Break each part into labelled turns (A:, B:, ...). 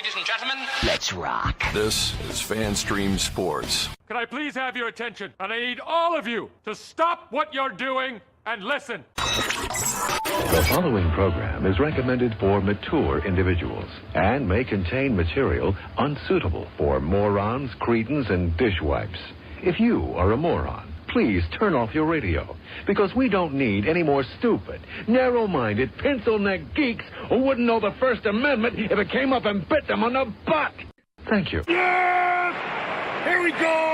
A: ladies and gentlemen.
B: Let's rock.
C: This is FanStream Sports.
D: Can I please have your attention? And I need all of you to stop what you're doing and listen.
E: The following program is recommended for mature individuals and may contain material unsuitable for morons, cretins, and dishwipes. If you are a moron, please turn off your radio, because we don't need any more stupid, narrow-minded, pencil-neck geeks who wouldn't know the First Amendment if it came up and bit them on the butt. Thank you.
D: Yes! Here we go!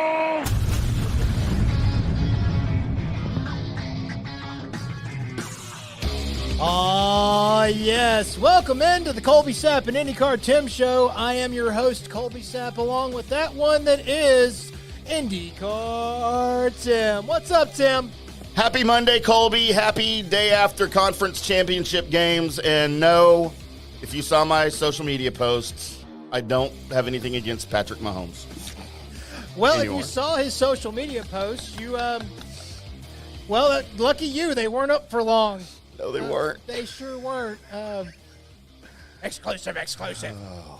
F: Yes. Welcome into the Colby Sapp and IndyCar Tim Show. I am your host, Colby Sapp, along with that one that is IndyCar Tim. What's up, Tim?
G: Happy Monday, Colby. Happy day after conference championship games. And no, if you saw my social media posts, I don't have anything against Patrick Mahomes.
F: Well, anymore. If you saw his social media posts, you, lucky you, they weren't up for long.
G: No, they weren't.
F: They sure weren't. Exclusive.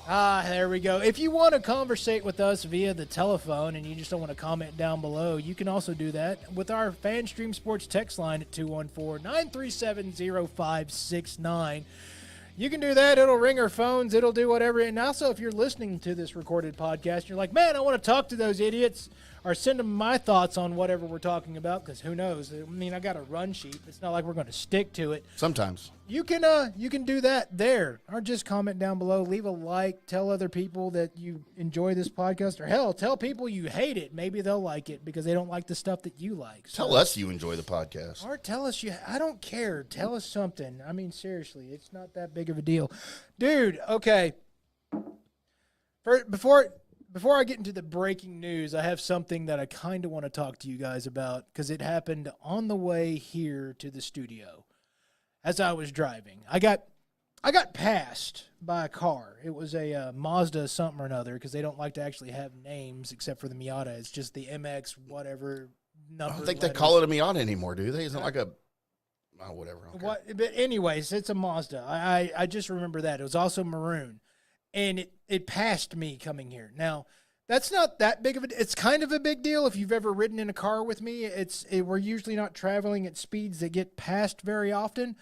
F: Oh. There we go. If you want to conversate with us via the telephone and you just don't want to comment down below, you can also do that with our FanStream Sports text line at 214-937-0569. You can do that. It'll ring our phones. It'll do whatever. And also, if you're listening to this recorded podcast, you're like, man, I want to talk to those idiots, or send them my thoughts on whatever we're talking about, because who knows? I mean, I got a run sheet. It's not like we're going to stick to it.
G: Sometimes.
F: You can do that there, or just comment down below. Leave a like. Tell other people that you enjoy this podcast, or hell, tell people you hate it. Maybe they'll like it because they don't like the stuff that you like. So,
G: tell us you enjoy the podcast.
F: Or tell us I don't care. Tell us something. I mean, seriously, it's not that big of a deal. Dude, okay. Before I get into the breaking news, I have something that I kind of want to talk to you guys about, because it happened on the way here to the studio as I was driving. I got passed by a car. It was a Mazda something or another, because they don't like to actually have names except for the Miata. It's just the MX whatever number.
G: I don't think they call it a Miata anymore, do they? Isn't it like a whatever? Okay.
F: But anyways, it's a Mazda. I just remember that. It was also maroon. And it passed me coming here. Now, that's not that big of a – it's kind of a big deal if you've ever ridden in a car with me. We're usually not traveling at speeds that get passed very often.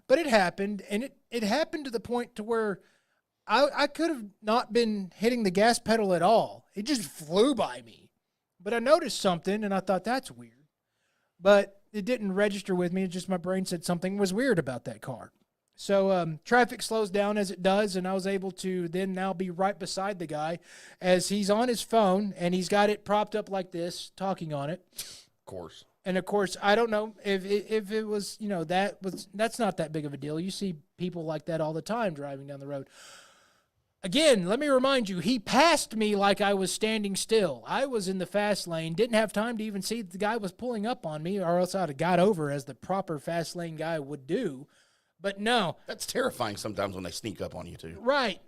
F: But it happened, and it happened to the point to where I could have not been hitting the gas pedal at all. It just flew by me. But I noticed something, and I thought, that's weird. But it didn't register with me. It's just my brain said something was weird about that car. So traffic slows down as it does, and I was able to then now be right beside the guy as he's on his phone, and he's got it propped up like this, talking on it.
G: Of course.
F: And, of course, I don't know if it was, that's not that big of a deal. You see people like that all the time driving down the road. Again, let me remind you, he passed me like I was standing still. I was in the fast lane, didn't have time to even see the guy was pulling up on me, or else I'd have got over as the proper fast lane guy would do. But no.
G: That's terrifying sometimes when they sneak up on you, too.
F: Right.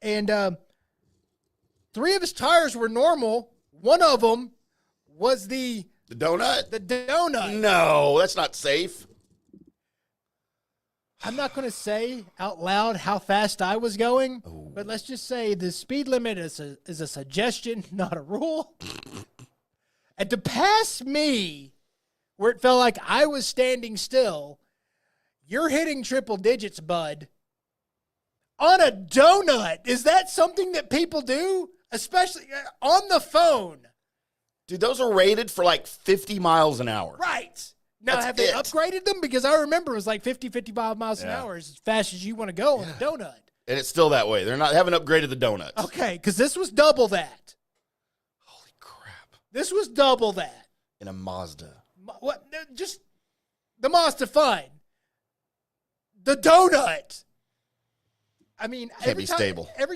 F: And 3 of his tires were normal. One of them was the
G: donut?
F: The donut.
G: No, that's not safe.
F: I'm not going to say out loud how fast I was going,
G: Ooh.
F: But let's just say the speed limit is a suggestion, not a rule. And to pass me where it felt like I was standing still, you're hitting triple digits, bud, on a donut. Is that something that people do? Especially on the phone.
G: Dude, those are rated for like 50 miles an hour.
F: Right. Now, have they upgraded them? Because I remember it was like 55 miles an hour, as fast as you want to go on a donut.
G: And it's still that way. They haven't upgraded the donuts.
F: Okay, because this was double that.
G: Holy crap.
F: This was double that.
G: In a Mazda.
F: What? Just the Mazda, fine. The donut. I mean, every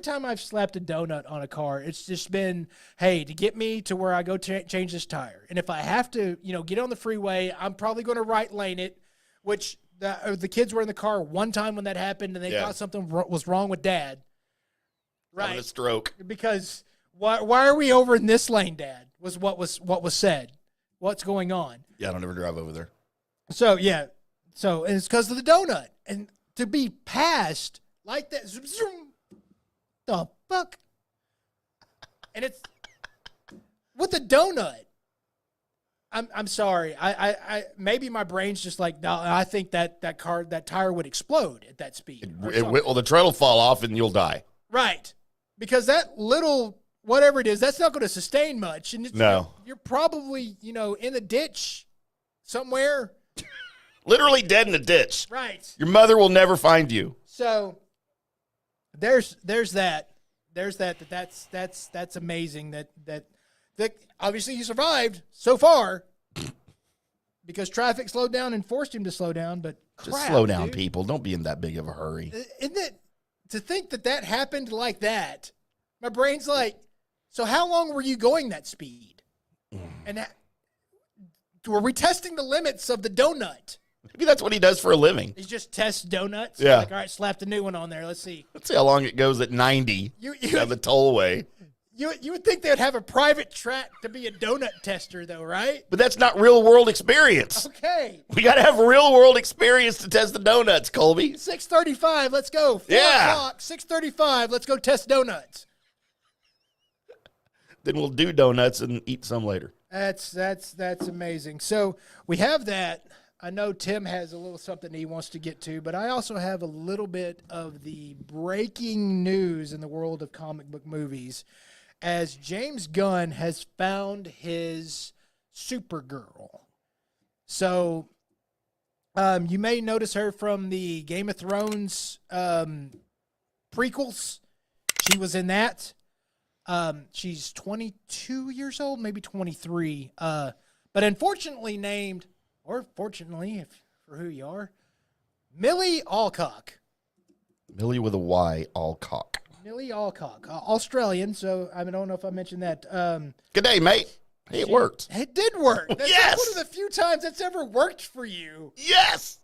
F: time I've slapped a donut on a car, it's just been, hey, to get me to where I go change this tire. And if I have to, get on the freeway, I'm probably going to right lane it, which the kids were in the car one time when that happened, and they thought something was wrong with Dad. Right.
G: Having a stroke.
F: Because why are we over in this lane, Dad? Was what was said. What's going on?
G: Yeah, I don't ever drive over there.
F: So, yeah. So, and it's because of the donut. And to be passed like that, zoom, zoom, The fuck? And it's with a donut. I'm sorry. I maybe my brain's just like, no, I think that tire would explode at that speed.
G: Well, the tread will fall off and you'll die.
F: Right. Because that little whatever it is, that's not going to sustain much. And you're probably, in the ditch somewhere.
G: Literally dead in a ditch.
F: Right.
G: Your mother will never find you.
F: So there's that. There's that. That's amazing that obviously he survived so far because traffic slowed down and forced him to slow down. But
G: just slow down, dude. People. Don't be in that big of a hurry.
F: Isn't it to think that happened like that? My brain's like, so how long were you going that speed? And were we testing the limits of the donut?
G: Maybe that's what he does for a living.
F: He just tests donuts.
G: Yeah.
F: Like, all right, slap the new one on there. Let's see.
G: Let's see how long it goes at 90 on the tollway.
F: You would think they would have a private track to be a donut tester, though, right?
G: But that's not real world experience.
F: Okay.
G: We got to have real world experience to test the donuts, Colby.
F: 6:35. Let's go. 4 o'clock. 6:35. Let's go test donuts.
G: Then we'll do donuts and eat some later.
F: That's amazing. So we have that. I know Tim has a little something he wants to get to, but I also have a little bit of the breaking news in the world of comic book movies, as James Gunn has found his Supergirl. So you may notice her from the Game of Thrones prequels. She was in that. She's 22 years old, maybe 23. But unfortunately named, or fortunately, for who you are, Millie Alcock.
G: Millie with a Y, Alcock.
F: Millie Alcock, Australian. So I don't know if I mentioned that.
G: Good day, mate. Hey, it worked.
F: It did work. That's
G: yes.
F: one of the few times that's ever worked for you.
G: Yes.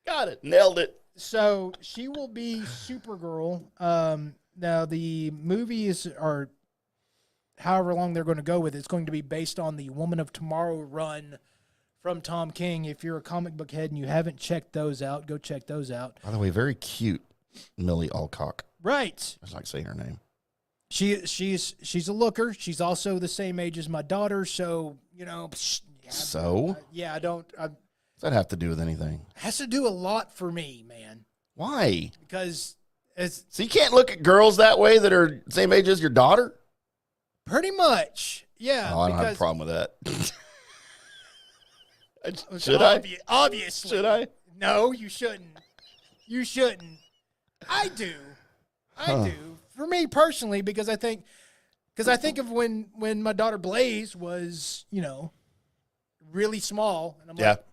G: Got it. Nailed it.
F: So she will be Supergirl. Now the movies are, however long they're going to go with, it's going to be based on the Woman of Tomorrow run from Tom King. If you're a comic book head and you haven't checked those out, go check those out.
G: By the way, very cute, Millie Alcock.
F: Right.
G: I just like saying her name.
F: She's a looker. She's also the same age as my daughter, so
G: I
F: don't.
G: Does that have to do with anything?
F: Has to do a lot for me, man.
G: Why?
F: Because
G: so you can't look at girls that way that are the same age as your daughter?
F: Pretty much, yeah.
G: Oh, I don't have a problem with that. Should I?
F: Obviously.
G: Should I?
F: No, you shouldn't. You shouldn't. I do. I do. For me personally, because I think of when my daughter Blaze was, really small. And I'm like,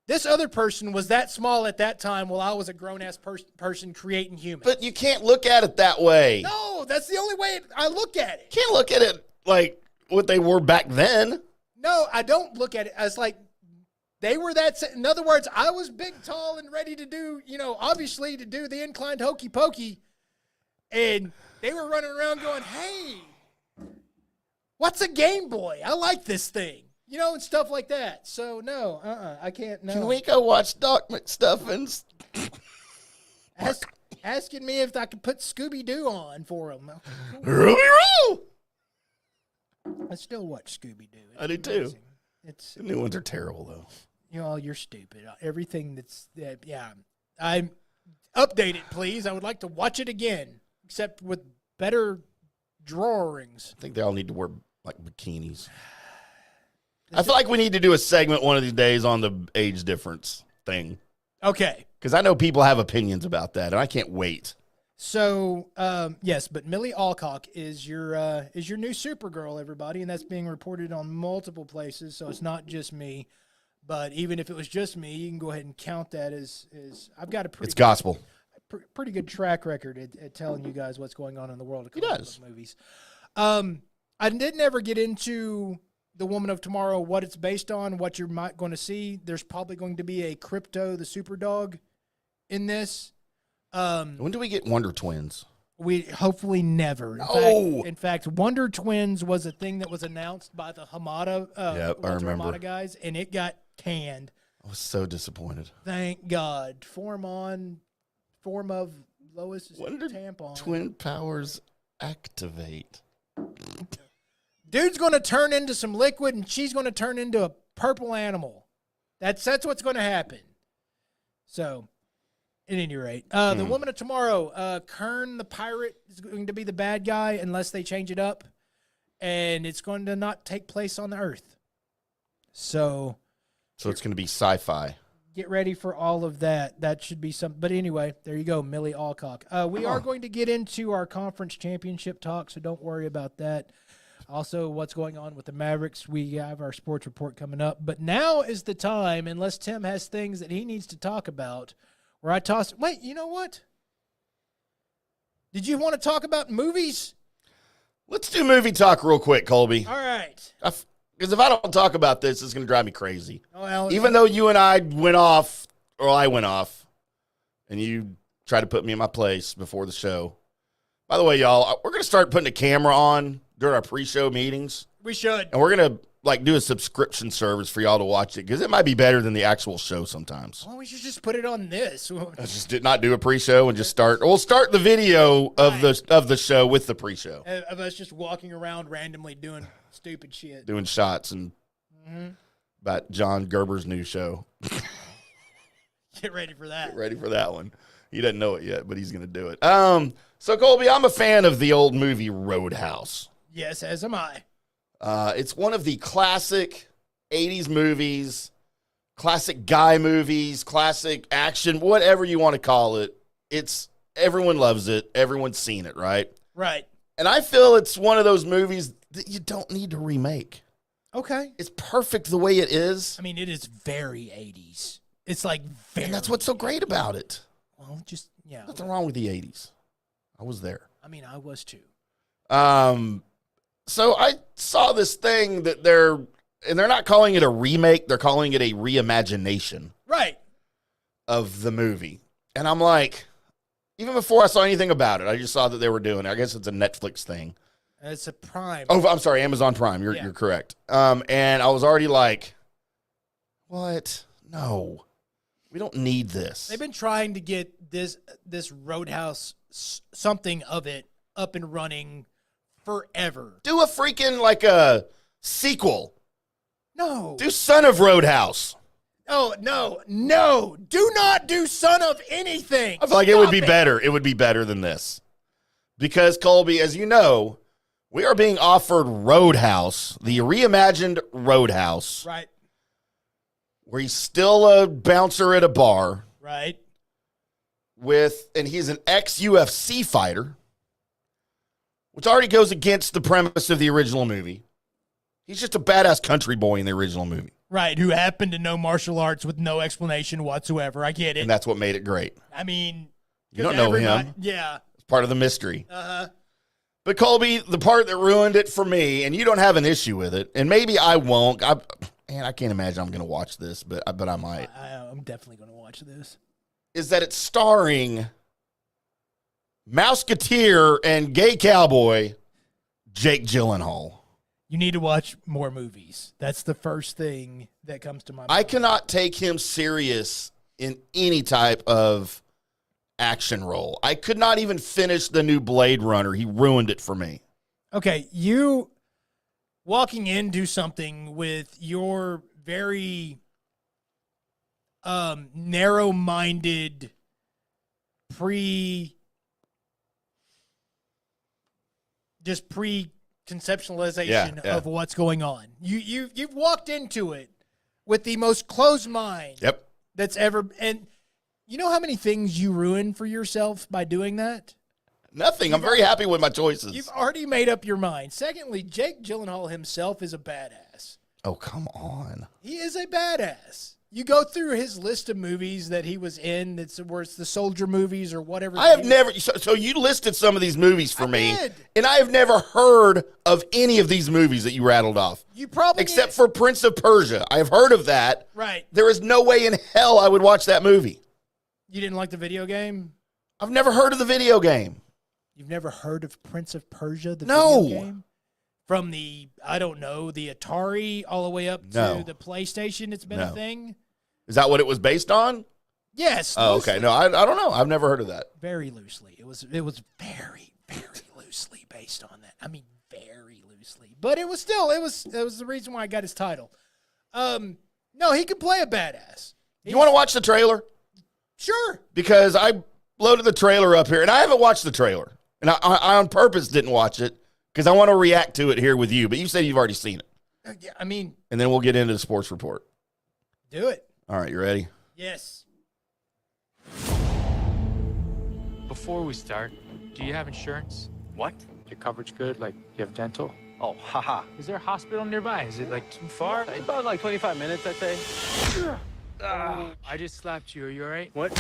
F: this other person was that small at that time while I was a grown-ass person creating humans.
G: But you can't look at it that way.
F: No, that's the only way I look at it.
G: You can't look at it like what they were back then.
F: No, I don't look at it as like they were that. In other words, I was big, tall, and ready to do, obviously to do the inclined hokey pokey. And they were running around going, hey, what's a Game Boy? I like this thing. And stuff like that. So, no, I can't, no.
G: Can we go watch Doc McStuffins?
F: Asking me if I could put Scooby-Doo on for them.
G: Ruby Roo!
F: I still watch Scooby-Doo.
G: I do, too.
F: The
G: new ones are terrible, though.
F: You're stupid. Everything that's, I'm update it, please. I would like to watch it again, except with better drawings.
G: I think they all need to wear, like, bikinis. I feel like we need to do a segment one of these days on the age difference thing.
F: Okay.
G: Because I know people have opinions about that, and I can't wait.
F: So, yes, but Millie Alcock is your new Supergirl, everybody, and that's being reported on multiple places, so it's not just me. But even if it was just me, you can go ahead and count that as I've got a pretty
G: gospel.
F: Pretty good track record at telling you guys what's going on in the world of comic book movies. I didn't ever get into the Woman of Tomorrow, what it's based on, what you're going to see. There's probably going to be a Crypto the Superdog in this.
G: When do we get Wonder Twins?
F: We hopefully never. In fact, Wonder Twins was a thing that was announced by the Hamada,
G: I remember.
F: Hamada guys, and it got canned.
G: I was so disappointed.
F: Thank God. Form of Lois
G: Wonder
F: tampon.
G: Twin powers Activate.
F: Dude's going to turn into some liquid, and she's going to turn into a purple animal. That's what's going to happen. So, at any rate, the Woman of Tomorrow, Kern the pirate is going to be the bad guy unless they change it up, and it's going to not take place on the Earth. So
G: it's going to be sci-fi.
F: Get ready for all of that. That should be some. But anyway, there you go, Millie Alcock. We are going to get into our conference championship talk, so don't worry about that. Also, what's going on with the Mavericks. We have our sports report coming up. But now is the time, unless Tim has things that he needs to talk about, where I toss. Wait, you know what? Did you want to talk about movies?
G: Let's do movie talk real quick, Colby.
F: All right.
G: Because if I don't talk about this, it's going to drive me crazy.
F: Well,
G: even though you and I went off, or I went off, and you tried to put me in my place before the show. By the way, y'all, we're going to start putting a camera on during our pre-show meetings.
F: We should.
G: And we're going to do a subscription service for y'all to watch it, because it might be better than the actual show sometimes.
F: Well, we should just put it on this.
G: Let's just not do a pre-show and just start. We'll start the video of the show with the pre-show.
F: Of us just walking around randomly doing stupid shit.
G: Doing shots and about John Gerber's new show.
F: Get ready for that.
G: Get ready for that one. He doesn't know it yet, but he's going to do it. So, Colby, I'm a fan of the old movie Roadhouse.
F: Yes, as am I.
G: It's one of the classic 80s movies, classic guy movies, classic action, whatever you want to call it. Everyone loves it. Everyone's seen it, right?
F: Right.
G: And I feel it's one of those movies that you don't need to remake.
F: Okay.
G: It's perfect the way it is.
F: I mean, it is very 80s. It's like very.
G: And that's what's so great about it.
F: Well, just, yeah.
G: Nothing wrong with the 80s. I was there.
F: I mean, I was too.
G: So I saw this thing that they're not calling it a remake, they're calling it a reimagination.
F: Right.
G: Of the movie. And I'm like, even before I saw anything about it, I just saw that they were doing it. I guess it's a Netflix thing.
F: It's a Prime.
G: Oh, I'm sorry, Amazon Prime. You're correct. And I was already like, what? No. We don't need this.
F: They've been trying to get this Roadhouse, something of it, up and running forever.
G: Do a freaking, like, a sequel.
F: No.
G: Do Son of Roadhouse.
F: Oh, no. Do not do Son of anything.
G: I feel like it would be better. It would be better than this. Because, Colby, as you know, we are being offered Roadhouse, the reimagined Roadhouse.
F: Right.
G: Where he's still a bouncer at a bar.
F: Right.
G: And he's an ex-UFC fighter, which already goes against the premise of the original movie. He's just a badass country boy in the original movie.
F: Right, who happened to know martial arts with no explanation whatsoever. I get it.
G: And that's what made it great.
F: I mean,
G: you don't know him.
F: Yeah.
G: It's part of the mystery.
F: Uh-huh.
G: But Colby, the part that ruined it for me, and you don't have an issue with it, and maybe I won't. I can't imagine I'm going to watch this, but I might.
F: I'm definitely going to watch this.
G: Is that it's starring Mouseketeer and gay cowboy Jake Gyllenhaal.
F: You need to watch more movies. That's the first thing that comes to my mind.
G: I cannot take him serious in any type of action role. I could not even finish the new Blade Runner. He ruined it for me.
F: Okay, you walking into something with your very narrow-minded pre-conceptualization of what's going on. You've walked into it with the most closed mind that's ever. And you know how many things you ruin for yourself by doing that?
G: Nothing. I'm very happy with my choices.
F: You've already made up your mind. Secondly, Jake Gyllenhaal himself is a badass.
G: Oh, come on.
F: He is a badass. You go through his list of movies that he was in, where it's the soldier movies or whatever.
G: I have never. So you listed some of these movies for me, and I have never heard of any of these movies that you rattled off.
F: You probably
G: except for Prince of Persia. I've heard of that.
F: Right.
G: There is no way in hell I would watch that movie.
F: You didn't like the video game?
G: I've never heard of the video game.
F: You've never heard of Prince of Persia, the video game? From the, I don't know, the Atari all the way up to the PlayStation, it's been a thing?
G: Is that what it was based on?
F: Yes.
G: Oh, okay. No, I don't know. I've never heard of that.
F: Very loosely. It was very, very loosely based on that. I mean, very loosely, but it was the reason why I got his title. No, he can play a badass.
G: You want to watch the trailer?
F: Sure.
G: Because I loaded the trailer up here, and I haven't watched the trailer. And I on purpose didn't watch it because I want to react to it here with you. But you said you've already seen it.
F: Yeah, I mean.
G: And then we'll get into the sports report.
F: Do it.
G: All right, you ready?
F: Yes.
A: Before we start, do you have insurance?
B: What?
A: Your coverage good? Like, you have dental?
B: Oh, haha.
A: Is there a hospital nearby? Is it, like, too far?
B: About like 25 minutes, I'd say.
A: I just slapped you. Are you all right?
B: What?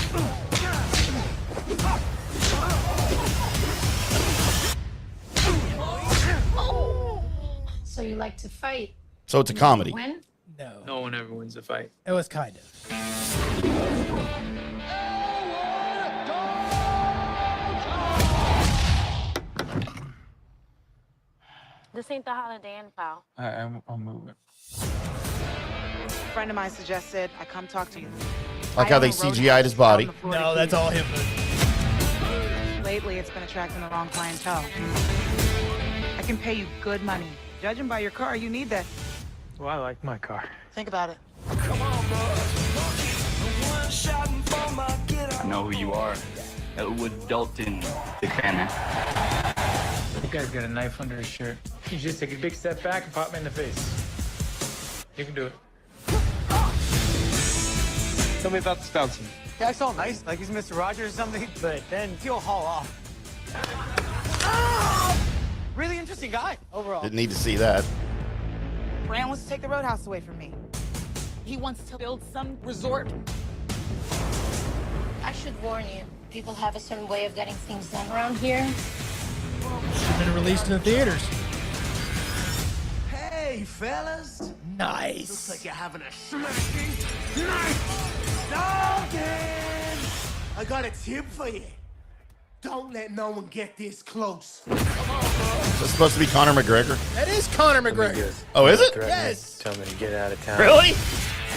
H: So you like to fight?
G: So it's a comedy.
H: When?
F: No.
A: No one ever wins a fight.
F: It was kind of.
I: This ain't the Holiday Inn, pal.
A: I'm moving.
J: A friend of mine suggested I come talk to you.
G: Like how they CGI'd his body.
F: No, that's all him.
J: Lately, it's been attracting the wrong clientele. I can pay you good money. Judging by your car, you need that.
A: Well, I like my car.
J: Think about it.
B: I know who you are. Elwood Dalton. Big fan, man.
A: You guy's got a knife under his shirt. You just take a big step back and pop me in the face. You can do it.
B: Tell me about this bouncer.
K: Yeah, it's all nice, like he's Mr. Rogers or something, but then he'll haul off. Really interesting guy, overall.
G: Didn't need to see that.
J: Brand wants to take the roadhouse away from me.
H: He wants to build some resort. I should warn you, people have a certain way of getting things done around here.
F: It's been released in the theaters.
K: Hey, fellas.
F: Nice.
K: Looks like you're having a smashing night. Doggen! I got a tip for you. Don't let no one get this close.
G: Is that supposed to be Conor McGregor?
F: That is Conor McGregor.
G: Oh, is it?
F: Yes.
A: Tell me to get out of town.
G: Really?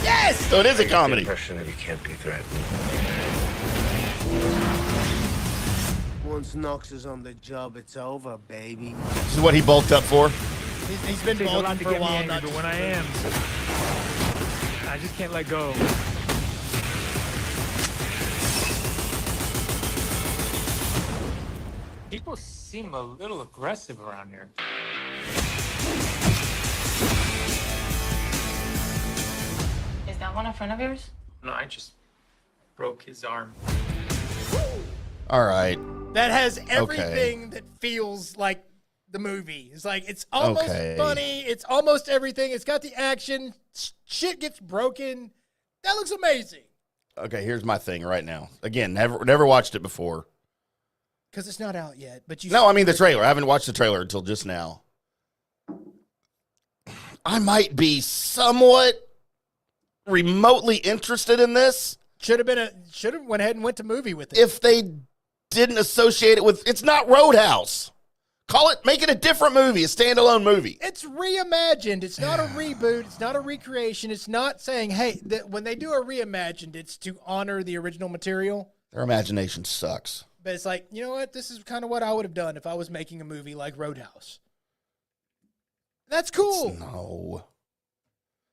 F: Yes.
G: So it is a comedy.
C: Impression that you can't be threatened.
K: Once Knox is on the job, it's over, baby.
G: This is what he bulked up for.
F: He's been
A: Takes a lot
F: bulking
A: to
F: for a
A: get me
F: while.
A: angry,
F: Not
A: but when I am, I just can't let go. People seem a little aggressive around here.
H: Is that one a friend of yours?
A: No, I just broke his arm.
G: All right.
F: That has everything that feels like the movie. It's like it's almost funny. It's almost everything. It's got the action. Shit gets broken. That looks amazing.
G: Okay, here's my thing right now. Again, never watched it before.
F: Because it's not out yet. But you.
G: No, I mean the trailer. I haven't watched the trailer until just now. I might be somewhat remotely interested in this.
F: Should have went ahead and went to movie with it.
G: If they didn't associate it with, it's not Roadhouse. Make it a different movie, a standalone movie.
F: It's reimagined. It's not a reboot. It's not a recreation. It's not saying, hey, when they do a reimagined, it's to honor the original material.
G: Their imagination sucks.
F: But it's like, you know what? This is kind of what I would have done if I was making a movie like Roadhouse. That's cool.
G: No.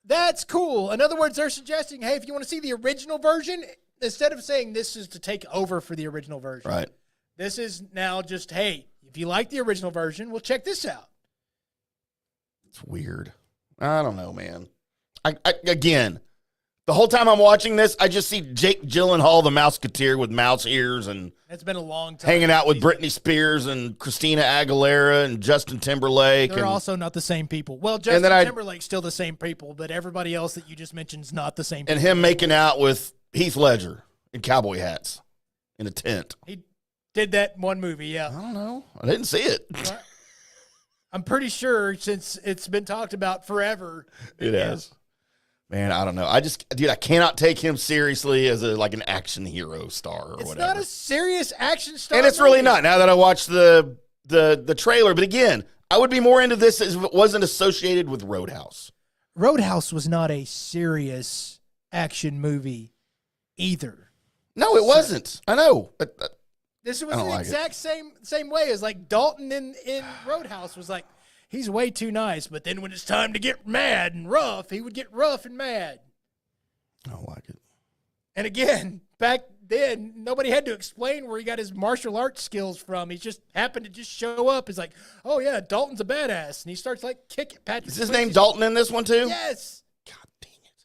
F: That's cool. In other words, they're suggesting, hey, if you want to see the original version, instead of saying this is to take over for the original version,
G: Right.
F: This is now just, hey, if you like the original version, well, check this out.
G: It's weird. I don't know, man. Again, the whole time I'm watching this, I just see Jake Gyllenhaal, the Mouseketeer, with mouse ears and
F: It's been a long time.
G: hanging out with Britney Spears and Christina Aguilera and Justin Timberlake.
F: They're
G: and
F: also not the same people. Well, Justin Timberlake's still the same people, but everybody else that you just mentioned is not the same people.
G: And him making out with Heath Ledger in cowboy hats in a tent.
F: He did that in one movie, yeah.
G: I don't know. I didn't see it.
F: I'm pretty sure since it's been talked about forever.
G: It has. Man, I don't know. I cannot take him seriously as an action hero star or
F: It's
G: whatever.
F: not a serious action star.
G: And it's really not now that I watched the trailer. But again, I would be more into this if it wasn't associated with Roadhouse.
F: Roadhouse was not a serious action movie either.
G: No, it wasn't. I know.
F: This was the exact same way as like Dalton in Roadhouse was like, he's way too nice, but then when it's time to get mad and rough, he would get rough and mad.
G: I don't like it.
F: And again, back then, nobody had to explain where he got his martial arts skills from. He just happened to just show up. He's like, oh, yeah, Dalton's a badass. And he starts, like, kicking Patrick.
G: Is his name Dalton in this one, too?
F: Yes.
G: God dang it.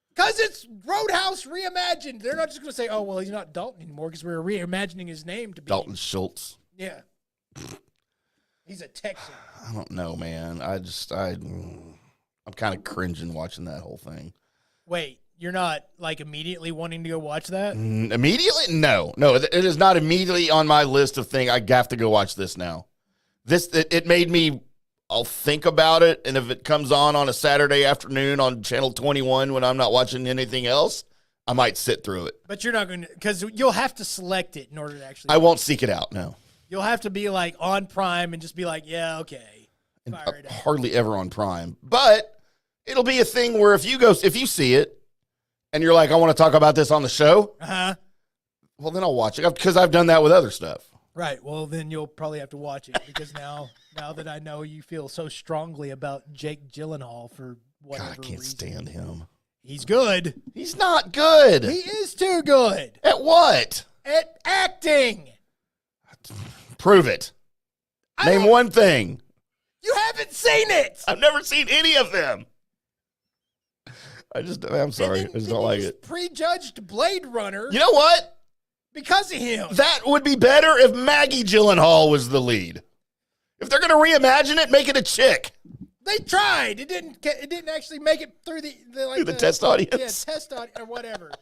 F: Because it's Roadhouse reimagined. They're not just going to say, oh, well, he's not Dalton anymore because we're reimagining his name to be
G: Dalton Schultz.
F: Yeah. He's a Texan.
G: I don't know, man. I'm kind of cringing watching that whole thing.
F: Wait. You're not, like, immediately wanting to go watch that?
G: Immediately? No. It is not immediately on my list of things. I have to go watch this now. It made me, I'll think about it, and if it comes on a Saturday afternoon on Channel 21 when I'm not watching anything else, I might sit through it.
F: But you're not going to, because you'll have to select it in order to actually.
G: I won't seek it out, no.
F: You'll have to be, like, on Prime and just be like, yeah, okay.
G: Fire it out. Hardly ever on Prime. But it'll be a thing where if you see it, and you're like, I want to talk about this on the show?
F: Uh-huh.
G: Well, then I'll watch it because I've done that with other stuff.
F: Right. Well, then you'll probably have to watch it because now that I know you feel so strongly about Jake Gyllenhaal for whatever
G: God, I can't
F: reason.
G: stand him.
F: He's good.
G: He's not good.
F: He is too good.
G: At what?
F: At acting.
G: Prove it. Name one thing.
F: You haven't seen it.
G: I've never seen any of them. I'm sorry. I just don't like it.
F: Prejudged Blade Runner.
G: You know what?
F: Because of him.
G: That would be better if Maggie Gyllenhaal was the lead. If they're going to reimagine it, make it a chick.
F: They tried. It didn't actually make it through the
G: test audience.
F: Yeah, test audience or whatever.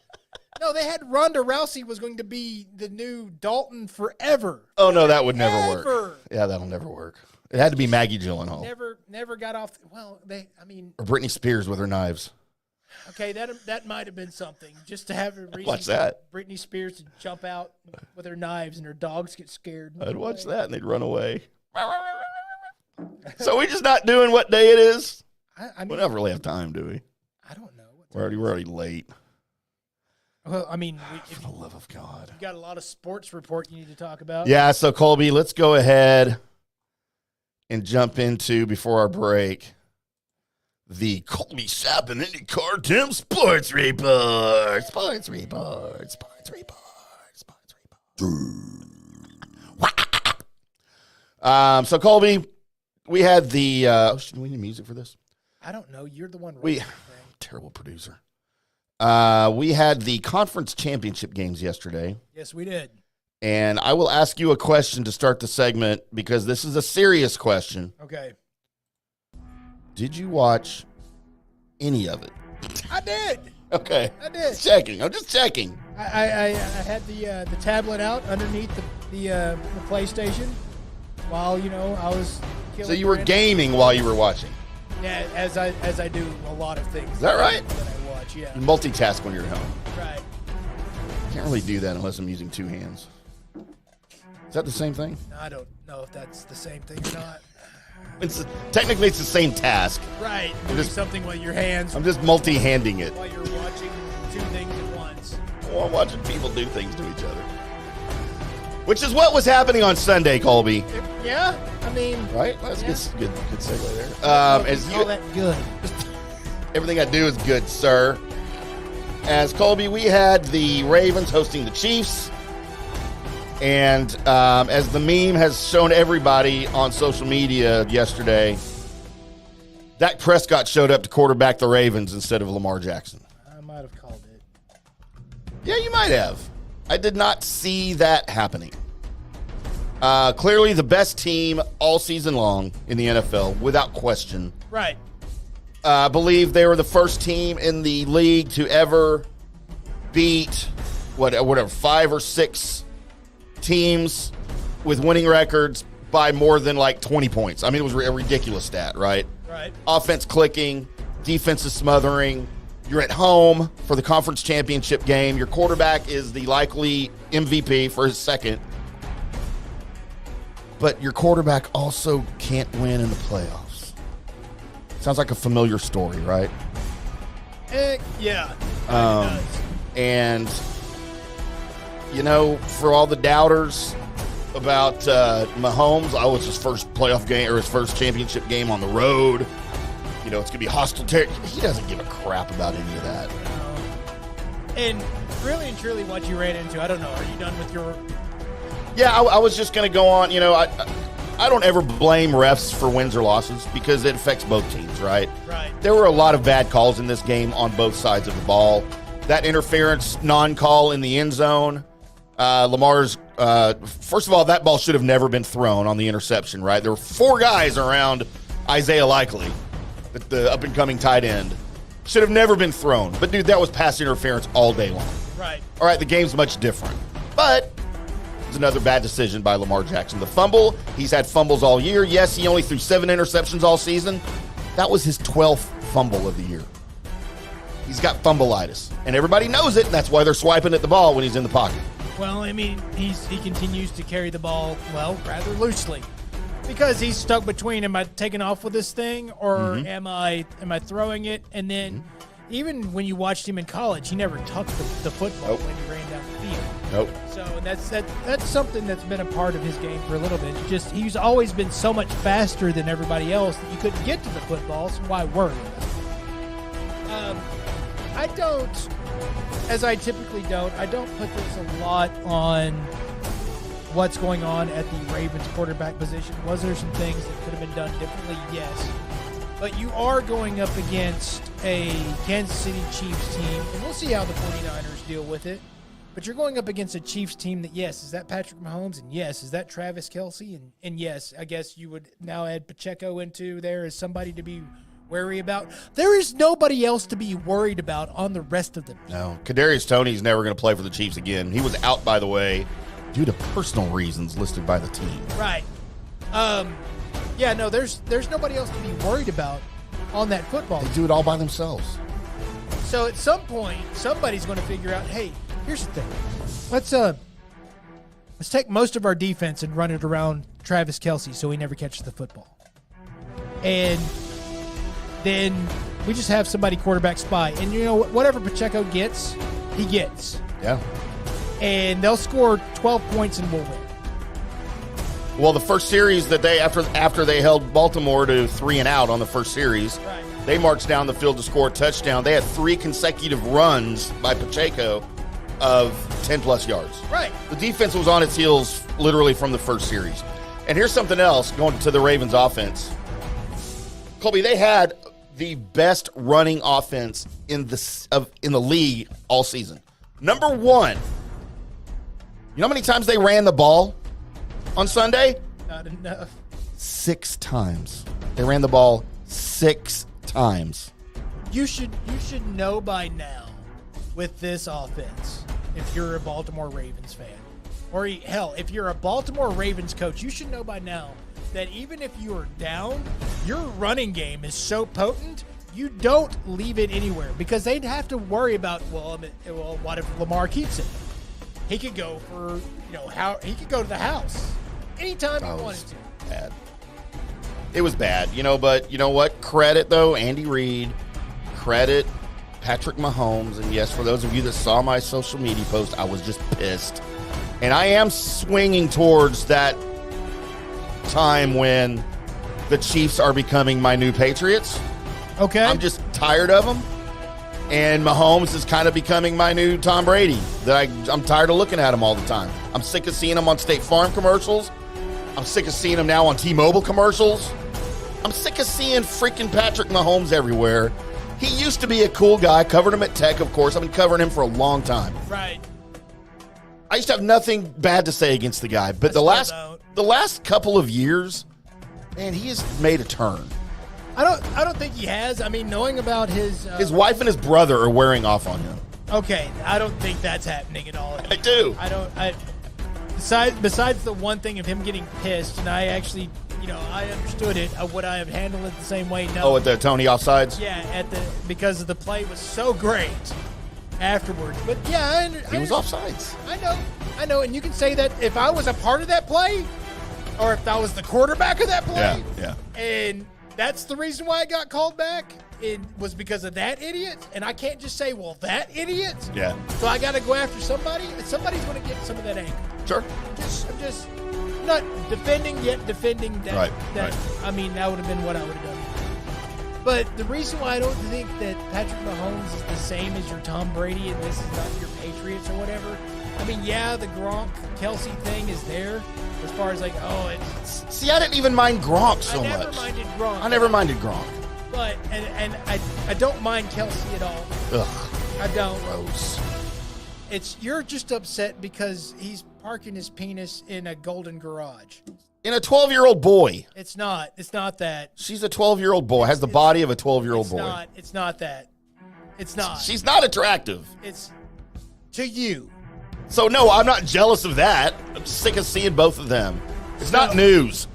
F: No, they had Ronda Rousey was going to be the new Dalton forever.
G: Oh no, that would never work. Yeah, that'll never work. It had to be Maggie Gyllenhaal.
F: Never got off. Well,
G: or Britney Spears with her knives.
F: Okay, that might have been something. Just to have a reason
G: watch that.
F: Britney Spears to jump out with her knives and her dogs get scared.
G: I'd watch that and they'd run away. So we're just not doing what day it is? We don't really have time, do we?
F: I don't know.
G: We're already late.
F: Well, I mean,
G: for the love of God.
F: You got a lot of sports report you need to talk about.
G: Yeah, so Colby, let's go ahead and jump into, before our break, the Colby Sapp and IndyCar Timm Sports Report. Sports Report. Sports Report. Sports Report. So Colby, we had the. Do we need music for this?
F: I don't know. You're the one.
G: Terrible producer. We had the conference championship games yesterday.
F: Yes, we did.
G: And I will ask you a question to start the segment because this is a serious question.
F: Okay.
G: Did you watch any of it?
F: I did.
G: Okay.
F: I did.
G: I'm just checking.
F: I had the tablet out underneath the PlayStation while I was.
G: So you were gaming while you were watching.
F: Yeah, as I do a lot of things.
G: Is that right?
F: That I watch. Yeah.
G: You multitask when you're at home.
F: Right.
G: Can't really do that unless I'm using two hands. Is that the same thing?
F: I don't know if that's the same thing or not.
G: Technically, it's the same task.
F: Right. Doing something with your hands.
G: I'm just multi-handing it.
F: While you're watching two things at once.
G: Well, I'm watching people do things to each other. Which is what was happening on Sunday, Colby.
F: Yeah, I mean.
G: Right? That's good segue there.
F: All that good.
G: Everything I do is good, sir. As Colby, we had the Ravens hosting the Chiefs. And as the meme has shown everybody on social media yesterday, Dak Prescott showed up to quarterback the Ravens instead of Lamar Jackson.
F: I might have called it.
G: Yeah, you might have. I did not see that happening. Clearly the best team all season long in the NFL, without question.
F: Right.
G: I believe they were the first team in the league to ever beat, whatever, 5 or 6 teams with winning records by more than like 20 points. I mean, it was a ridiculous stat, right?
F: Right.
G: Offense clicking, defense is smothering. You're at home for the conference championship game. Your quarterback is the likely MVP for his second. But your quarterback also can't win in the playoffs. Sounds like a familiar story, right?
F: Yeah.
G: And you know, for all the doubters about Mahomes, was his first playoff game or his first championship game on the road. You know, it's going to be hostile territory. He doesn't give a crap about any of that.
F: And really and truly what you ran into, I don't know, are you done with your...
G: Yeah, I was just going to go on. You know, I don't ever blame refs for wins or losses because it affects both teams, right?
F: Right.
G: There were a lot of bad calls in this game on both sides of the ball. That interference non-call in the end zone, Lamar's, first of all, that ball should have never been thrown on the interception, right? There were 4 guys around Isaiah Likely, the up-and-coming tight end. Should have never been thrown. But, dude, that was pass interference all day long.
F: Right.
G: All right, the game's much different. But it was another bad decision by Lamar Jackson. The fumble, he's had fumbles all year. Yes, he only threw 7 interceptions all season. That was his 12th fumble of the year. He's got fumbleitis. And everybody knows it, and that's why they're swiping at the ball when he's in the pocket.
F: Well, I mean, he continues to carry the ball, well, rather loosely. Because he's stuck between, am I taking off with this thing or am I throwing it? And then even when you watched him in college, he never tucked the football when he ran down the field.
G: Nope.
F: So that's something that's been a part of his game for a little bit. Just he's always been so much faster than everybody else that you couldn't get to the football, so why worry about it? I don't, as I typically don't, I don't put this a lot on what's going on at the Ravens quarterback position. Was there some things that could have been done differently? Yes. But you are going up against a Kansas City Chiefs team, and we'll see how the 49ers deal with it. But you're going up against a Chiefs team that, yes, is that Patrick Mahomes? And yes, is that Travis Kelce? And yes, I guess you would now add Pacheco into there as somebody to be wary about. There is nobody else to be worried about on the rest of them.
G: No. Kadarius Toney's never going to play for the Chiefs again. He was out, by the way, due to personal reasons listed by the team.
F: Right. Yeah, no, there's nobody else to be worried about on that football team.
G: They do it all by themselves.
F: So at some point, somebody's going to figure out, hey, here's the thing. Let's take most of our defense and run it around Travis Kelce so he never catches the football. And then we just have somebody quarterback spy. And you know, whatever Pacheco gets, he gets.
G: Yeah.
F: And they'll score 12 points and we'll win.
G: Well, the first series that they, after they held Baltimore to 3 and out on the first series,
F: right,
G: they marched down the field to score a touchdown. They had 3 consecutive runs by Pacheco of 10-plus yards.
F: Right.
G: The defense was on its heels literally from the first series. And here's something else going to the Ravens offense. Colby, they had the best running offense in the league all season. Number 1. You know how many times they ran the ball on Sunday?
F: Not enough.
G: 6 times. They ran the ball 6 times.
F: You should know by now with this offense, if you're a Baltimore Ravens fan, or hell, if you're a Baltimore Ravens coach, you should know by now that even if you are down, your running game is so potent, you don't leave it anywhere because they'd have to worry about, well, what if Lamar keeps it? He could go for, he could go to the house anytime he wanted to.
G: Bad. It was bad, but you know what? Credit, though, Andy Reid. Credit Patrick Mahomes. And yes, for those of you that saw my social media post, I was just pissed. And I am swinging towards that time when the Chiefs are becoming my new Patriots.
F: Okay.
G: I'm just tired of them. And Mahomes is kind of becoming my new Tom Brady. I'm tired of looking at him all the time. I'm sick of seeing him on State Farm commercials. I'm sick of seeing him now on T-Mobile commercials. I'm sick of seeing freaking Patrick Mahomes everywhere. He used to be a cool guy. Covered him at Tech, of course. I've been covering him for a long time.
F: Right.
G: I used to have nothing bad to say against the guy. But the last couple of years, man, he has made a turn.
F: I don't think he has. I mean, knowing about his
G: wife and his brother are wearing off on him.
F: Okay, I don't think that's happening at all.
G: I do.
F: Besides the one thing of him getting pissed, and I actually, I understood it. Would I have handled it the same way? No.
G: Oh, at the Tony offsides?
F: Yeah, because the play was so great afterwards. But yeah,
G: he was offsides.
F: I know, and you can say that if I was a part of that play, or if I was the quarterback of that play,
G: yeah,
F: and that's the reason why it got called back, was because of that idiot, and I can't just say, well, that idiot.
G: Yeah.
F: So I got to go after somebody, and somebody's going to get some of that anger.
G: Sure.
F: I'm just not defending yet defending that.
G: Right.
F: I mean, that would have been what I would have done. But the reason why I don't think that Patrick Mahomes is the same as your Tom Brady and this is not your Patriots or whatever. I mean, yeah, the Gronk Kelsey thing is there as far as like, oh, it's.
G: See, I didn't even mind Gronk so much.
F: I never minded Gronk.
G: I never minded Gronk.
F: But and I don't mind Kelsey at all.
G: Ugh.
F: I don't.
G: Gross.
F: You're just upset because he's parking his penis in a golden garage.
G: In a 12-year-old boy.
F: It's not that.
G: She's a 12-year-old boy. Has the body of a 12-year-old boy.
F: It's not that. It's not.
G: She's not attractive.
F: It's to you.
G: So, no, I'm not jealous of that. I'm sick of seeing both of them. It's not news.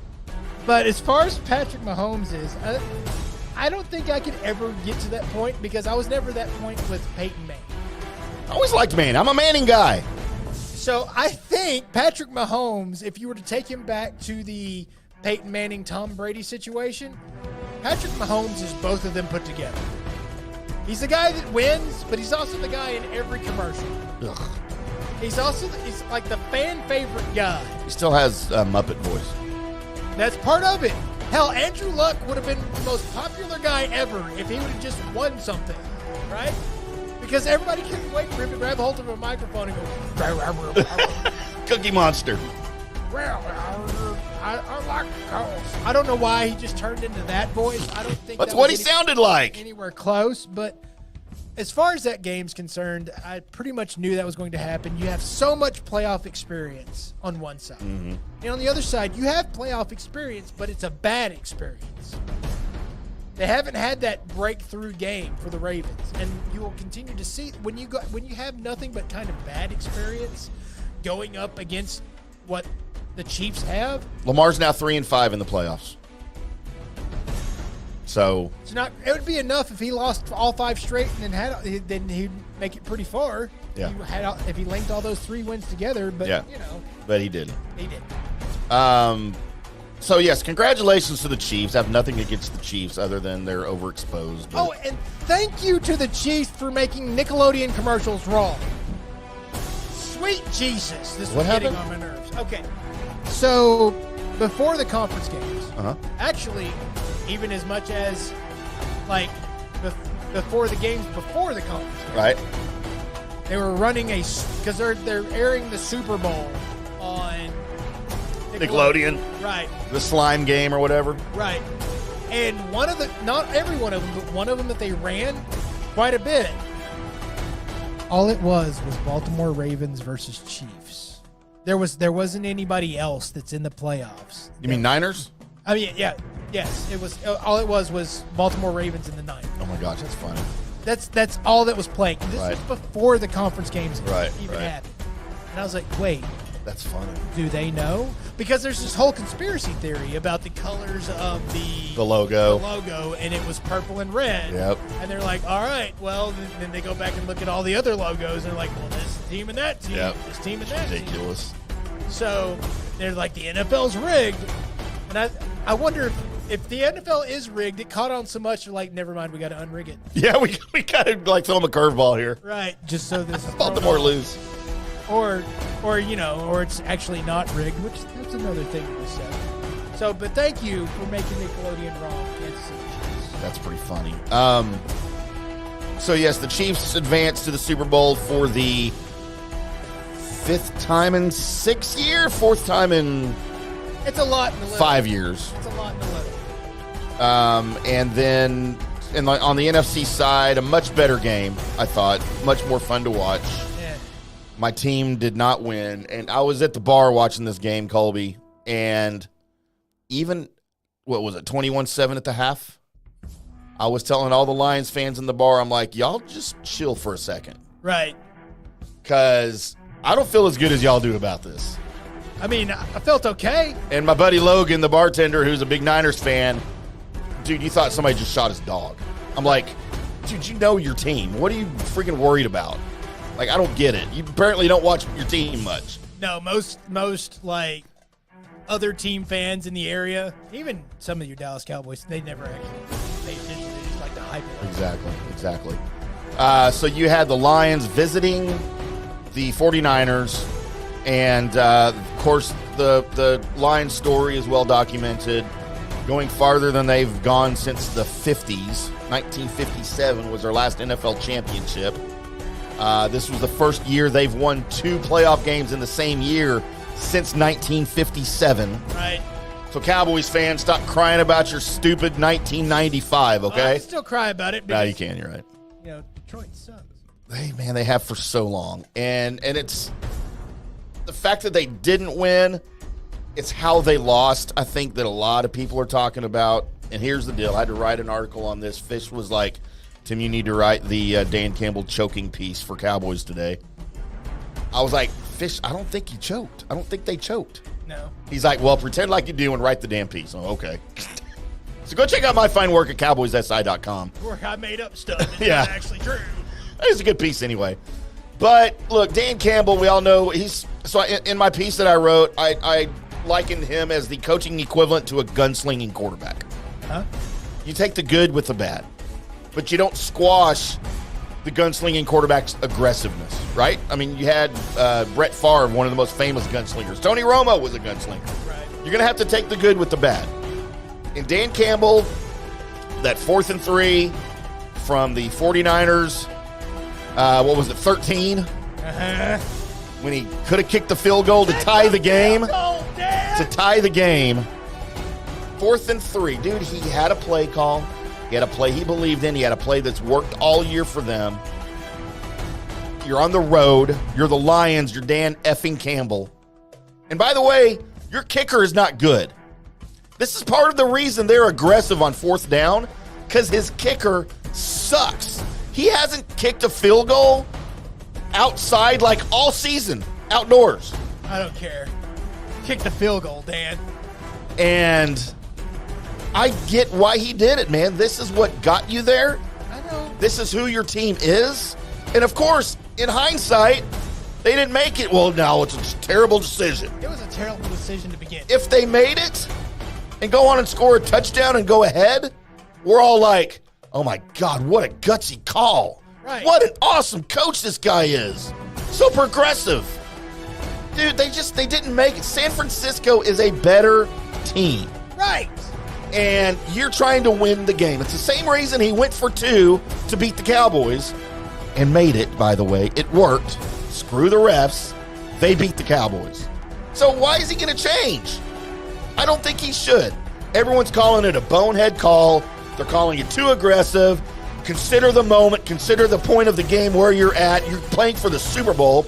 F: But as far as Patrick Mahomes is, I don't think I could ever get to that point because I was never that point with Peyton Manning.
G: I always liked Manning. I'm a Manning guy.
F: So I think Patrick Mahomes, if you were to take him back to the Peyton Manning, Tom Brady situation, Patrick Mahomes is both of them put together. He's the guy that wins, but he's also the guy in every commercial.
G: Ugh.
F: He's like the fan favorite guy.
G: He still has a Muppet voice.
F: That's part of it. Hell, Andrew Luck would have been the most popular guy ever if he would have just won something, right? Because everybody couldn't wait for him to grab hold of a microphone and go,
G: Cookie Monster.
F: well, I like cows. I don't know why he just turned into that voice. I don't think
G: That's
F: that
G: what
F: was
G: he sounded like.
F: Anywhere close, but as far as that game's concerned, I pretty much knew that was going to happen. You have so much playoff experience on one side.
G: Mm-hmm.
F: And on the other side, you have playoff experience, but it's a bad experience. They haven't had that breakthrough game for the Ravens, and you will continue to see when you have nothing but kind of bad experience going up against what the Chiefs have.
G: Lamar's now 3-5 in the playoffs. So
F: It would be enough if he lost all 5 straight and then he'd make it pretty far.
G: Yeah.
F: If he linked all those 3 wins together, but
G: yeah. But he didn't.
F: He did.
G: So, yes, congratulations to the Chiefs. I have nothing against the Chiefs other than they're overexposed.
F: Oh, and thank you to the Chiefs for making Nickelodeon commercials wrong. Sweet Jesus. This was getting on my nerves. Okay. So, before the conference games, actually, even as much as, like, before the games before the conference games.
G: Right.
F: They were running because they're airing the Super Bowl on
G: Nickelodeon.
F: Right.
G: The slime game or whatever.
F: Right. And not every one of them, but one of them that they ran quite a bit. All it was Baltimore Ravens versus Chiefs. There wasn't anybody else that's in the playoffs.
G: You mean Niners?
F: I mean, yeah. Yes. It was all it was Baltimore Ravens and the Niners.
G: Oh my gosh, that's funny.
F: That's all that was playing. This was before the conference games even happened. And I was like, wait.
G: That's funny.
F: Do they know? Because there's this whole conspiracy theory about the colors of the
G: logo.
F: And it was purple and red.
G: Yep.
F: And they're like, all right, well, then they go back and look at all the other logos, and they're like, well, this team and that team, this team and that
G: ridiculous.
F: team. So they're like, the NFL's rigged. And I wonder if the NFL is rigged, it caught on so much, they're like, never mind, we got to unrig it.
G: Yeah, we got to like throw them a curveball here.
F: Right, just so this
G: Baltimore lose.
F: Or it's actually not rigged, which that's another thing to be said. So, but thank you for making Nickelodeon wrong, Kansas City Chiefs.
G: That's pretty funny. So yes, the Chiefs advanced to the Super Bowl for the 5th time in 6 years, 4th time in.
F: It's a lot in the little.
G: 5 years.
F: It's a lot in the little.
G: And then on the NFC side, a much better game, I thought. Much more fun to watch.
F: Yeah.
G: My team did not win. And I was at the bar watching this game, Colby. And even, 21-7 at the half? I was telling all the Lions fans in the bar, I'm like, y'all just chill for a second.
F: Right.
G: Because I don't feel as good as y'all do about this.
F: I mean, I felt okay.
G: And my buddy Logan, the bartender, who's a big Niners fan, dude, you thought somebody just shot his dog. I'm like, dude, you know your team. What are you freaking worried about? Like, I don't get it. You apparently don't watch your team much.
F: No, most like other team fans in the area, even some of your Dallas Cowboys, they never actually pay attention. They just like to hype it up.
G: Exactly. So you had the Lions visiting the 49ers, and of course the Lions story is well documented, going farther than they've gone since the 50s. 1957 was their last NFL championship. This was the first year they've won 2 playoff games in the same year since 1957.
F: Right.
G: So Cowboys fans, stop crying about your stupid 1995, okay?
F: I still cry about it.
G: No, you can. You're right.
F: You know, Detroit sucks.
G: They have for so long. And it's the fact that they didn't win, it's how they lost, I think, that a lot of people are talking about. And here's the deal. I had to write an article on this. Fish was like, Tim, you need to write the Dan Campbell choking piece for Cowboys today. I was like, Fish, I don't think he choked. I don't think they choked.
F: No.
G: He's like, well, pretend like you do and write the damn piece. Oh, okay. So go check out my fine work at cowboyssi.com.
F: Work I made up stuff. It's
G: Yeah.
F: not actually true.
G: It's a good piece anyway. But look, Dan Campbell, we all know in my piece that I wrote, I likened him as the coaching equivalent to a gunslinging quarterback.
F: Huh?
G: You take the good with the bad, but you don't squash the gunslinging quarterback's aggressiveness, right? I mean, you had Brett Favre, one of the most famous gunslingers. Tony Romo was a gunslinger.
F: Right.
G: You're going to have to take the good with the bad. And Dan Campbell, that 4th and 3 from the 49ers, 13?
F: Uh-huh.
G: When he could have kicked the field goal to tie the game. To tie the game. 4th and 3. Dude, he had a play call. He had a play he believed in. He had a play that's worked all year for them. You're on the road. You're the Lions. You're Dan effing Campbell. And by the way, your kicker is not good. This is part of the reason they're aggressive on 4th down, because his kicker sucks. He hasn't kicked a field goal outside like all season, outdoors.
F: I don't care. Kick the field goal, Dan.
G: And I get why he did it, man. This is what got you there.
F: I know.
G: This is who your team is. And of course, in hindsight, they didn't make it. Well, no, it's a terrible decision.
F: It was a terrible decision to begin.
G: If they made it and go on and score a touchdown and go ahead, we're all like, oh my God, what a gutsy call.
F: Right.
G: What an awesome coach this guy is. So progressive. Dude, they didn't make it. San Francisco is a better team.
F: Right.
G: And you're trying to win the game. It's the same reason he went for 2 to beat the Cowboys and made it, by the way. It worked. Screw the refs. They beat the Cowboys. So why is he going to change? I don't think he should. Everyone's calling it a bonehead call. They're calling it too aggressive. Consider the moment. Consider the point of the game where you're at. You're playing for the Super Bowl.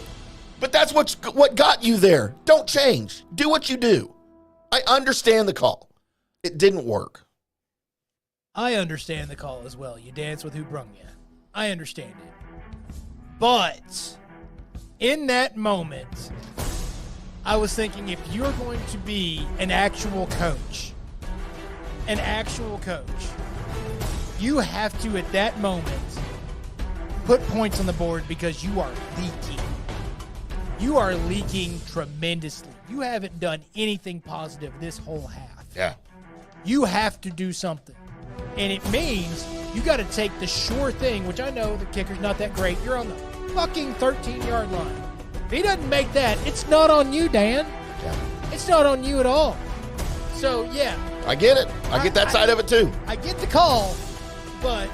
G: But that's what got you there. Don't change. Do what you do. I understand the call. It didn't work.
F: I understand the call as well. You dance with who brung you. I understand it. But in that moment, I was thinking, if you're going to be an actual coach, you have to, at that moment, put points on the board because you are leaking. You are leaking tremendously. You haven't done anything positive this whole half.
G: Yeah.
F: You have to do something. And it means you got to take the sure thing, which I know the kicker's not that great. You're on the fucking 13-yard line. If he doesn't make that, it's not on you, Dan.
G: Yeah.
F: It's not on you at all. So, yeah.
G: I get it. I get that side of it, too.
F: I get the call, but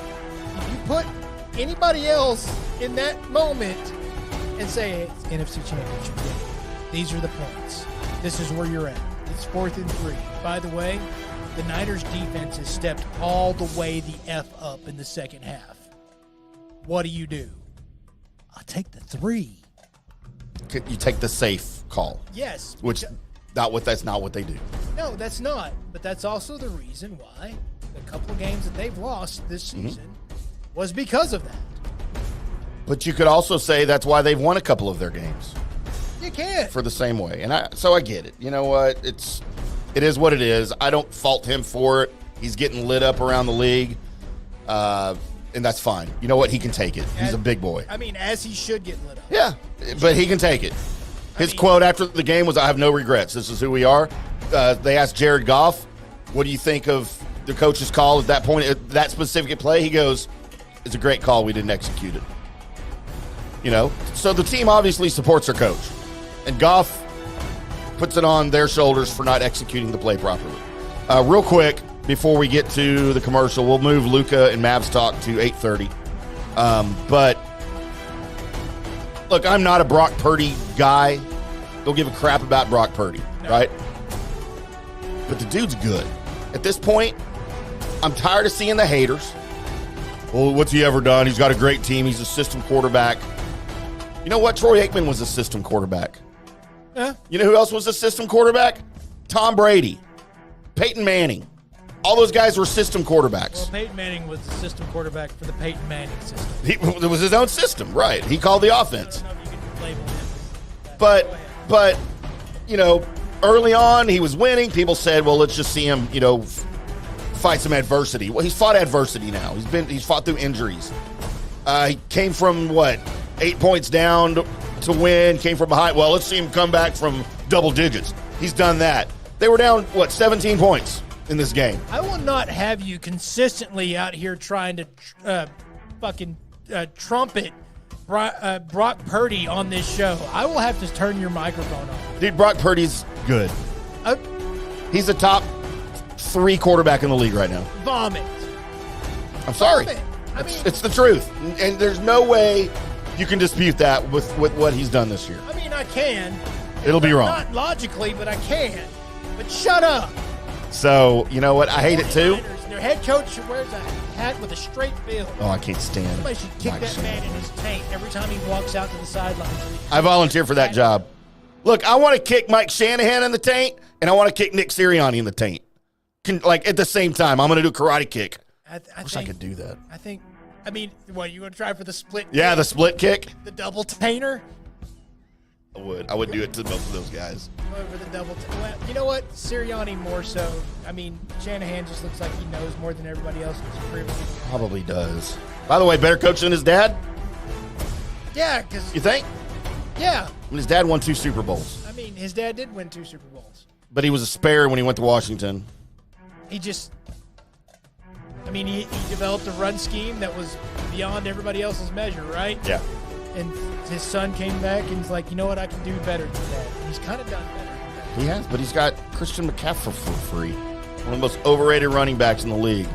F: if you put anybody else in that moment and say, hey, it's NFC Championship game. These are the points. This is where you're at. It's 4th and 3. By the way, the Niners defense has stepped all the way the F up in the second half. What do? I'll take the 3.
G: You take the safe call.
F: Yes.
G: Which that's not what they do.
F: No, that's not. But that's also the reason why the couple of games that they've lost this season was because of that.
G: But you could also say that's why they've won a couple of their games.
F: You can.
G: For the same way. And so I get it. You know what? It is what it is. I don't fault him for it. He's getting lit up around the league. And that's fine. You know what? He can take it. He's a big boy.
F: I mean, as he should get lit up.
G: Yeah, but he can take it. His quote after the game was, I have no regrets. This is who we are. They asked Jared Goff, what do you think of the coach's call at that point, at that specific play, he goes, it's a great call. We didn't execute it. So the team obviously supports their coach. And Goff puts it on their shoulders for not executing the play properly. Real quick, before we get to the commercial, we'll move Luka and Mavs talk to 8:30. But, look, I'm not a Brock Purdy guy. Don't give a crap about Brock Purdy, right? But the dude's good. At this point, I'm tired of seeing the haters. Well, what's he ever done? He's got a great team. He's a system quarterback. You know what? Troy Aikman was a system quarterback.
F: Yeah.
G: You know who else was a system quarterback? Tom Brady, Peyton Manning. All those guys were system quarterbacks.
F: Well, Peyton Manning was the system quarterback for the Peyton Manning system.
G: It was his own system, right? He called the offense.
F: I don't know if you can label him.
G: But early on, he was winning. People said, well, let's just see him, fight some adversity. Well, he's fought adversity now. He's fought through injuries. He came from 8 points down to win, came from behind. Well, let's see him come back from double digits. He's done that. They were down, 17 points in this game.
F: I will not have you consistently out here trying to trumpet Brock Purdy on this show. I will have to turn your microphone off.
G: Dude, Brock Purdy's good. He's a top 3 quarterback in the league right now.
F: Vomit.
G: I'm sorry.
F: Vomit.
G: It's the truth. And there's no way you can dispute that with what he's done this year.
F: I mean, I can.
G: It'll be wrong.
F: Not logically, but I can. But shut up.
G: So, you know what? I hate it too.
F: Their head coach wears a hat with a straight bill.
G: Oh, I can't stand it.
F: Somebody should kick that man in his taint every time he walks out to the sidelines.
G: I volunteer for that job. Look, I want to kick Mike Shanahan in the taint, and I want to kick Nick Sirianni in the taint. At the same time. I'm going to do a karate kick. I wish I could do that.
F: You want to try for the split kick?
G: Yeah, the split kick.
F: The double tainer?
G: I would. I would do it to both of those guys.
F: Over the double well, you know what? Sirianni more so. Shanahan just looks like he knows more than everybody else.
G: Probably does. By the way, better coach than his dad?
F: Yeah, because...
G: You think?
F: Yeah.
G: When his dad won 2 Super Bowls.
F: His dad did win 2 Super Bowls.
G: But he was a spare when he went to Washington.
F: He just... he developed a run scheme that was beyond everybody else's measure, right?
G: Yeah.
F: And his son came back and he's like, you know what, I can do better than that. And he's kind of done better than that.
G: He has, but he's got Christian McCaffrey for free. One of the most overrated running backs in the league.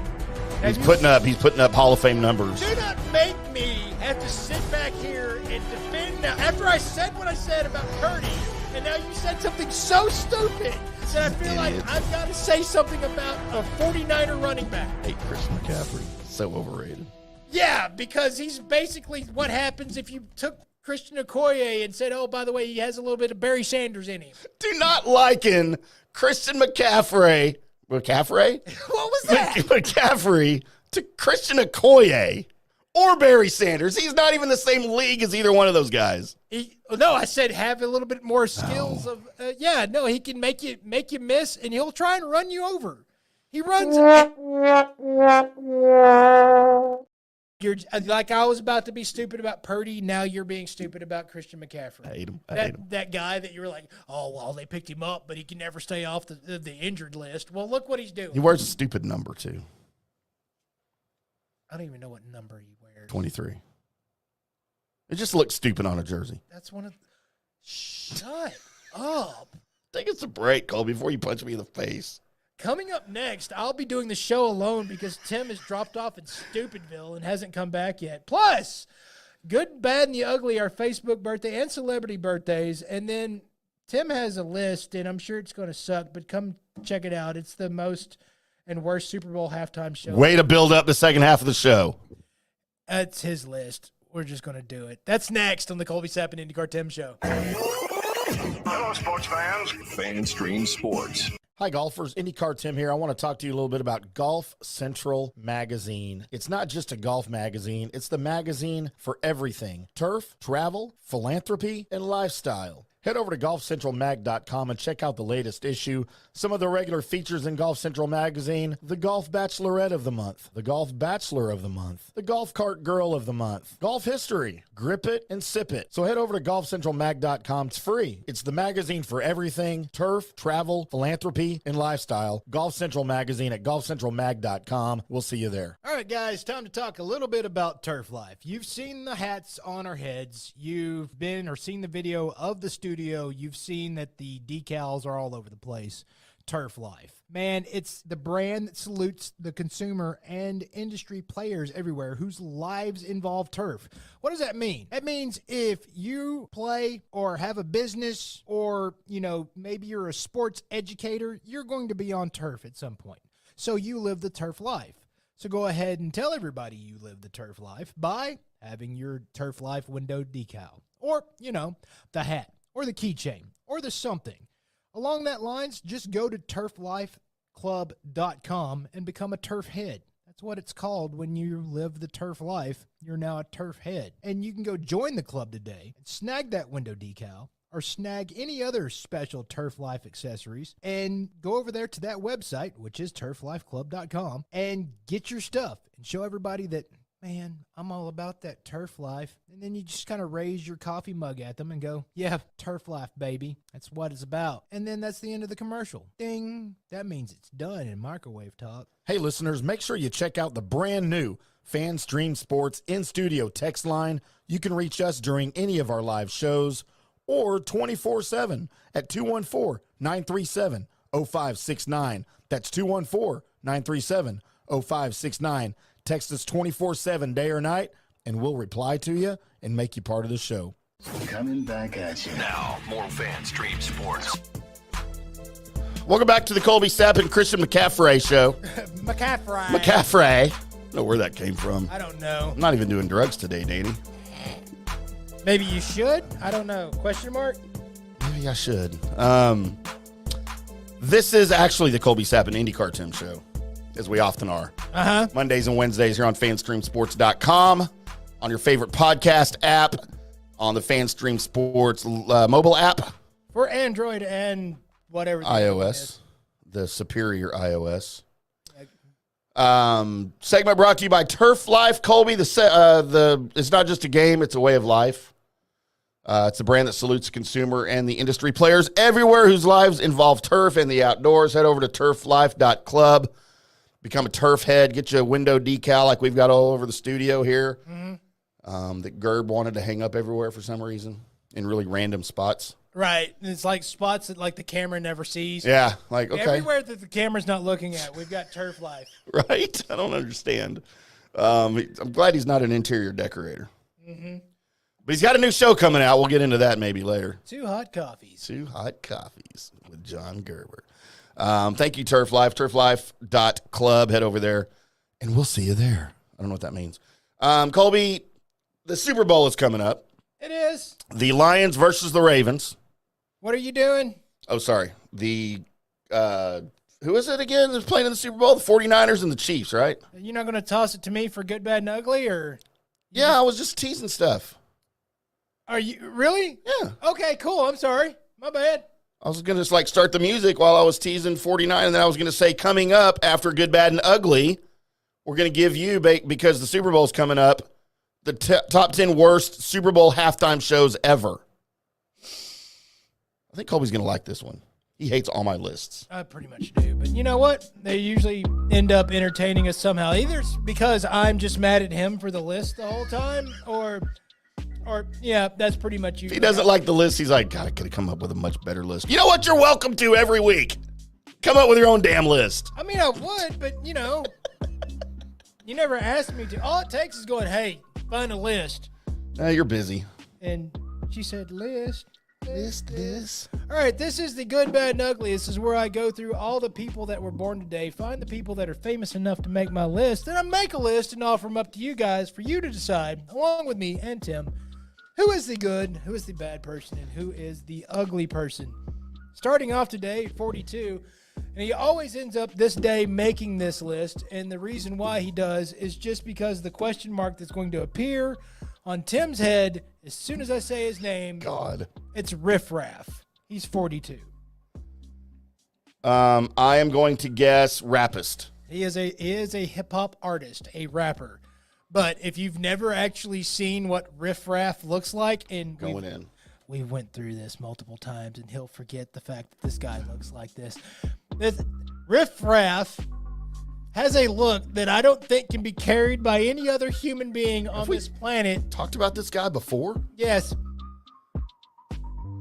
G: He's putting up Hall of Fame numbers.
F: Do not make me have to sit back here and defend now. After I said what I said about Purdy, and now you said something so stupid that I feel like I've got to say something about a 49er running back.
G: I hate Christian McCaffrey. So overrated.
F: Yeah, because he's basically what happens if you took Christian Okoye and said, oh, by the way, he has a little bit of Barry Sanders in him.
G: Do not liken Christian McCaffrey? What
F: was that?
G: McCaffrey to Christian Okoye or Barry Sanders. He's not even the same league as either one of those guys.
F: No, I said have a little bit more skills of. He can make you miss, and he'll try and run you over. He runs. You're like I was about to be stupid about Purdy. Now you're being stupid about Christian McCaffrey.
G: I hate him.
F: That guy that you were like, oh well, they picked him up, but he can never stay off the injured list. Well, look what he's doing.
G: He wears a stupid number too.
F: I don't even know what number he wears.
G: 23. It just looks stupid on a jersey.
F: That's one of. Shut up.
G: Take us a break, Cole, before you punch me in the face.
F: Coming up next, I'll be doing the show alone because Tim has dropped off in Stupidville and hasn't come back yet. Plus, Good, Bad, and the Ugly are Facebook birthday and celebrity birthdays. And then Tim has a list, and I'm sure it's going to suck, but come check it out. It's the most and worst Super Bowl halftime show.
G: Way to build up the second half of the show.
F: That's his list. We're just going to do it. That's next on the Colby Sapp and IndyCar Tim Show.
C: Hello, sports fans. FanStream Sports.
G: Hi, golfers. IndyCar Tim here. I want to talk to you a little bit about Golf Central Magazine. It's not just a golf magazine. It's the magazine for everything. Turf, travel, philanthropy, and lifestyle. Head over to golfcentralmag.com and check out the latest issue. Some of the regular features in Golf Central Magazine: the Golf Bachelorette of the Month, the Golf Bachelor of the Month, the Golf Cart Girl of the Month, Golf History, Grip It and Sip It. So head over to golfcentralmag.com. It's free. It's the magazine for everything: turf, travel, philanthropy, and lifestyle. Golf Central Magazine at golfcentralmag.com. We'll see you there.
F: All right, guys, time to talk a little bit about turf life. You've seen the hats on our heads. You've been or seen the video of the studio. You've seen that the decals are all over the place. Turf Life. Man, it's the brand that salutes the consumer and industry players everywhere whose lives involve turf. What does that mean? That means if you play or have a business or, maybe you're a sports educator, you're going to be on turf at some point. So you live the turf life. So go ahead and tell everybody you live the turf life by having your Turf Life window decal or, the hat or the keychain or the something. Along that lines, just go to turflifeclub.com and become a turf head. That's what it's called when you live the turf life. You're now a turf head. And you can go join the club today and snag that window decal or snag any other special Turf Life accessories and go over there to that website, which is turflifeclub.com, and get your stuff and show everybody that, man, I'm all about that turf life. And then you just kind of raise your coffee mug at them and go, yeah, turf life, baby. That's what it's about. And then that's the end of the commercial. Ding. That means it's done in microwave talk.
G: Hey, listeners, make sure you check out the brand new FanStream Sports in-studio text line. You can reach us during any of our live shows or 24/7 at 214-937-0569. That's 214-937-0569. Text us 24/7, day or night, and we'll reply to you and make you part of the show.
C: Coming back at you. Now, more FanStream Sports.
G: Welcome back to the Colby Sapp and Christian McCaffrey show. McCaffrey. I don't know where that came from.
F: I don't know.
G: I'm not even doing drugs today, Danny.
F: Maybe you should? I don't know. Question mark?
G: Maybe I should. This is actually the Colby Sapp and IndyCar Tim show, as we often are. Mondays and Wednesdays here on FanStreamSports.com, on your favorite podcast app, on the FanStream Sports mobile app.
F: For Android and whatever.
G: iOS, the superior iOS. Segment brought to you by Turf Life. Colby, it's not just a game, it's a way of life. It's a brand that salutes the consumer and the industry players everywhere whose lives involve turf and the outdoors. Head over to turflife.club. Become a turf head. Get you a window decal like we've got all over the studio here. That Gerb wanted to hang up everywhere for some reason in really random spots.
F: Right. It's like spots that the camera never sees.
G: Yeah. Like, okay.
F: Everywhere that the camera's not looking at, we've got Turf Life.
G: Right? I don't understand. I'm glad he's not an interior decorator. But he's got a new show coming out. We'll get into that maybe later.
F: Two Hot Coffees.
G: Two Hot Coffees with John Gerber. Thank you, Turf Life. Turflife.club. Head over there, and we'll see you there. I don't know what that means. Colby, the Super Bowl is coming up.
F: It is.
G: The Lions versus the Ravens.
F: What are you doing?
G: Oh, sorry. The who is it again that's playing in the Super Bowl? The 49ers and the Chiefs, right?
F: You're not going to toss it to me for good, bad, and ugly, or?
G: Yeah, I was just teasing stuff.
F: Are you really?
G: Yeah.
F: Okay, cool. I'm sorry. My bad.
G: I was going to start the music while I was teasing 49, and then I was going to say coming up after Good, Bad, and Ugly, we're going to give you, because the Super Bowl's coming up, the top 10 worst Super Bowl halftime shows ever. I think Colby's going to like this one. He hates all my lists.
F: I pretty much do. But you know what? They usually end up entertaining us somehow. Either it's because I'm just mad at him for the list the whole time, or yeah, that's pretty much you.
G: If he doesn't like the list, he's like, God, I could have come up with a much better list. You know what? You're welcome to every week. Come up with your own damn list.
F: I mean, I would, but, you never asked me to. All it takes is going, hey, find a list.
G: You're busy.
F: And she said, list.
G: This.
F: All right, this is the Good, Bad, and Ugly. This is where I go through all the people that were born today, find the people that are famous enough to make my list, then I make a list and offer them up to you guys for you to decide, along with me and Tim, who is the good, who is the bad person, and who is the ugly person. Starting off today, 42, and he always ends up this day making this list, and the reason why he does is just because the question mark that's going to appear On Tim's head, as soon as I say his name,
G: God.
F: it's Riff Raff. He's 42.
G: I am going to guess rapist.
F: He is a hip hop artist, a rapper. But if you've never actually seen what Riff Raff looks like, and we went through this multiple times, and he'll forget the fact that this guy looks like this. Riff Raff has a look that I don't think can be carried by any other human being on this planet.
G: Talked about this guy before?
F: Yes.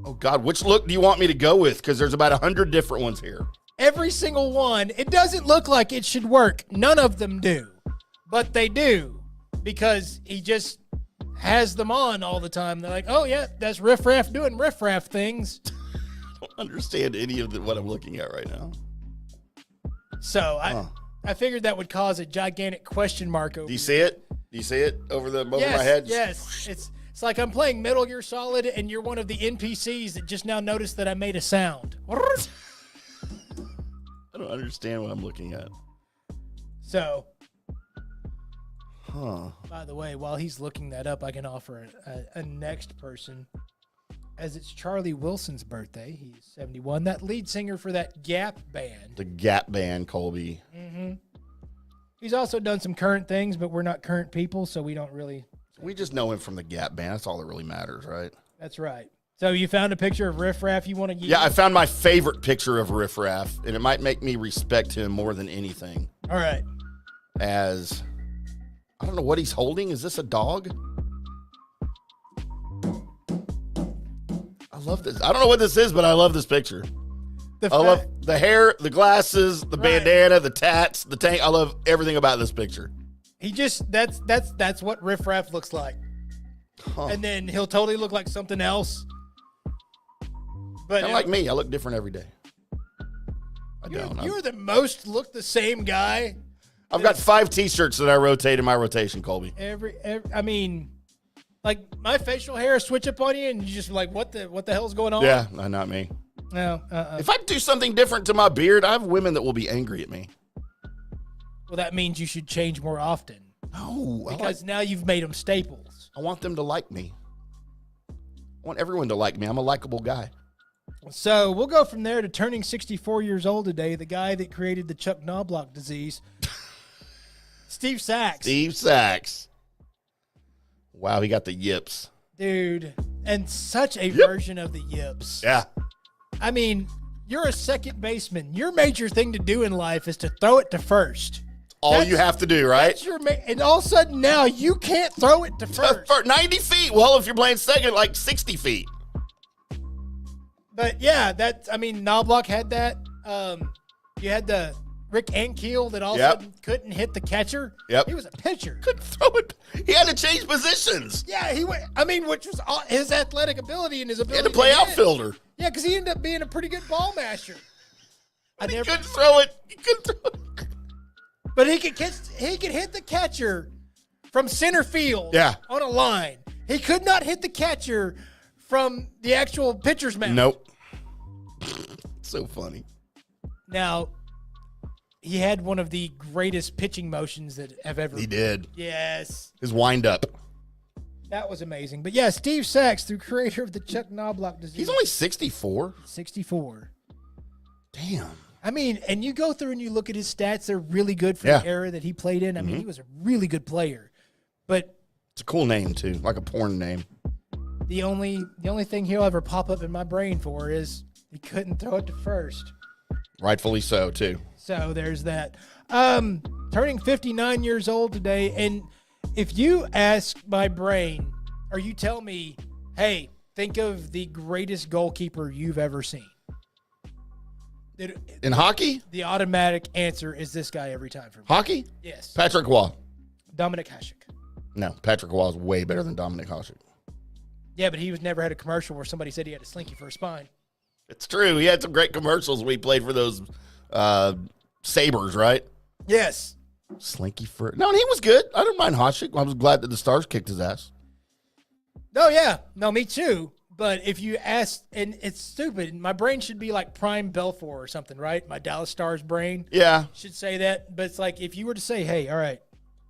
G: Oh, God. Which look do you want me to go with? Because there's about 100 different ones here.
F: Every single one. It doesn't look like it should work. None of them do. But they do. Because he just has them on all the time. They're like, oh, yeah, that's Riff Raff doing Riff Raff things.
G: I don't understand any of what I'm looking at right now.
F: So I figured that would cause a gigantic question mark over.
G: Do you see it? Do you see it over my head?
F: Yes. It's like I'm playing Metal Gear Solid and you're one of the NPCs that just now noticed that I made a sound.
G: I don't understand what I'm looking at.
F: So, by the way, while he's looking that up, I can offer a next person. As it's Charlie Wilson's birthday. He's 71. That lead singer for that Gap band.
G: The Gap band, Colby.
F: Mm-hmm. He's also done some current things, but we're not current people, so we don't really.
G: We just know him from the Gap band. That's all that really matters, right?
F: That's right. So you found a picture of Riff Raff you want to use?
G: Yeah, I found my favorite picture of Riff Raff, and it might make me respect him more than anything.
F: All right.
G: As, I don't know what he's holding. Is this a dog? I love this. I don't know what this is, but I love this picture. I love the hair, the glasses, the bandana, the tats, the tank. I love everything about this picture.
F: He just that's what Riff Raff looks like. And then he'll totally look like something else. But
G: kind of like me. I look different every day.
F: You're the most look the same guy.
G: I've got 5 T-shirts that I rotate in my rotation, Colby.
F: Every I mean, like my facial hair switch up on you, and you just like, what the hell's going on?
G: Yeah, no, not me.
F: No.
G: If I do something different to my beard, I have women that will be angry at me.
F: Well, that means you should change more often.
G: No,
F: because now you've made them staples.
G: I want them to like me. I want everyone to like me. I'm a likable guy.
F: So we'll go from there to turning 64 years old today. The guy that created the Chuck Knobloch disease, Steve Sachs.
G: Steve Sachs. Wow, he got the yips.
F: Dude, and such a version of the yips.
G: Yeah.
F: I mean, you're a second baseman. Your major thing to do in life is to throw it to first.
G: All you have to do, right?
F: And all of a sudden now you can't throw it to first.
G: 90 feet. Well, if you're playing second, like 60 feet.
F: But yeah, Knobloch had that. You had the Rick Ankiel that also couldn't hit the catcher.
G: Yep.
F: He was a pitcher.
G: Couldn't throw it. He had to change positions.
F: Yeah, he went. I mean, which was his athletic ability and his ability.
G: He had to play outfielder.
F: Yeah, because he ended up being a pretty good ball masher.
G: He couldn't throw it.
F: But he could hit the catcher from center field. On a line. He could not hit the catcher from the actual pitcher's mound.
G: Nope. So funny.
F: Now, he had one of the greatest pitching motions that have ever.
G: He did.
F: Yes.
G: His wind up.
F: That was amazing. But yeah, Steve Sachs, the creator of the Chuck Knobloch disease.
G: He's only 64.
F: 64.
G: Damn.
F: I mean, and you go through and you look at his stats, they're really good for the era that he played in. I mean, he was a really good player. But
G: it's a cool name too, like a porn name.
F: The only thing he'll ever pop up in my brain for is he couldn't throw it to first.
G: Rightfully so, too.
F: So there's that. Turning 59 years old today, and if you ask my brain, or you tell me, hey, think of the greatest goalkeeper you've ever seen.
G: In hockey?
F: The automatic answer is this guy every time for me.
G: Hockey?
F: Yes.
G: Patrick Waugh.
F: Dominic Hasek.
G: No, Patrick Waugh is way better than Dominic Hasek.
F: Yeah, but he was never had a commercial where somebody said he had a slinky for a spine.
G: It's true. He had some great commercials when he played for those Sabres, right?
F: Yes.
G: Slinky for... No, and he was good. I don't mind Hasek. I was glad that the Stars kicked his ass.
F: No, yeah. No, me too. But if you ask, and it's stupid, my brain should be like Prime Belfour or something, right? My Dallas Stars brain should say that. But it's like if you were to say, hey, all right,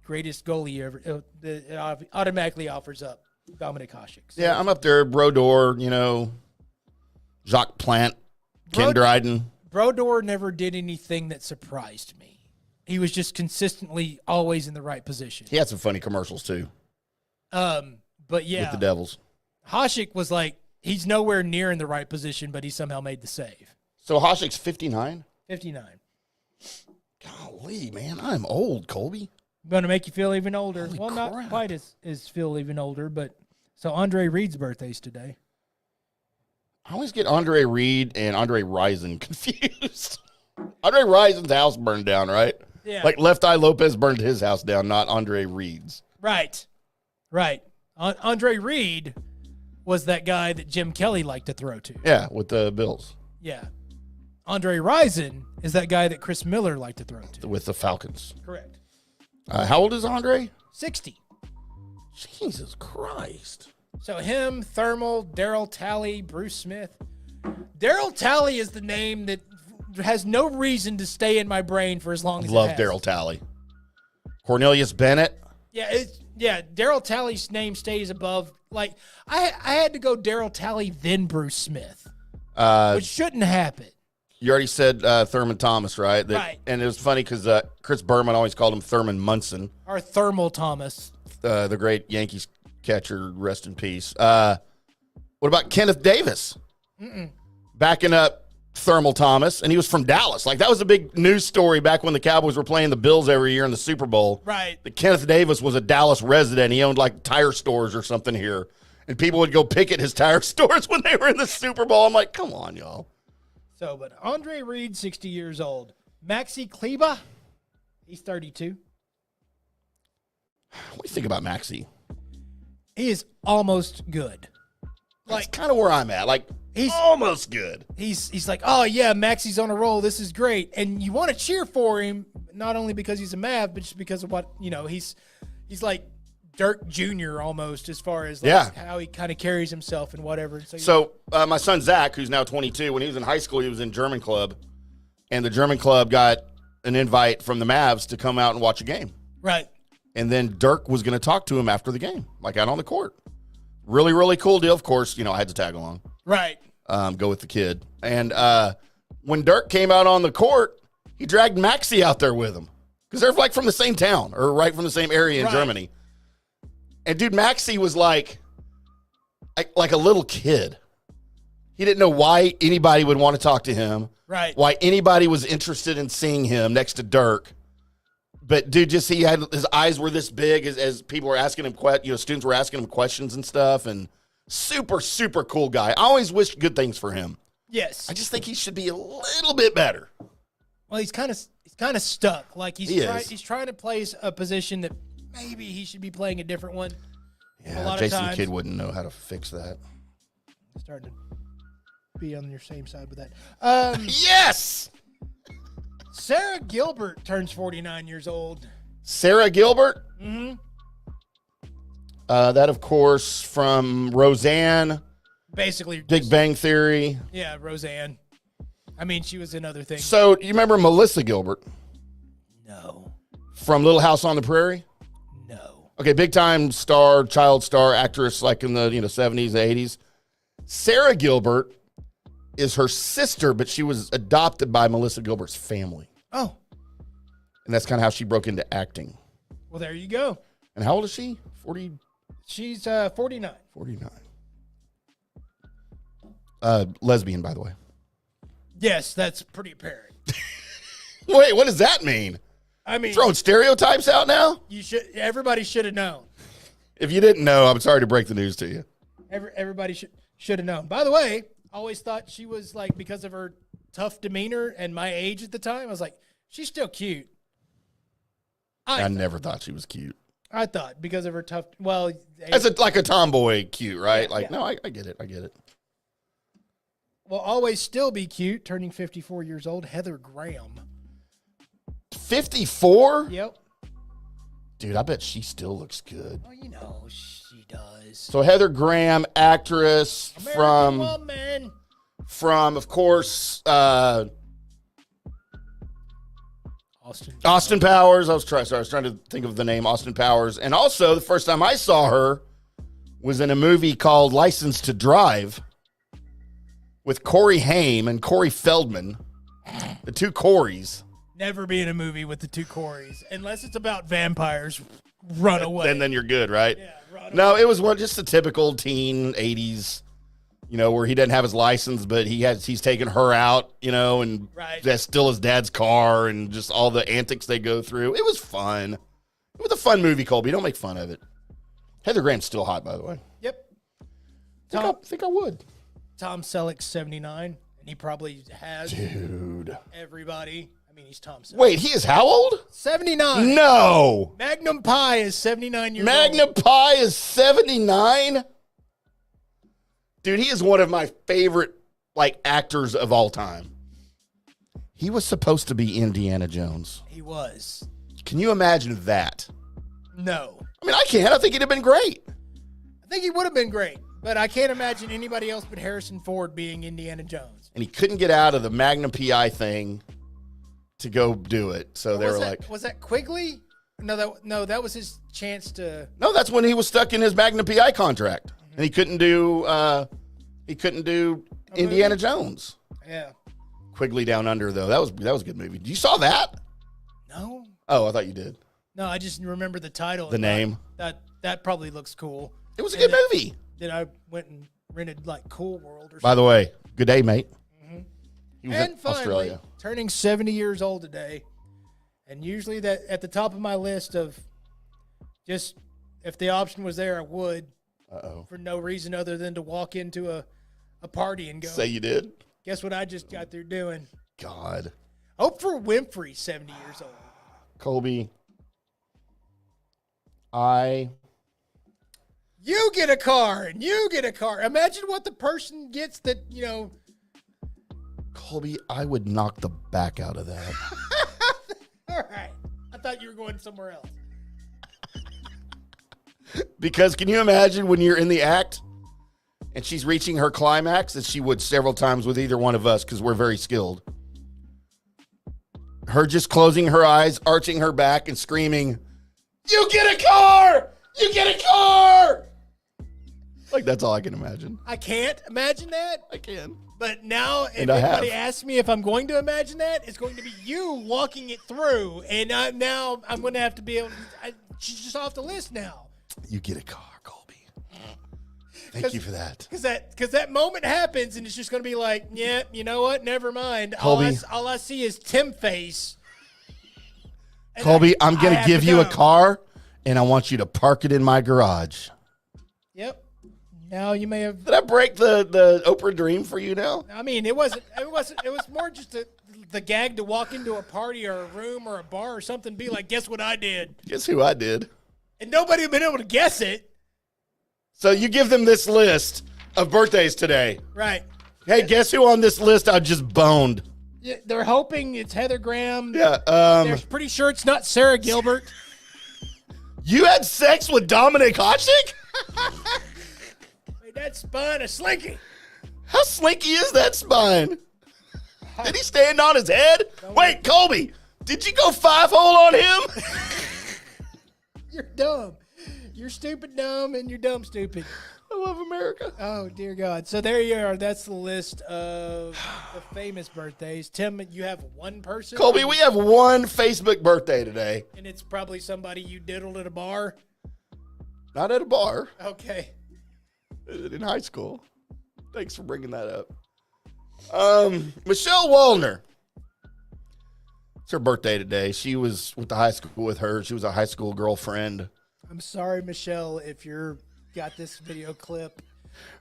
F: greatest goalie ever, it automatically offers up Dominic Hasek. So
G: Yeah, I'm up there. Brodeur, Jacques Plant, Ken Dryden.
F: Brodeur never did anything that surprised me. He was just consistently always in the right position.
G: He had some funny commercials too.
F: But yeah,
G: with the Devils.
F: Hasek was like, he's nowhere near in the right position, but he somehow made the save.
G: So Hasek's 59?
F: 59.
G: Golly, man, I'm old, Colby.
F: Going to make you feel even older.
G: Holy
F: well,
G: crap.
F: not quite as feel even older, but so Andre Reed's birthday's today.
G: I always get Andre Reed and Andre Rison confused. Andre Rison's house burned down, right?
F: Yeah.
G: Like Left Eye Lopez burned his house down, not Andre Reed's.
F: Right. Andre Reed was that guy that Jim Kelly liked to throw to.
G: Yeah, with the Bills.
F: Yeah. Andre Rison is that guy that Chris Miller liked to throw to.
G: With the Falcons.
F: Correct.
G: How old is Andre?
F: 60.
G: Jesus Christ.
F: So him, Thermal, Daryl Talley, Bruce Smith. Daryl Talley is the name that has no reason to stay in my brain for as long as
G: Love
F: it has.
G: Daryl Talley. Cornelius Bennett.
F: Yeah, Daryl Talley's name stays above. Like, I had to go Daryl Talley, then Bruce Smith, which shouldn't happen.
G: You already said Thurman Thomas, right?
F: Right.
G: And it was funny because Chris Berman always called him Thurman Munson.
F: Or Thermal Thomas.
G: The great Yankees catcher, rest in peace. What about Kenneth Davis? Backing up Thermal Thomas, and he was from Dallas. Like, that was a big news story back when the Cowboys were playing the Bills every year in the Super Bowl.
F: Right.
G: That Kenneth Davis was a Dallas resident. He owned, like, tire stores or something here. And people would go picket his tire stores when they were in the Super Bowl. I'm like, come on, y'all.
F: So, but Andre Reed, 60 years old. Maxi Kleba, he's 32.
G: What do you think about Maxie?
F: He is almost good.
G: That's kind of where I'm at. Like, he's almost good.
F: He's like, oh, yeah, Maxi's on a roll. This is great. And you want to cheer for him, not only because he's a Mav, but just because of what, he's like Dirk Jr. almost as far as like how he kind of carries himself and whatever.
G: So my son Zach, who's now 22, when he was in high school, he was in German club. And the German club got an invite from the Mavs to come out and watch a game.
F: Right.
G: And then Dirk was going to talk to him after the game, like out on the court. Really, really cool deal. Of course, I had to tag along.
F: Right.
G: Go with the kid. And when Dirk came out on the court, he dragged Maxie out there with him because they're like from the same town or right from the same area in Germany. And dude, Maxie was like a little kid. He didn't know why anybody would want to talk to him.
F: Right.
G: Why anybody was interested in seeing him next to Dirk. But dude, just he had his eyes were this big as people were asking him, students were asking him questions and stuff, and super, super cool guy. I always wished good things for him.
F: Yes.
G: I just think he should be a little bit better.
F: Well, he's kind of stuck. Like he's trying to play a position that maybe he should be playing a different one.
G: Yeah, Jason Kidd wouldn't know how to fix that.
F: Starting to be on your same side with that.
G: Yes.
F: Sarah Gilbert turns 49 years old.
G: Sarah Gilbert?
F: Mm-hmm.
G: That, of course, from Roseanne.
F: Basically.
G: Big Bang Theory.
F: Yeah, Roseanne. I mean, she was in other things.
G: So, you remember Melissa Gilbert?
F: No.
G: From Little House on the Prairie?
F: No.
G: Okay, big-time star, child star, actress like in the 70s, 80s. Sarah Gilbert is her sister, but she was adopted by Melissa Gilbert's family.
F: Oh.
G: And that's kind of how she broke into acting.
F: Well, there you go.
G: And how old is she? 40?
F: She's 49.
G: 49. Lesbian, by the way.
F: Yes, that's pretty apparent.
G: Wait, what does that mean?
F: I mean,
G: throwing stereotypes out now?
F: Everybody should have known.
G: If you didn't know, I'm sorry to break the news to you.
F: Everybody should have known. By the way, I always thought she was like, because of her tough demeanor and my age at the time, I was like, she's still cute.
G: I never thought she was cute.
F: I thought because of her tough, well.
G: As like a tomboy cute, right?
F: Yeah,
G: No, I get it. I get it.
F: Will always still be cute, turning 54 years old, Heather Graham.
G: 54?
F: Yep.
G: Dude, I bet she still looks good.
F: Oh, she does.
G: So Heather Graham, actress
F: American woman.
G: From, of course, Austin Powers. I was trying to think of the name Austin Powers. And also, the first time I saw her was in a movie called License to Drive with Corey Haim and Corey Feldman, the two Coreys.
F: Never be in a movie with the two Coreys unless it's about vampires. Run away.
G: Then you're good, right?
F: Yeah,
G: no, it was just a typical teen 80s, where he doesn't have his license, but he's taking her out, and that's still his dad's car and just all the antics they go through. It was fun. It was a fun movie, Colby. Don't make fun of it. Heather Graham's still hot, by the way.
F: Yep.
G: I think I would.
F: Tom Selleck's 79, and he probably has everybody. I mean, he's Tom Selleck.
G: Wait, he is how old?
F: 79.
G: No.
F: Magnum Pi is 79 years old.
G: Magnum Pi is 79? Dude, he is one of my favorite, actors of all time. He was supposed to be Indiana Jones.
F: He was.
G: Can you imagine that?
F: No.
G: I mean, I can't. I think he'd have been great.
F: I think he would have been great, but I can't imagine anybody else but Harrison Ford being Indiana Jones.
G: And he couldn't get out of the Magnum PI thing to go do it. So they were like...
F: Was that Quigley? No, that was his chance to...
G: No, that's when he was stuck in his Magnum PI contract. Mm-hmm. And he couldn't do Indiana Jones.
F: Yeah.
G: Quigley Down Under, though. That was a good movie. You saw that?
F: No.
G: Oh, I thought you did.
F: No, I just remember the title.
G: The name.
F: That probably looks cool.
G: It was a good movie.
F: Then I went and rented Cool World or something.
G: By the way, good day, mate.
F: Mm-hmm.
G: He was
F: and finally,
G: Australia.
F: Turning 70 years old today. And usually that at the top of my list of just if the option was there, I would. For no reason other than to walk into a party and go.
G: Say you did?
F: Guess what I just got through doing?
G: God.
F: Oprah Winfrey, 70 years old.
G: Colby,
F: You get a car, and you get a car. Imagine what the person gets that,
G: Colby, I would knock the back out of that.
F: All right. I thought you were going somewhere else.
G: Because can you imagine when you're in the act and she's reaching her climax, as she would several times with either one of us because we're very skilled. Her just closing her eyes, arching her back, and screaming, "You get a car! You get a car!" That's all I can imagine.
F: I can't imagine that.
G: I can.
F: But now, if anybody asks me if I'm going to imagine that, it's going to be you walking it through. And now I'm going to have to be able to, she's just off the list now.
G: You get a car, Colby. Thank you for that.
F: Because that moment happens, and it's just going to be like, yeah, you know what? Never mind.
G: Colby.
F: All I see is Tim face.
G: Colby, I'm going to give you a car, and I want you to park it in my garage.
F: Yep. Now you may have.
G: Did I break the Oprah dream for you now?
F: I mean, it wasn't. It was more just the gag to walk into a party or a room or a bar or something. And be like, guess what I did?
G: Guess who I did?
F: And nobody had been able to guess it.
G: So you give them this list of birthdays today.
F: Right.
G: Hey, guess who on this list I just boned?
F: Yeah, they're hoping it's Heather Graham.
G: Yeah.
F: They're pretty sure it's not Sarah Gilbert.
G: You had sex with Dominic Hasek?
F: Wait, that spine a slinky.
G: How slinky is that spine? Did he stand on his head? Wait, Colby, did you go 5-hole on him?
F: You're dumb. You're stupid dumb, and you're dumb stupid.
G: I love America.
F: Oh, dear God. So there you are. That's the list of the famous birthdays. Tim, you have one person?
G: Colby, we have one Facebook birthday today.
F: And it's probably somebody you diddled at a bar?
G: Not at a bar.
F: Okay.
G: In high school. Thanks for bringing that up. Michelle Wallner. It's her birthday today. She was with the high school with her. She was a high school girlfriend.
F: I'm sorry, Michelle, if you're got this video clip.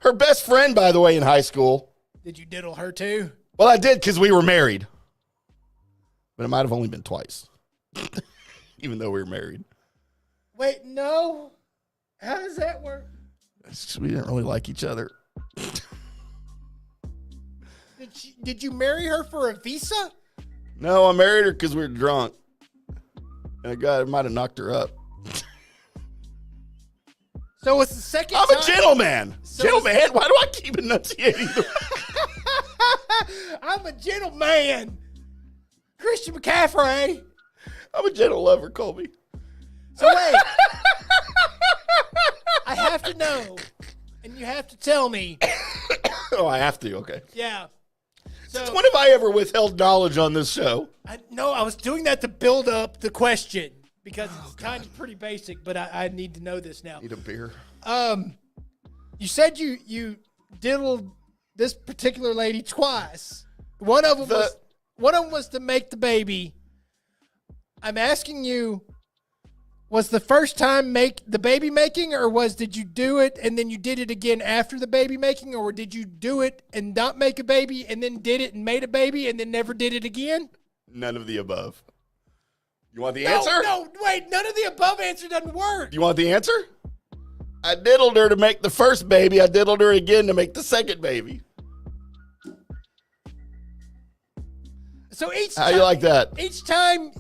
G: Her best friend, by the way, in high school.
F: Did you diddle her too?
G: Well, I did because we were married. But it might have only been twice. Even though we were married.
F: Wait, no. How does that work?
G: We didn't really like each other.
F: Did you marry her for a visa?
G: No, I married her because we were drunk. And a guy might have knocked her up.
F: So it's the second
G: I'm
F: time.
G: a gentleman.
F: So
G: gentleman? Why do I keep enunciating?
F: I'm a gentleman. Christian McCaffrey.
G: I'm a gentle lover, Colby.
F: So wait. I have to know. And you have to tell me.
G: Oh, I have to. Okay.
F: Yeah. So
G: When have I ever withheld knowledge on this show?
F: I was doing that to build up the question because it's kind of pretty basic, but I need to know this now.
G: Need a beer.
F: You said you diddled this particular lady twice. One of them was to make the baby. I'm asking you, was the first time make the baby making, or did you do it and then you did it again after the baby making, or did you do it and not make a baby and then did it and made a baby and then never did it again?
G: None of the above. You want the answer?
F: No, wait, none of the above answer doesn't work.
G: You want the answer? I diddled her to make the first baby. I diddled her again to make the second baby.
F: So each
G: How you like that?
F: Each time.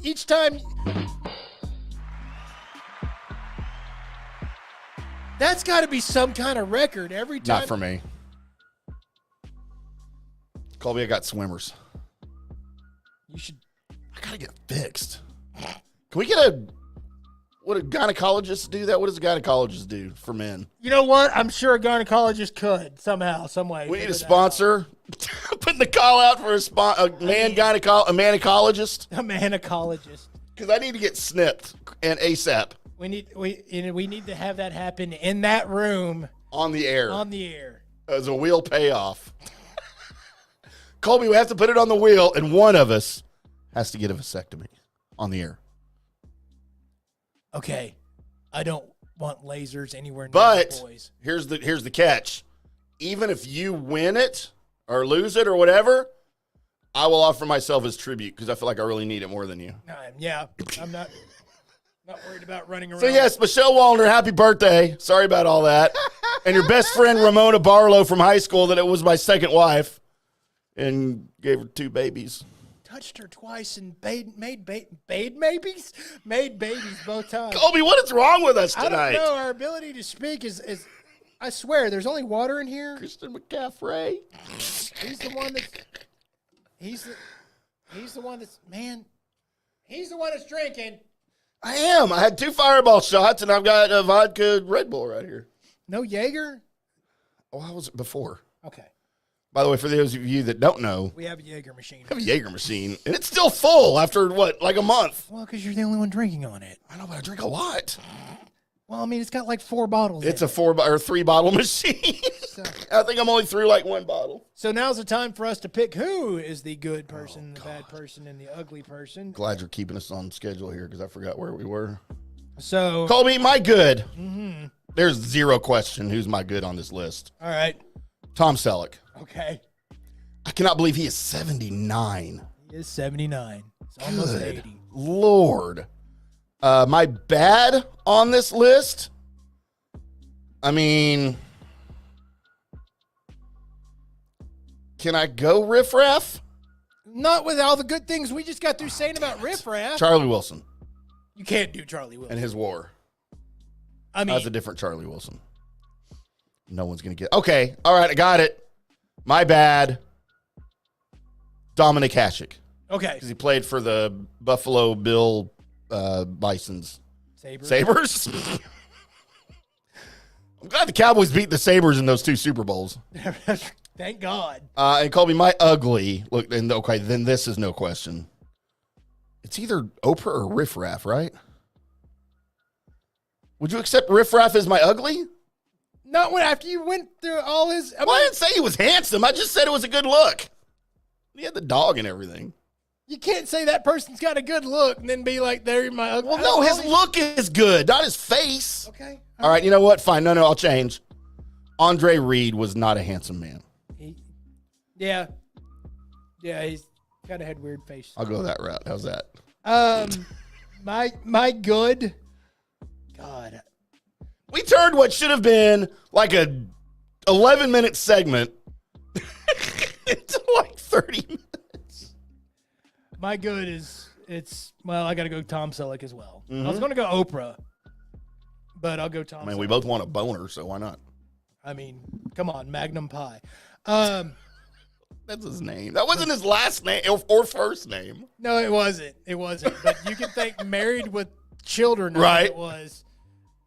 F: That's got to be some kind of record every time.
G: Not for me. Colby, I got swimmers.
F: You should.
G: I gotta get fixed. Can we get would a gynecologist do that? What does a gynecologist do for men?
F: You know what? I'm sure a gynecologist could somehow, some way.
G: We need a sponsor. Putting the call out for a manicologist.
F: A manicologist.
G: Because I need to get snipped and ASAP.
F: We need to have that happen in that room
G: on the air.
F: On the air.
G: As a wheel payoff. Colby, we have to put it on the wheel, and one of us has to get a vasectomy on the air.
F: Okay, I don't want lasers anywhere near
G: but
F: boys.
G: Here's the catch. Even if you win it or lose it or whatever, I will offer myself as tribute because I feel like I really need it more than you.
F: Yeah, I'm not worried about running around.
G: So yes, Michelle Wallner, happy birthday. Sorry about all that. And your best friend Ramona Barlow from high school that it was my second wife and gave her 2 babies.
F: Touched her twice and made babies both times.
G: Colby, what is wrong with us tonight?
F: I don't know. Our ability to speak is I swear, there's only water in here.
G: Kristen McCaffrey.
F: He's the one that's he's the one that's he's the one that's drinking.
G: I am. I had 2 Fireball shots and I've got a vodka Red Bull right here.
F: No Jaeger?
G: Oh, how was it before?
F: Okay.
G: By the way, for those of you that don't know,
F: we have a Jaeger machine.
G: We have a Jaeger machine, and it's still full after, like a month?
F: Well, because you're the only one drinking on it.
G: I know, but I drink a lot.
F: Well, I mean, it's got like 4 bottles.
G: It's a 3 bottle machine. So, I think I'm only through like 1 bottle.
F: So now's the time for us to pick who is the good person, the bad person, and the ugly person.
G: Glad you're keeping us on schedule here because I forgot where we were.
F: So,
G: Colby, my good.
F: Mm-hmm.
G: There's 0 question who's my good on this list.
F: All right.
G: Tom Selleck.
F: Okay.
G: I cannot believe he is 79.
F: He is 79. It's almost 80.
G: Lord. My bad on this list, I mean, can I go Riff Raff?
F: Not with all the good things we just got through saying about Riff Raff.
G: Charlie Wilson.
F: You can't do Charlie Wilson.
G: And his war.
F: I mean,
G: that's a different Charlie Wilson. No one's going to get. Okay. All right. I got it. My bad. Dominic Hasek.
F: Okay.
G: Because he played for the Buffalo Bill Bisons. Sabres? I'm glad the Cowboys beat the Sabres in those 2 Super Bowls.
F: Thank God.
G: And Colby, my ugly. Look, and okay, then this is no question. It's either Oprah or Riff Raff, right? Would you accept Riff Raff as my ugly?
F: Not when after you went through all his.
G: I didn't say he was handsome. I just said it was a good look. He had the dog and everything.
F: You can't say that person's got a good look and then be like, "They're my ugly."
G: Well, no, his look is good, not his face.
F: Okay.
G: All right, you know what? Fine. No, I'll change. Andre Reed was not a handsome man.
F: Yeah, he's kind of had weird face.
G: I'll go that route. How's that?
F: My good. God.
G: We turned what should have been like a 11-minute segment into like 30 minutes.
F: My good is I got to go Tom Selleck as well.
G: Mm-hmm.
F: I was going to go Oprah, but I'll go Tom.
G: I mean,
F: Selleck.
G: we both want a boner, so why not?
F: I mean, come on, Magnum Pie.
G: That's his name. That wasn't his last name or first name.
F: No, it wasn't. It wasn't. But you can think Married with Children.
G: Right.
F: It was.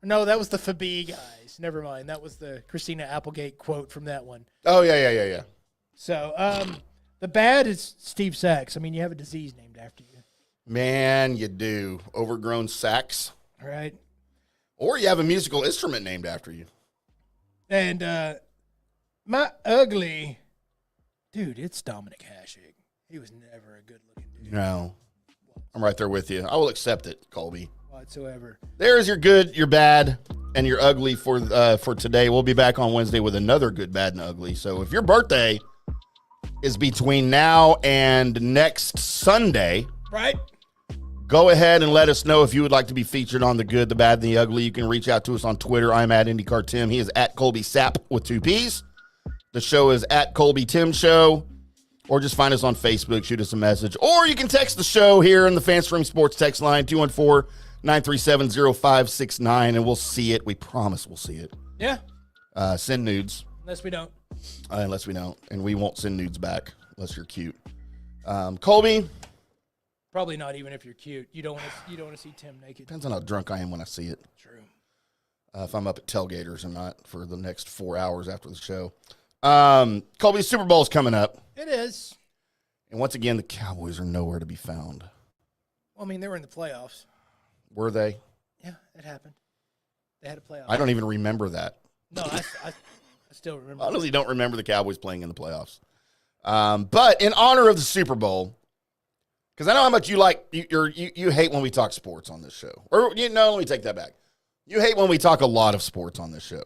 F: No, that was the Fabi guys. Never mind. That was the Christina Applegate quote from that one.
G: Oh, yeah.
F: So, the bad is Steve Sachs. I mean, you have a disease named after you.
G: Man, you do. Overgrown sax.
F: Right.
G: Or you have a musical instrument named after you.
F: And my ugly, dude, it's Dominic Hasek. He was never a good-looking dude.
G: No. I'm right there with you. I will accept it, Colby.
F: Whatsoever.
G: There's your good, your bad, and your ugly for today. We'll be back on Wednesday with another good, bad, and ugly. So if your birthday is between now and next Sunday,
F: right?
G: Go ahead and let us know if you would like to be featured on the good, the bad, and the ugly. You can reach out to us on Twitter. I'm at IndyCar Tim. He is at Colby Sapp with 2 P's. The show is at Colby Timm Show. Or just find us on Facebook, shoot us a message. Or you can text the show here in the FanStream Sports text line, 214-937-0569, and we'll see it. We promise we'll see it.
F: Yeah.
G: Send nudes.
F: Unless we don't.
G: Unless we don't. And we won't send nudes back unless you're cute. Colby?
F: Probably not even if you're cute. You don't want to see Tim naked.
G: Depends on how drunk I am when I see it.
F: True.
G: If I'm up at Tailgaters or not for the next 4 hours after the show. Colby, Super Bowl's coming up.
F: It is.
G: And once again, the Cowboys are nowhere to be found.
F: Well, I mean, they were in the playoffs.
G: Were they?
F: Yeah, it happened. They had a playoff.
G: I don't even remember that.
F: No, I still remember.
G: I honestly don't remember the Cowboys playing in the playoffs. But in honor of the Super Bowl, because I know how much you hate when we talk sports on this show. Or, let me take that back. You hate when we talk a lot of sports on this show.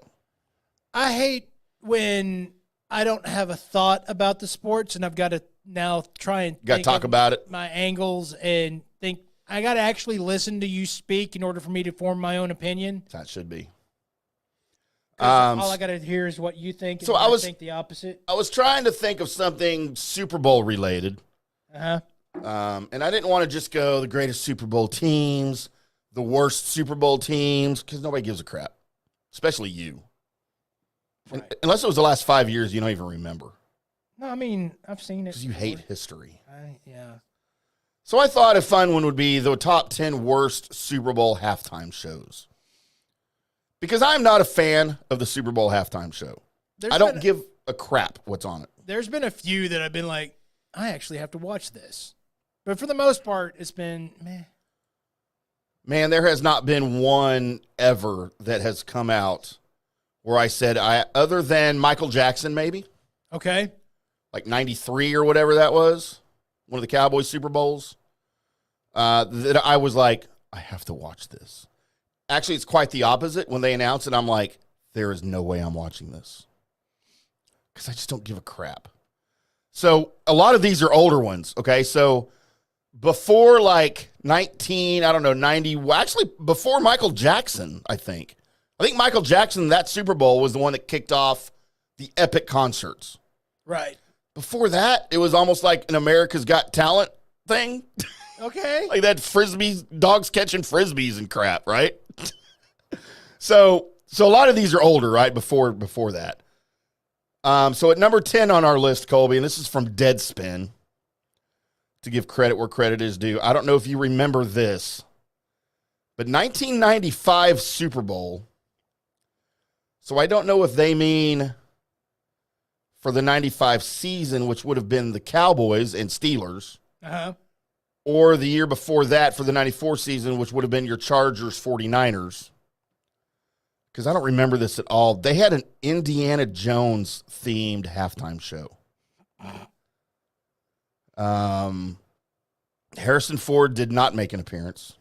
F: I hate when I don't have a thought about the sports and I've got to now try and
G: talk about it.
F: My angles and think I got to actually listen to you speak in order for me to form my own opinion.
G: That should be.
F: All I got to hear is what you think. And
G: so I
F: think the opposite.
G: I was trying to think of something Super Bowl related.
F: Uh-huh.
G: And I didn't want to just go the greatest Super Bowl teams, the worst Super Bowl teams, because nobody gives a crap, especially you. Right. Unless it was the last 5 years, you don't even remember.
F: No, I mean, I've seen it.
G: Because you hate history.
F: Yeah.
G: So I thought a fun one would be the top 10 worst Super Bowl halftime shows. Because I'm not a fan of the Super Bowl halftime show. I don't give a crap what's on it.
F: There's been a few that I've been like, I actually have to watch this. But for the most part, it's been meh.
G: Man, there has not been one ever that has come out where I said, other than Michael Jackson, maybe.
F: Okay.
G: Like 93 or whatever that was. One of the Cowboys Super Bowls. That I was like, I have to watch this. Actually, it's quite the opposite. When they announce it, I'm like, there is no way I'm watching this. Because I just don't give a crap. So a lot of these are older ones, okay? So before like 90, actually before Michael Jackson, I think. I think Michael Jackson, that Super Bowl, was the one that kicked off the epic concerts.
F: Right.
G: Before that, it was almost like an America's Got Talent thing.
F: Okay.
G: Like that frisbees, dogs catching frisbees and crap, right? So a lot of these are older, right? Before that. So at number 10 on our list, Colby, and this is from Deadspin, to give credit where credit is due. I don't know if you remember this, but 1995 Super Bowl. So I don't know if they mean for the 95 season, which would have been the Cowboys and Steelers, or the year before that for the 94 season, which would have been your Chargers 49ers. Because I don't remember this at all. They had an Indiana Jones themed halftime show. Harrison Ford did not make an appearance.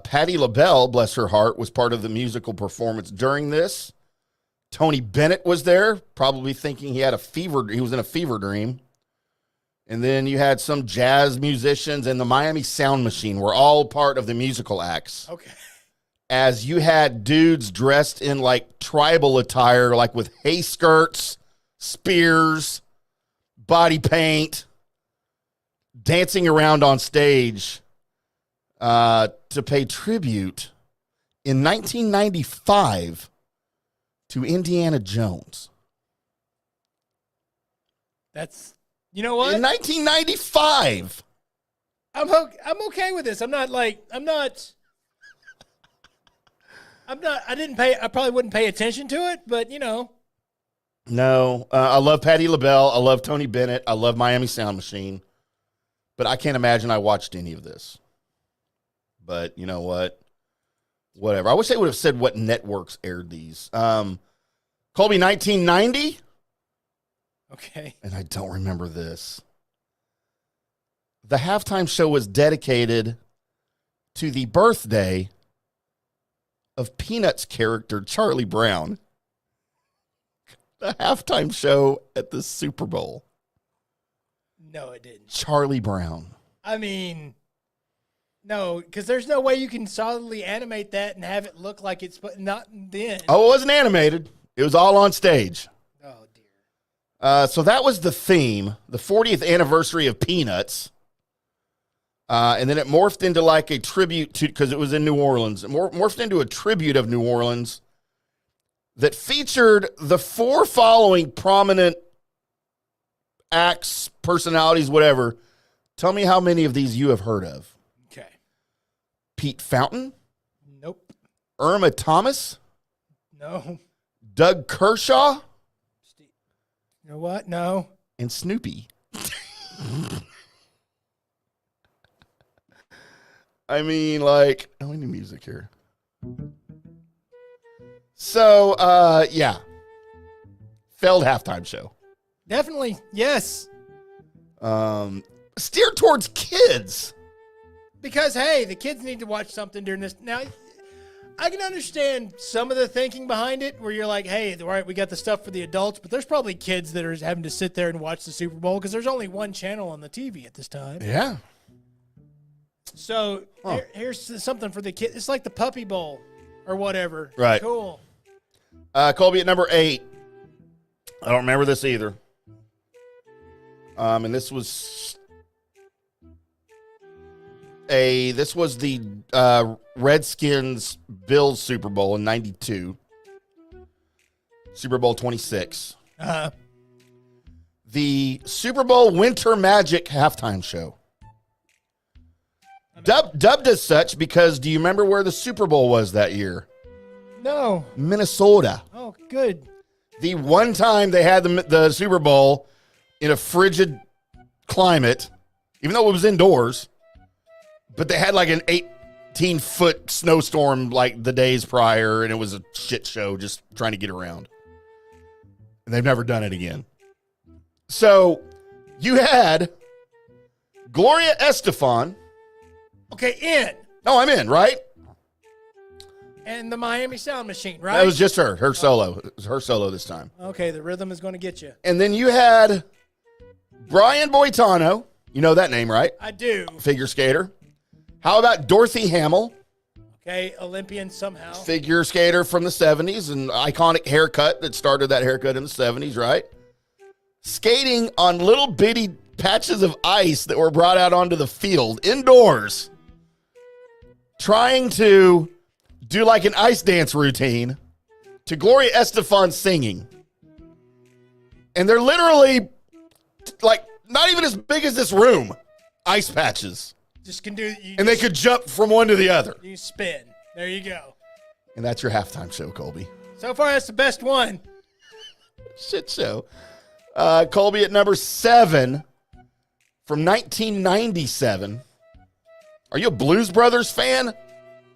G: Patti LaBelle, bless her heart, was part of the musical performance during this. Tony Bennett was there, probably thinking he was in a fever dream. And then you had some jazz musicians, and the Miami Sound Machine were all part of the musical acts.
F: Okay.
G: As you had dudes dressed in like tribal attire, like with hay skirts, spears, body paint, dancing around on stage to pay tribute in 1995 to Indiana Jones.
F: You know what?
G: In 1995.
F: I'm okay with this. I'm not. I probably wouldn't pay attention to it, but you know.
G: No, I love Patti LaBelle. I love Tony Bennett. I love Miami Sound Machine. But I can't imagine I watched any of this. But you know what? Whatever. I wish they would have said what networks aired these. Colby, 1990?
F: Okay.
G: And I don't remember this. The halftime show was dedicated to the birthday of Peanuts character Charlie Brown. The halftime show at the Super Bowl.
F: No, it didn't.
G: Charlie Brown.
F: I mean, no, because there's no way you can solidly animate that and have it look like it's not then.
G: Oh, it wasn't animated. It was all on stage.
F: Oh, dear.
G: So that was the theme, the 40th anniversary of Peanuts. And then it morphed into like a tribute to, because it was in New Orleans, it morphed into a tribute of New Orleans that featured the four following prominent acts, personalities, whatever. Tell me how many of these you have heard of.
F: Okay.
G: Pete Fountain?
F: Nope.
G: Irma Thomas?
F: No.
G: Doug Kershaw?
F: You know what? No.
G: And Snoopy. I mean, like, oh, we need music here. So, yeah. Failed halftime show.
F: Definitely, yes.
G: Steered towards kids.
F: Because, hey, the kids need to watch something during this. Now, I can understand some of the thinking behind it where you're like, hey, all right, we got the stuff for the adults, but there's probably kids that are having to sit there and watch the Super Bowl because there's only one channel on the TV at this time.
G: Yeah.
F: So here's something for the kids. It's like the Puppy Bowl or whatever.
G: Right.
F: Cool.
G: Colby at number 8. I don't remember this either. And this was the Redskins Bills Super Bowl in 92. Super Bowl 26. The Super Bowl Winter Magic halftime show. Dubbed as such because do you remember where the Super Bowl was that year?
F: No.
G: Minnesota.
F: Oh, good.
G: The one time they had the Super Bowl in a frigid climate, even though it was indoors, but they had like an 18-foot snowstorm like the days prior, and it was a shit show just trying to get around. And they've never done it again. So you had Gloria Estefan.
F: Okay, in.
G: No, I'm in, right?
F: And the Miami Sound Machine, right?
G: That was just her solo. It was her solo this time.
F: Okay, the rhythm is going to get you.
G: And then you had Brian Boitano. You know that name, right?
F: I do.
G: Figure skater. How about Dorothy Hamill?
F: Okay, Olympian somehow.
G: Figure skater from the 70s, an iconic haircut that started that haircut in the 70s, right? Skating on little bitty patches of ice that were brought out onto the field indoors. Trying to do like an ice dance routine to Gloria Estefan singing. And they're literally like not even as big as this room. Ice patches.
F: Just can do
G: and they could jump from one to the other.
F: You spin. There you go.
G: And that's your halftime show, Colby.
F: So far, that's the best one.
G: Shit show. Colby at number 7 from 1997. Are you a Blues Brothers fan?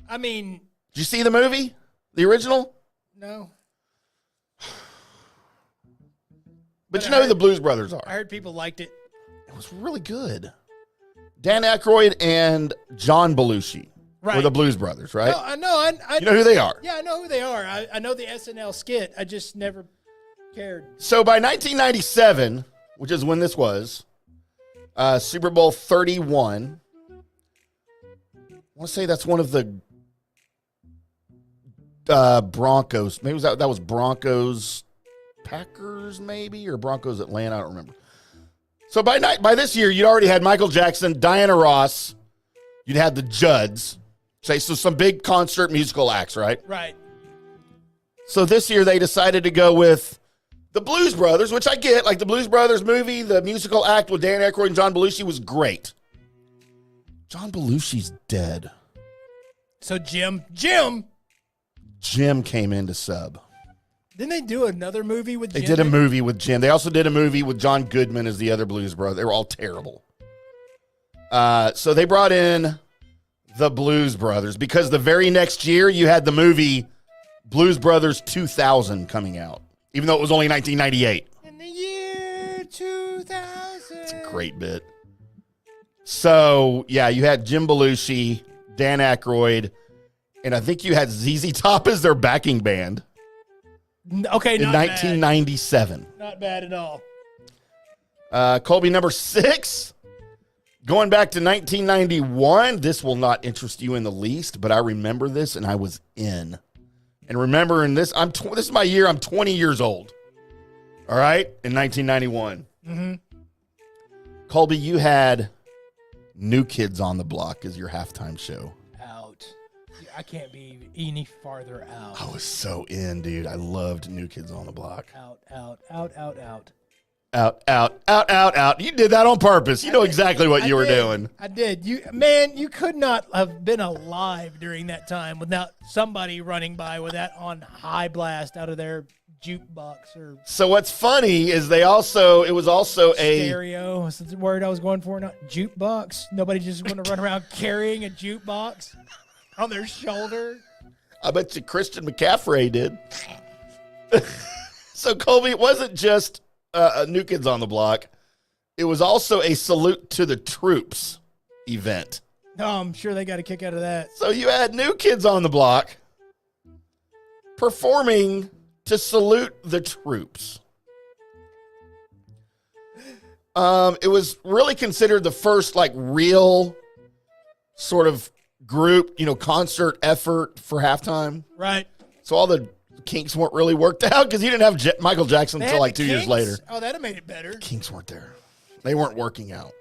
F: I mean...
G: Did you see the movie? The original?
F: No.
G: But you know who the Blues Brothers are.
F: I heard people liked it.
G: It was really good. Dan Aykroyd and John Belushi were the Blues Brothers, right?
F: No, I know.
G: You know who they are?
F: Yeah, I know who they are. I know the SNL skit. I just never cared.
G: So by 1997, which is when this was, Super Bowl 31, I want to say that's one of the Broncos. Maybe that was Broncos Packers, maybe, or Broncos Atlanta. I don't remember. So by this year, you'd already had Michael Jackson, Diana Ross. You'd had the Judds. So some big concert musical acts, right?
F: Right.
G: So this year they decided to go with the Blues Brothers, which I get. Like the Blues Brothers movie, the musical act with Dan Aykroyd and John Belushi was great. John Belushi's dead.
F: So Jim
G: Jim came in to sub.
F: Didn't they do another movie with Jim?
G: They did a movie with Jim. They also did a movie with John Goodman as the other Blues Brother. They were all terrible. So they brought in the Blues Brothers because the very next year you had the movie Blues Brothers 2000 coming out, even though it was only 1998.
F: In the year 2000.
G: It's a great bit. So, yeah, you had Jim Belushi, Dan Aykroyd, and I think you had ZZ Top as their backing band.
F: Okay,
G: in
F: not
G: 1997.
F: Bad. Not bad at all.
G: Colby, number 6. Going back to 1991. This will not interest you in the least, but I remember this, and I was in. And remembering this, this is my year. I'm 20 years old. All right, in 1991.
F: Mm-hmm.
G: Colby, you had New Kids on the Block as your halftime show.
F: Out. I can't be any farther out.
G: I was so in, dude. I loved New Kids on the Block.
F: Out, out, out, out, out.
G: Out, out, out, out, out. You did that on purpose. You know exactly what you were doing.
F: I did. You could not have been alive during that time without somebody running by with that on high blast out of their jukebox or
G: So what's funny is it was also a
F: stereo. Is the word I was going for? Not jukebox. Nobody just want to run around carrying a jukebox on their shoulder.
G: I bet you Christian McCaffrey did. So Colby, it wasn't just New Kids on the Block. It was also a Salute to the Troops event.
F: Oh, I'm sure they got a kick out of that.
G: So you had New Kids on the Block performing to salute the troops. It was really considered the first real sort of group, concert effort for halftime.
F: Right.
G: So all the kinks weren't really worked out because he didn't have Michael Jackson
F: They
G: until
F: had the
G: 2 years
F: Kinks?
G: later.
F: Oh, that'd have made it better.
G: Kinks weren't there. They weren't working out.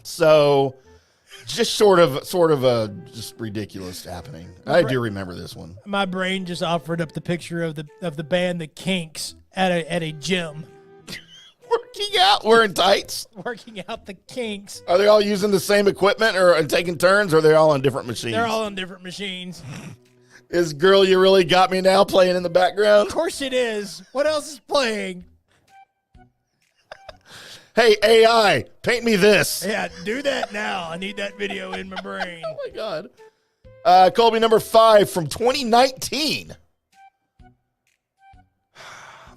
G: So just sort of a just ridiculous happening. I do remember this one.
F: My brain just offered up the picture of the band the Kinks at a gym.
G: Working out, wearing tights.
F: Working out the Kinks.
G: Are they all using the same equipment or taking turns, or are they all on different machines?
F: They're all on different machines.
G: Is Girl You Really Got Me Now playing in the background?
F: Of course it is. What else is playing?
G: Hey, AI, paint me this.
F: Yeah, do that now. I need that video in my brain.
G: Oh, my God. Colby, number 5 from 2019.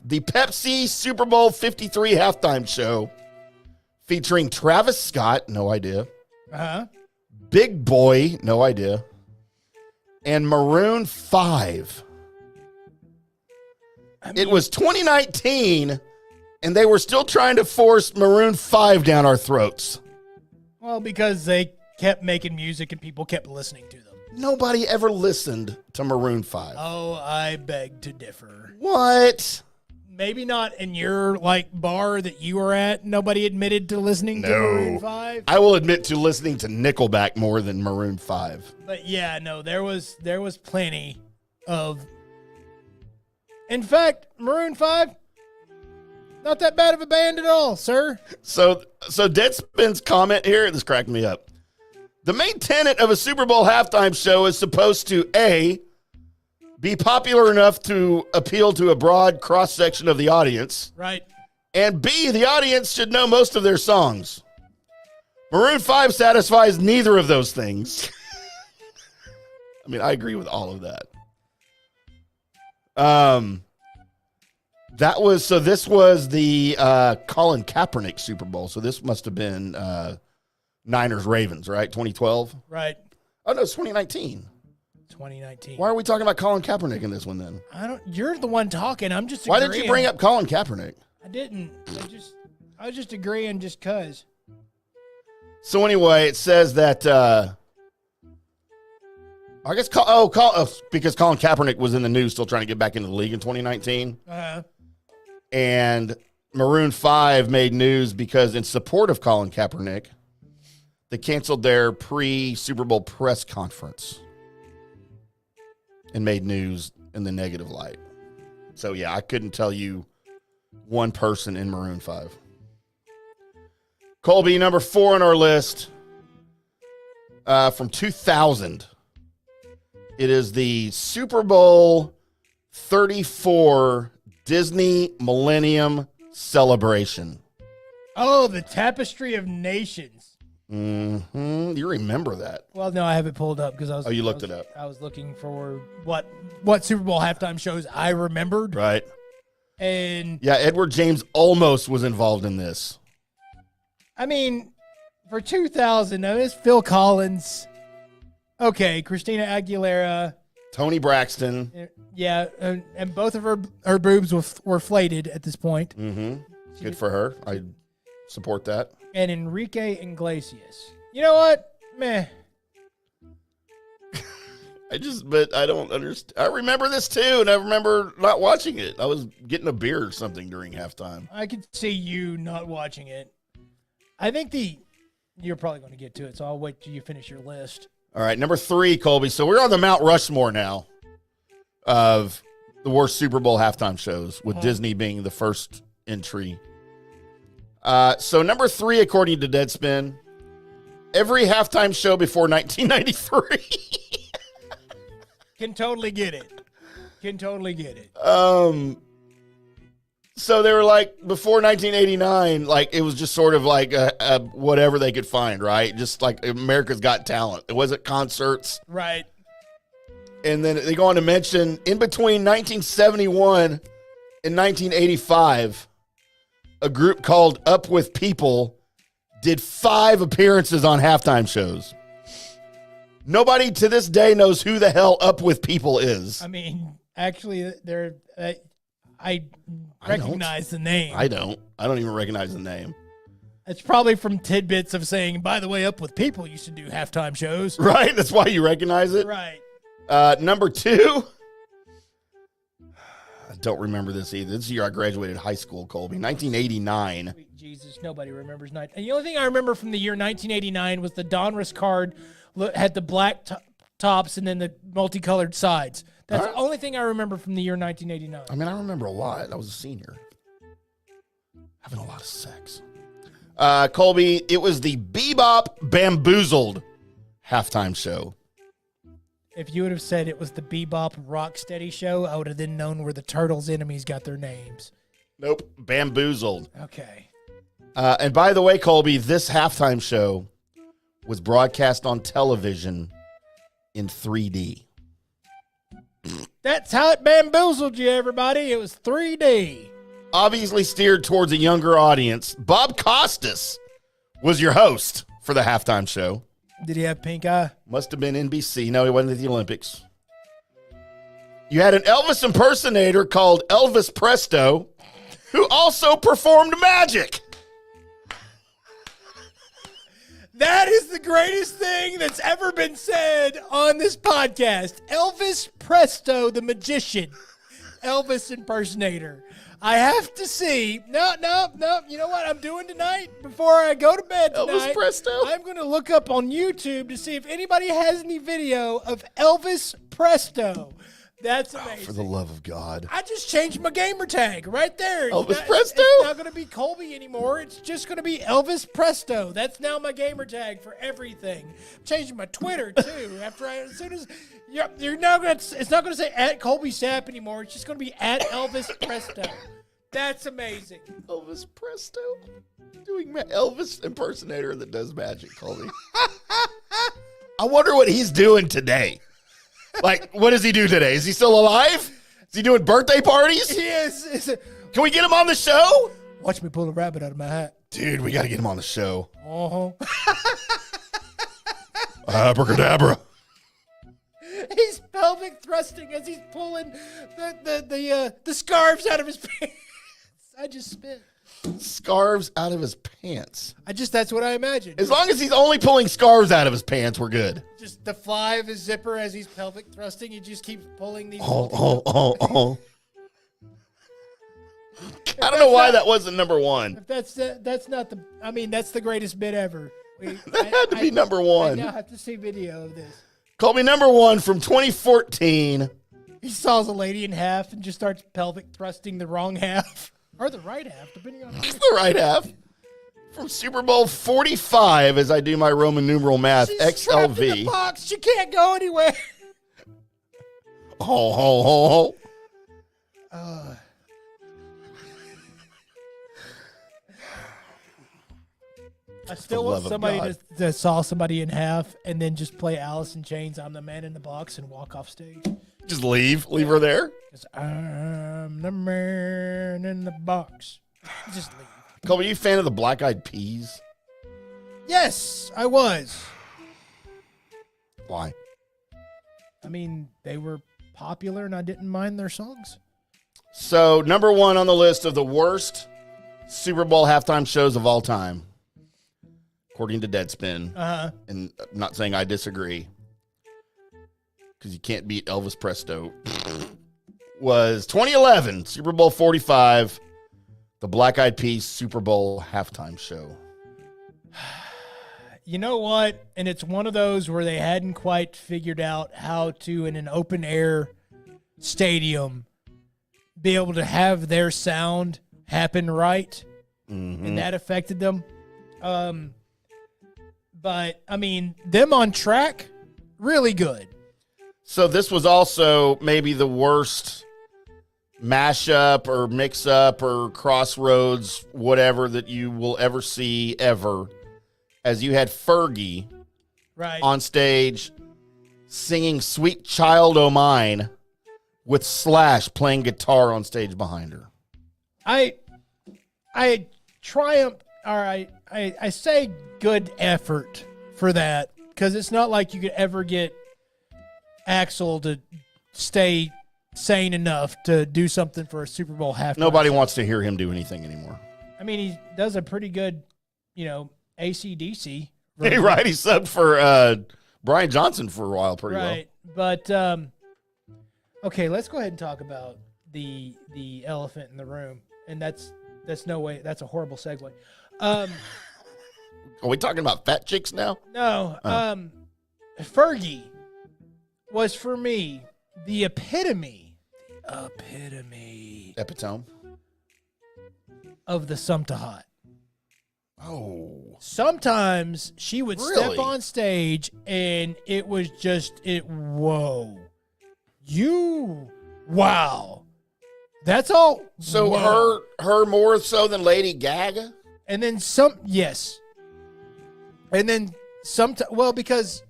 G: The Pepsi Super Bowl 53 halftime show featuring Travis Scott, no idea.
F: Uh-huh.
G: Big Boy, no idea. And Maroon 5. It was 2019, and they were still trying to force Maroon 5 down our throats.
F: Well, because they kept making music and people kept listening to them.
G: Nobody ever listened to Maroon 5.
F: Oh, I beg to differ.
G: What?
F: Maybe not in your bar that you were at. Nobody admitted to listening to Maroon 5.
G: I will admit to listening to Nickelback more than Maroon 5.
F: But yeah, no, there was plenty of. In fact, Maroon 5, not that bad of a band at all, sir.
G: So Deadspin's comment here, this cracked me up. The main tenet of a Super Bowl halftime show is supposed to A, be popular enough to appeal to a broad cross-section of the audience.
F: Right.
G: And B, the audience should know most of their songs. Maroon 5 satisfies neither of those things. I mean, I agree with all of that. This was the Colin Kaepernick Super Bowl. So this must have been Niners Ravens, right? 2012?
F: Right.
G: Oh, no, it's 2019.
F: 2019.
G: Why are we talking about Colin Kaepernick in this one then?
F: You're the one talking. I'm just
G: Why
F: agreeing.
G: did you bring up Colin Kaepernick?
F: I didn't. I was just agreeing just cuz.
G: So anyway, it says that I guess because Colin Kaepernick was in the news still trying to get back into the league in 2019.
F: Uh-huh.
G: And Maroon 5 made news because in support of Colin Kaepernick, they canceled their pre-Super Bowl press conference and made news in the negative light. So, yeah, I couldn't tell you one person in Maroon 5. Colby, number 4 on our list from 2000. It is the Super Bowl 34 Disney Millennium Celebration.
F: Oh, the Tapestry of Nations.
G: Mm-hmm. You remember that?
F: Well, no, I have it pulled up because I was.
G: Oh, you looked it up.
F: I was looking for what Super Bowl halftime shows I remembered.
G: Right.
F: And
G: yeah, Edward James Olmos was involved in this.
F: I mean, for 2000, now it's Phil Collins. Okay, Christina Aguilera.
G: Tony Braxton.
F: Yeah, and both of her boobs were flated at this point.
G: Mm-hmm. Good for her. I support that.
F: And Enrique Iglesias. You know what? Meh.
G: But I don't understand. I remember this too, and I remember not watching it. I was getting a beer or something during halftime.
F: I could see you not watching it. I think you're probably going to get to it, so I'll wait till you finish your list.
G: All right, number 3, Colby. So we're on the Mount Rushmore now of the worst Super Bowl halftime shows, with Disney being the first entry. So number 3, according to Deadspin, every halftime show before 1993.
F: Can totally get it.
G: So they were like, before 1989, like it was just sort of like a whatever they could find, right? Just like America's Got Talent. It wasn't concerts.
F: Right.
G: And then they go on to mention in between 1971 and 1985, a group called Up With People did 5 appearances on halftime shows. Nobody to this day knows who the hell Up With People is.
F: I mean, actually, I recognize the name.
G: I don't even recognize the name.
F: It's probably from tidbits of saying, by the way, Up With People used to do halftime shows.
G: Right? That's why you recognize it?
F: Right.
G: Number 2. I don't remember this either. This is the year I graduated high school, Colby. 1989.
F: Sweet Jesus, nobody remembers. And the only thing I remember from the year 1989 was the Donruss card had the black tops and then the multicolored sides. That's the only thing I remember from the year 1989.
G: I mean, I remember a lot. I was a senior. Having a lot of sex. Colby, it was the Bebop Bamboozled halftime show.
F: If you would have said it was the Bebop Rocksteady show, I would have then known where the Turtles' enemies got their names.
G: Nope. Bamboozled.
F: Okay.
G: And by the way, Colby, this halftime show was broadcast on television in 3D.
F: That's how it bamboozled you, everybody. It was 3D.
G: Obviously steered towards a younger audience. Bob Costas was your host for the halftime show.
F: Did he have pink eye?
G: Must have been NBC. No, he wasn't at the Olympics. You had an Elvis impersonator called Elvis Presto, who also performed magic.
F: That is the greatest thing that's ever been said on this podcast. Elvis Presto, the magician. Elvis impersonator. I have to see. No. You know what I'm doing tonight before I go to bed tonight?
G: Elvis Presto?
F: I'm going to look up on YouTube to see if anybody has any video of Elvis Presto. That's amazing.
G: For the love of God.
F: I just changed my gamer tag right there.
G: Elvis Presto?
F: It's not going to be Colby anymore. It's just going to be Elvis Presto. That's now my gamer tag for everything. I'm changing my Twitter too. As soon as you're now going to, it's not going to say at Colby Sapp anymore. It's just going to be at Elvis Presto. That's amazing.
G: Elvis Presto? Doing Elvis impersonator that does magic, Colby. I wonder what he's doing today. Like, what does he do today? Is he still alive? Is he doing birthday parties?
F: He is.
G: Can we get him on the show?
F: Watch me pull a rabbit out of my hat.
G: Dude, we got to get him on the show.
F: Uh-huh.
G: Abracadabra.
F: He's pelvic thrusting as he's pulling the scarves out of his pants. I just spit.
G: Scarves out of his pants.
F: That's what I imagine.
G: As long as he's only pulling scarves out of his pants, we're good.
F: Just the fly of his zipper as he's pelvic thrusting. He just keeps pulling these.
G: Oh. I don't know why that wasn't number 1.
F: If that's not the. I mean, that's the greatest bit ever.
G: That had to be number 1.
F: I now have to see video of this.
G: Call me number 1 from 2014.
F: He saws a lady in half and just starts pelvic thrusting the wrong half. Or the right half, depending on
G: It's the right half. From Super Bowl 45, as I do my Roman numeral math,
F: She's
G: XLV.
F: trapped in the box. She can't go anywhere.
G: Ho, ho, ho, ho.
F: I still want somebody to saw somebody in half and then just play Alice in Chains, I'm the Man in the Box, and walk off stage.
G: Just leave her there.
F: 'Cause I'm the man in the box. Just leave.
G: Colby, are you a fan of the Black Eyed Peas?
F: Yes, I was.
G: Why?
F: I mean, they were popular and I didn't mind their songs.
G: So, number one on the list of the worst Super Bowl halftime shows of all time, according to Deadspin, and I'm not saying I disagree, because you can't beat Elvis Presto, was 2011, Super Bowl 45, the Black Eyed Peas Super Bowl halftime show.
F: You know what? And it's one of those where they hadn't quite figured out how to, in an open air stadium, be able to have their sound happen right. Mm-hmm. And that affected them. But, I mean, them on track, really good.
G: So this was also maybe the worst mashup or mix-up or crossroads, whatever, that you will ever see ever, as you had Fergie on stage singing Sweet Child O' Mine with Slash playing guitar on stage behind her.
F: I triumph, or I say good effort for that, because it's not like you could ever get Axel to stay sane enough to do something for a Super Bowl halftime.
G: Nobody wants to hear him do anything anymore.
F: I mean, he does a pretty good, AC/DC.
G: Hey, right, he subbed for Brian Johnson for a while pretty well.
F: Right, but, okay, let's go ahead and talk about the elephant in the room, and that's no way, that's a horrible segue.
G: Are we talking about fat chicks now?
F: No. Fergie was, for me, the epitome of the Sumta Hot.
G: Oh.
F: Sometimes she would
G: Really?
F: step on stage and it was just, whoa. Wow. That's all.
G: So
F: whoa.
G: her more so than Lady Gaga?
F: And then yes. And then because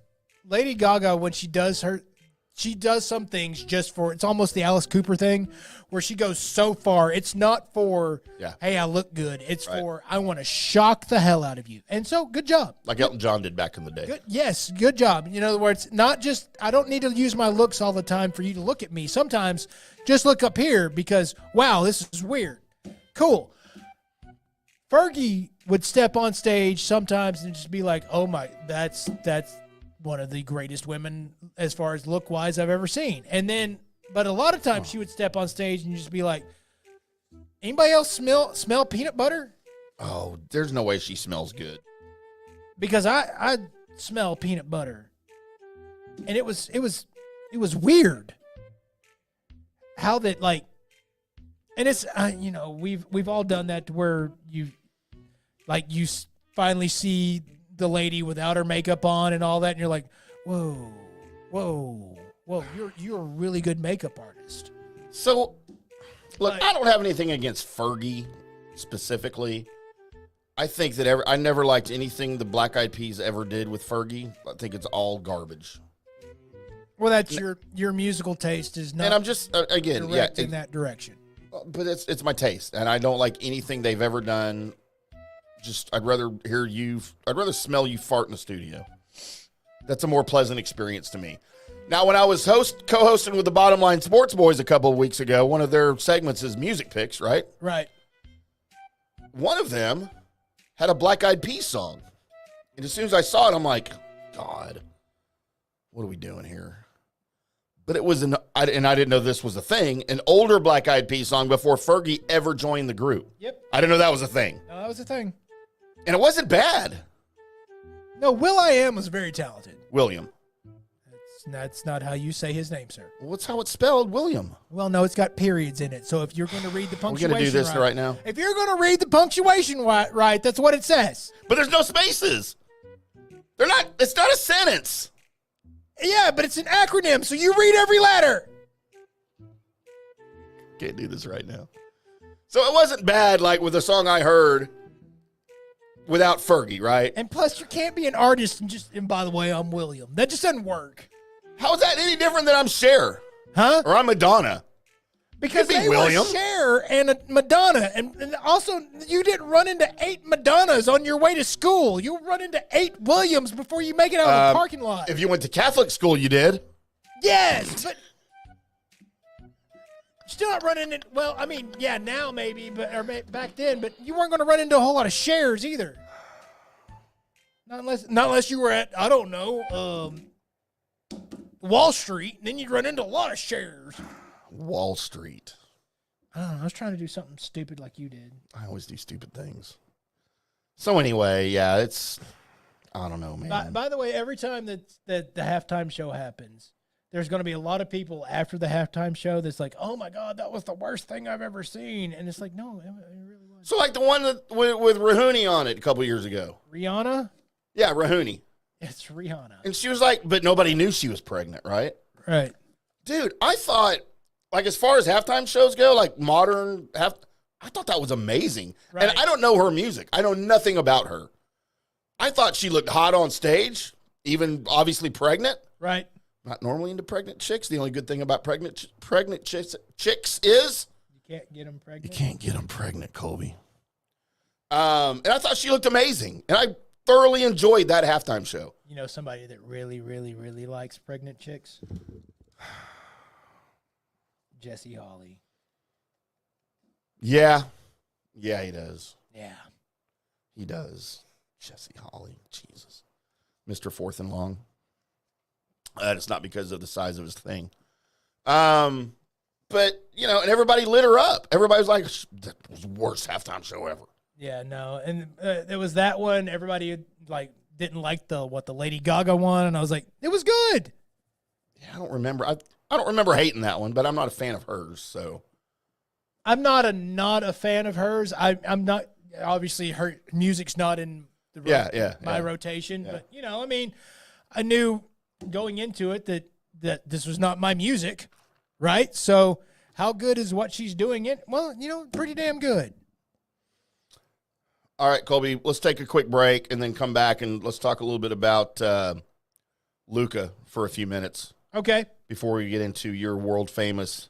F: Lady Gaga, when she does some things just for, it's almost the Alice Cooper thing, where she goes so far. It's not for, hey, I look good. It's for, I want to shock the hell out of you. And so, good job.
G: Like Elton John did back in the day.
F: Yes, good job. In other words, not just, I don't need to use my looks all the time for you to look at me. Sometimes, just look up here because, wow, this is weird. Cool. Fergie would step on stage sometimes and just be like, oh my, that's one of the greatest women as far as look-wise I've ever seen. And then, but a lot of times she would step on stage and just be like, anybody else smell peanut butter?
G: Oh, there's no way she smells good.
F: Because I smell peanut butter. And it was weird how that, like, and it's, we've all done that to where you finally see the lady without her makeup on and all that, and you're like, whoa, you're a really good makeup artist.
G: So, look, I don't have anything against Fergie specifically. I think that I never liked anything the Black Eyed Peas ever did with Fergie. I think it's all garbage.
F: Well, that's your musical taste is not.
G: And I'm just again,
F: in that direction.
G: But it's my taste, and I don't like anything they've ever done. I'd rather smell you fart in the studio. That's a more pleasant experience to me. Now, when I was co-hosting with the Bottom Line Sports Boys a couple of weeks ago, one of their segments is music picks, right?
F: Right.
G: One of them had a Black Eyed Peas song. And as soon as I saw it, I'm like, God, what are we doing here? But it was, and I didn't know this was a thing, an older Black Eyed Peas song before Fergie ever joined the group.
F: Yep.
G: I didn't know that was a thing.
F: No, that was a thing.
G: And it wasn't bad.
F: No, Will.i.am was very talented.
G: William.
F: That's not how you say his name, sir.
G: Well, that's how it's spelled, William.
F: Well, no, it's got periods in it. So if you're going to read the punctuation
G: We're going to do this right now.
F: If you're going to read the punctuation right, that's what it says.
G: But there's no spaces. It's not a sentence.
F: Yeah, but it's an acronym, so you read every letter.
G: can't do this right now. So it wasn't bad, like with the song I heard without Fergie, right?
F: And plus, you can't be an artist and by the way, I'm William. That just doesn't work.
G: How is that any different than I'm Cher?
F: Huh?
G: Or I'm Madonna?
F: Because
G: Could be
F: they
G: William.
F: were Cher and a Madonna. And also, you didn't run into 8 Madonnas on your way to school. You run into 8 Williams before you make it out of the parking lot.
G: If you went to Catholic school, you did.
F: Yes, but still not running into, well, I mean, yeah, now maybe, but or back then, but you weren't going to run into a whole lot of Chers either. Not unless you were at, I don't know, Wall Street, and then you'd run into a lot of Chers.
G: Wall Street.
F: I don't know. I was trying to do something stupid like you did.
G: I always do stupid things. So anyway, yeah, it's, I don't know, man.
F: By the way, every time that the halftime show happens, there's going to be a lot of people after the halftime show that's like, oh my God, that was the worst thing I've ever seen. And it's like, no, it really was.
G: So like the one that with Rahuni on it a couple years ago.
F: Rihanna?
G: Yeah, Rahuni.
F: It's Rihanna.
G: And she was like, but nobody knew she was pregnant, right?
F: Right.
G: Dude, I thought, like, as far as halftime shows go, like modern I thought that was amazing.
F: Right.
G: And I don't know her music. I know nothing about her. I thought she looked hot on stage, even obviously pregnant.
F: Right.
G: Not normally into pregnant chicks. The only good thing about pregnant chicks is
F: you can't get them pregnant.
G: You can't get them pregnant, Colby. And I thought she looked amazing. And I thoroughly enjoyed that halftime show.
F: You know somebody that really, really, really likes pregnant chicks? Jesse Hawley.
G: Yeah. Yeah, he does.
F: Yeah.
G: He does. Jesse Hawley. Jesus. Mr. Fourth and Long. It's not because of the size of his thing. But, you know, and everybody lit her up. Everybody was like, that was the worst halftime show ever.
F: Yeah, no. And there was that one. Everybody, like, didn't like the Lady Gaga one. And I was like, it was good.
G: Yeah, I don't remember. I don't remember hating that one, but I'm not a fan of hers, so.
F: I'm not a fan of hers. I'm not, obviously her music's not in the my rotation, but you know, I mean, I knew going into it that this was not my music, right? So how good is what she's doing it? Well, you know, pretty damn good.
G: All right, Colby, let's take a quick break and then come back and let's talk a little bit about Luca for a few minutes.
F: Okay.
G: Before we get into your world famous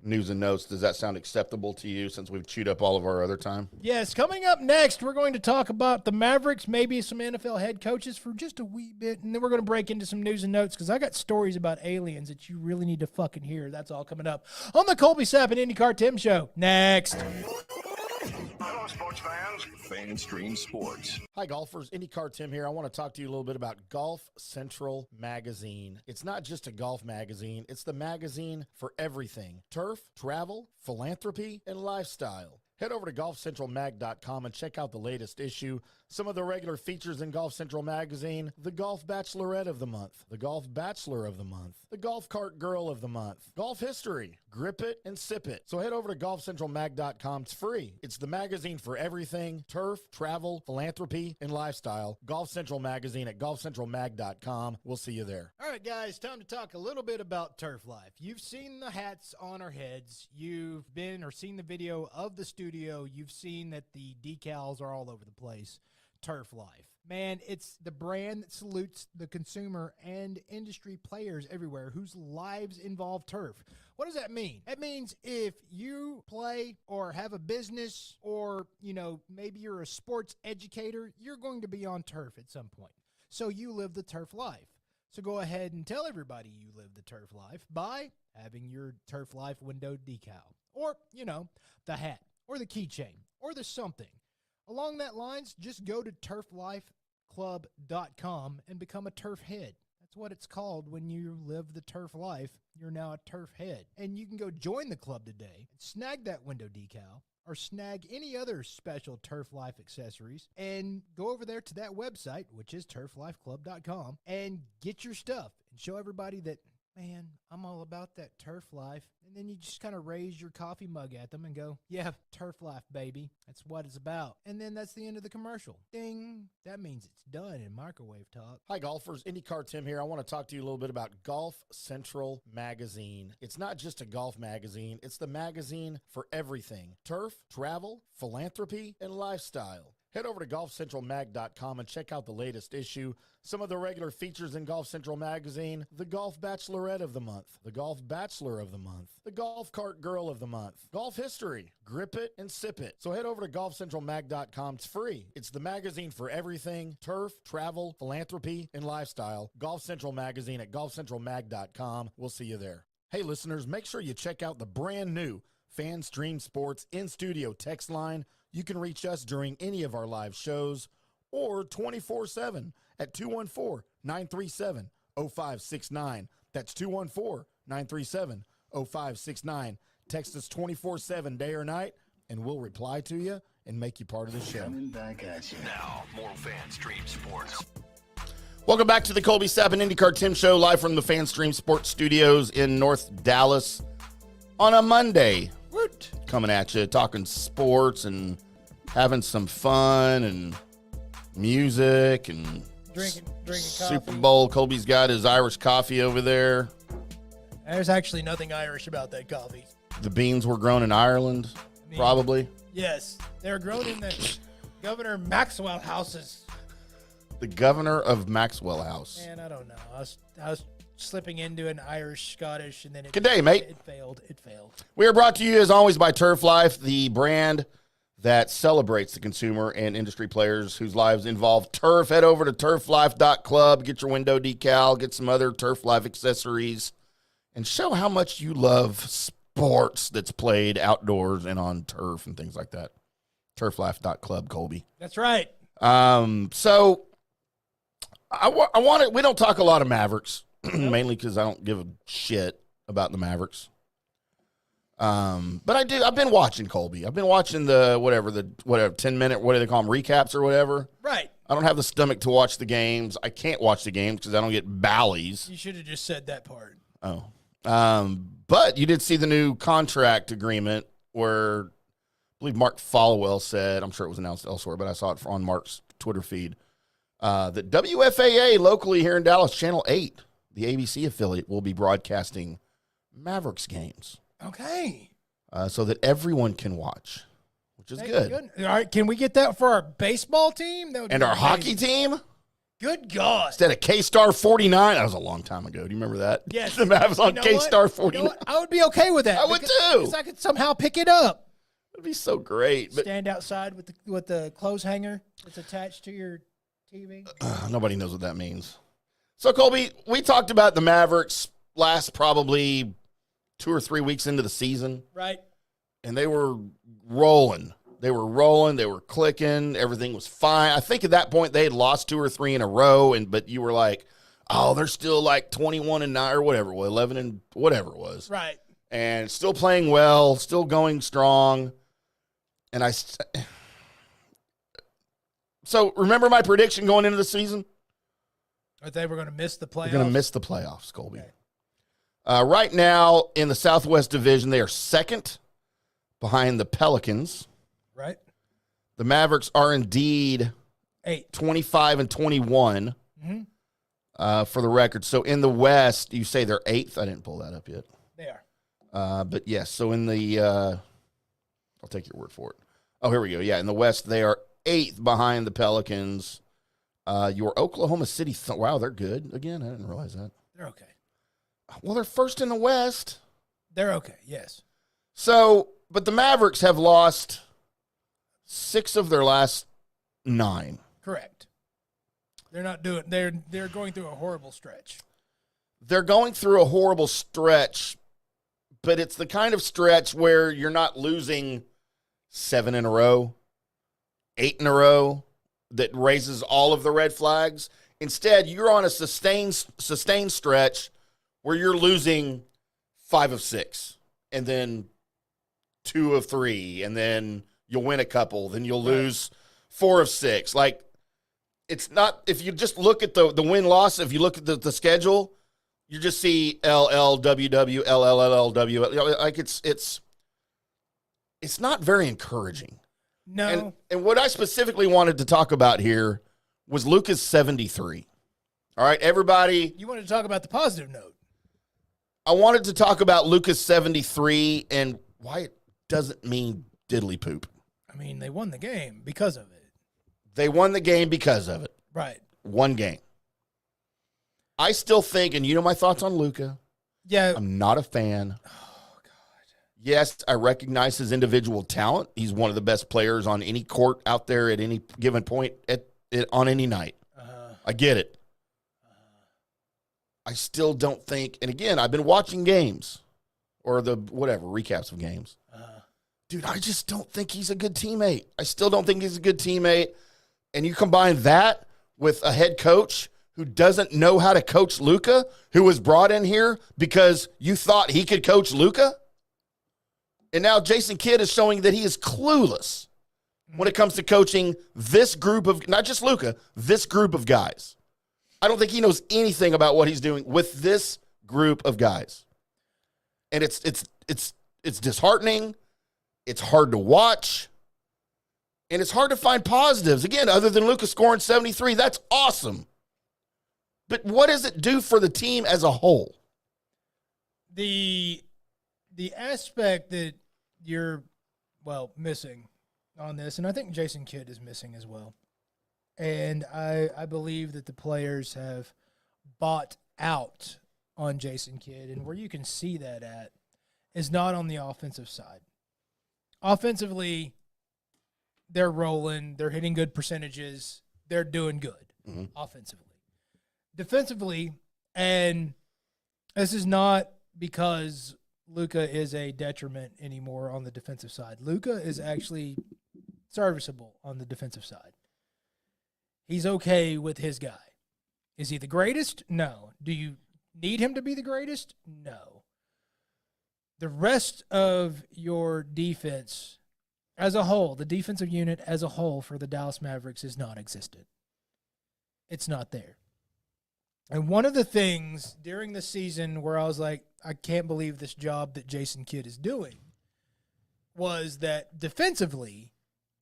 G: news and notes, does that sound acceptable to you since we've chewed up all of our other time?
F: Yes, coming up next, we're going to talk about the Mavericks, maybe some NFL head coaches for just a wee bit, and then we're going to break into some news and notes because I got stories about aliens that you really need to fucking hear. That's all coming up on the Colby Sapp and IndyCar Tim Show. Next.
C: Hello, sports fans. FanStream Sports.
G: Hi, golfers. IndyCar Tim here. I want to talk to you a little bit about Golf Central Magazine. It's not just a golf magazine. It's the magazine for everything. Turf, travel, philanthropy, and lifestyle. Head over to golfcentralmag.com and check out the latest issue. Some of the regular features in Golf Central Magazine: the Golf Bachelorette of the Month, the Golf Bachelor of the Month, the Golf Cart Girl of the Month, Golf History, Grip It and Sip It. So head over to golfcentralmag.com. It's free. It's the magazine for everything: turf, travel, philanthropy, and lifestyle. Golf Central Magazine at golfcentralmag.com. We'll see you there.
F: All right, guys, time to talk a little bit about Turf Life. You've seen the hats on our heads. You've been or seen the video of the studio. You've seen that the decals are all over the place. Turf Life. Man, it's the brand that salutes the consumer and industry players everywhere whose lives involve turf. What does that mean? That means if you play or have a business or, you know, maybe you're a sports educator, you're going to be on turf at some point. So you live the turf life. So go ahead and tell everybody you live the turf life by having your Turf Life window decal or, you know, the hat or the keychain or the something. Along that lines, just go to turflifeclub.com and become a turf head. That's what it's called when you live the turf life. You're now a turf head. And you can go join the club today, snag that window decal, or snag any other special Turf Life accessories, and go over there to that website, which is turflifeclub.com, and get your stuff and show everybody that man, I'm all about that turf life. And then you just kind of raise your coffee mug at them and go, yeah, turf life, baby. That's what it's about. And then that's the end of the commercial. Ding. That means it's done in microwave talk.
G: Hi, golfers. IndyCar Tim here. I want to talk to you a little bit about Golf Central Magazine. It's not just a golf magazine. It's the magazine for everything. Turf, travel, philanthropy, and lifestyle. Head over to golfcentralmag.com and check out the latest issue. Some of the regular features in Golf Central Magazine: the Golf Bachelorette of the Month, the Golf Bachelor of the Month, the Golf Cart Girl of the Month, Golf History, Grip It and Sip It. So head over to golfcentralmag.com. It's free. It's the magazine for everything: turf, travel, philanthropy, and lifestyle. Golf Central Magazine at golfcentralmag.com. We'll see you there. Hey, listeners, make sure you check out the brand new FanStream Sports in-studio text line. You can reach us during any of our live shows or 24/7 at 214-937-0569. That's 214-937-0569. Text us 24/7 day or night, and we'll reply to you and make you part of the show.
C: Coming back at you. Now, more FanStream Sports.
G: Welcome back to the Colby Sapp and IndyCar Tim Show, live from the FanStream Sports Studios in North Dallas on a Monday.
F: Woot.
G: Coming at you, talking sports and having some fun and music and
F: Drinking
G: Super
F: coffee.
G: Bowl. Colby's got his Irish coffee over there.
F: There's actually nothing Irish about that coffee.
G: The beans were grown in Ireland, probably.
F: Yes, they were grown in the Governor Maxwell houses.
G: The governor of Maxwell House.
F: Man, I don't know. I was slipping into an Irish Scottish, and then
G: Good day, mate.
F: It failed.
G: We are brought to you, as always, by Turf Life, the brand that celebrates the consumer and industry players whose lives involve turf. Head over to turflife.club, get your window decal, get some other Turf Life accessories, and show how much you love sports that's played outdoors and on turf and things like that. Turflife.club, Colby.
F: That's right.
G: So I want it. We don't talk a lot of Mavericks, mainly because I don't give a shit about the Mavericks. But I do. I've been watching, Colby. I've been watching the 10-minute, what do they call them, recaps or whatever.
F: Right.
G: I don't have the stomach to watch the games. I can't watch the games because I don't get ballies.
F: You should have just said that part.
G: Oh. But you did see the new contract agreement where I believe Mark Followell said, I'm sure it was announced elsewhere, but I saw it on Mark's Twitter feed, that WFAA locally here in Dallas, Channel 8, the ABC affiliate, will be broadcasting Mavericks games.
F: Okay.
G: So that everyone can watch, which is good.
F: All right, can we get that for our baseball team? That would
G: And
F: be
G: our
F: amazing.
G: hockey team?
F: Good God.
G: Instead of K-Star 49. That was a long time ago. Do you remember that?
F: Yes.
G: The Mavs on
F: You know
G: K-Star
F: what?
G: 49.
F: You know what? I would be okay with that.
G: I would too.
F: Because I could somehow pick it up.
G: It'd be so great. But
F: Stand outside with the clothes hanger that's attached to your TV.
G: nobody knows what that means. So, Colby, we talked about the Mavericks last probably 2 or 3 weeks into the season.
F: Right.
G: And they were rolling. They were clicking. Everything was fine. I think at that point they had lost 2 or 3 in a row, but you were like, oh, they're still like 21-9 or whatever it was, 11 and whatever it was.
F: Right.
G: And still playing well, still going strong. And so remember my prediction going into the season?
F: But they were going to miss the playoffs.
G: They're going to miss the playoffs, Colby. Okay. Right now in the Southwest Division, they are second behind the Pelicans.
F: Right.
G: The Mavericks are indeed 25-21 for the record. So in the West, you say they're 8th. I didn't pull that up yet.
F: They are.
G: But yes, so in the I'll take your word for it. Oh, here we go. Yeah, in the West, they are 8th behind the Pelicans. Your Oklahoma City, wow, they're good. Again, I didn't realize that.
F: They're okay.
G: Well, they're first in the West.
F: They're okay, yes.
G: So, but the Mavericks have lost 6 of their last 9.
F: Correct. They're not doing. They're going through a horrible stretch.
G: They're going through a horrible stretch, but it's the kind of stretch where you're not losing 7 in a row, 8 in a row that raises all of the red flags. Instead, you're on a sustained stretch where you're losing 5 of 6, and then 2 of 3, and then you'll win a couple, then you'll lose 4 of 6. Like, it's not, if you just look at the win-loss, if you look at the schedule, You just see LLWW, LLLW. Like it's not very encouraging.
F: No.
G: And what I specifically wanted to talk about here was Luka's 73. All right, everybody.
F: You wanted to talk about the positive note.
G: I wanted to talk about Luka's 73 and why it doesn't mean diddly poop.
F: I mean, they won the game because of it.
G: They won the game because of it.
F: Right.
G: One game. I still think, and you know my thoughts on Luka.
F: Yeah.
G: I'm not a fan.
F: Oh, God.
G: Yes, I recognize his individual talent. He's one of the best players on any court out there at any given point on any night. I get it. I still don't think, and again, I've been watching games or the whatever, recaps of games. Dude, I just don't think he's a good teammate. I still don't think he's a good teammate. And you combine that with a head coach who doesn't know how to coach Luka, who was brought in here because you thought he could coach Luka. And now Jason Kidd is showing that he is clueless when it comes to coaching this group of, not just Luka, this group of guys. I don't think he knows anything about what he's doing with this group of guys. And it's disheartening. It's hard to watch. And it's hard to find positives. Again, other than Luka scoring 73, that's awesome. But what does it do for the team as a whole?
F: The aspect that you're, missing on this, and I think Jason Kidd is missing as well. And I believe that the players have bought out on Jason Kidd, and where you can see that at is not on the offensive side. Offensively, they're rolling, they're hitting good percentages, they're doing good offensively. Defensively, and this is not because Luka is a detriment anymore on the defensive side. Luka is actually serviceable on the defensive side. He's okay with his guy. Is he the greatest? No. Do you need him to be the greatest? No. The rest of your defense as a whole, the defensive unit as a whole for the Dallas Mavericks is non-existent. It's not there. And one of the things during the season where I was like, I can't believe this job that Jason Kidd is doing was that defensively,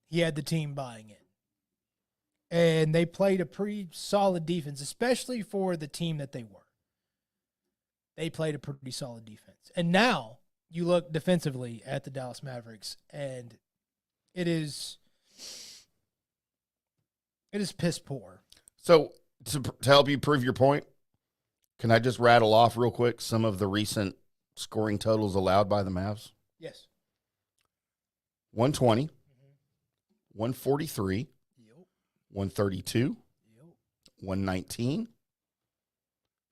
F: he had the team buying in. And they played a pretty solid defense, especially for the team that they were. They played a pretty solid defense. And now you look defensively at the Dallas Mavericks, and it is piss poor.
G: So to help you prove your point, can I just rattle off real quick some of the recent scoring totals allowed by the Mavs?
F: Yes.
G: 120, 143, 132, 119,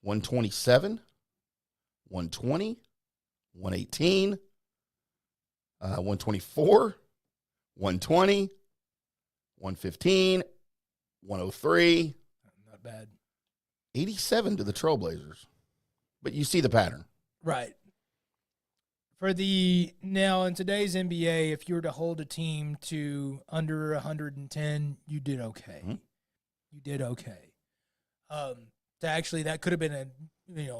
G: 127, 120, 118, 124, 120, 115, 103.
F: Not bad.
G: 87 to the Trailblazers. But you see the pattern.
F: Right. Now in today's NBA, if you were to hold a team to under 110, you did okay.
G: Mm-hmm.
F: You did okay. That could have been a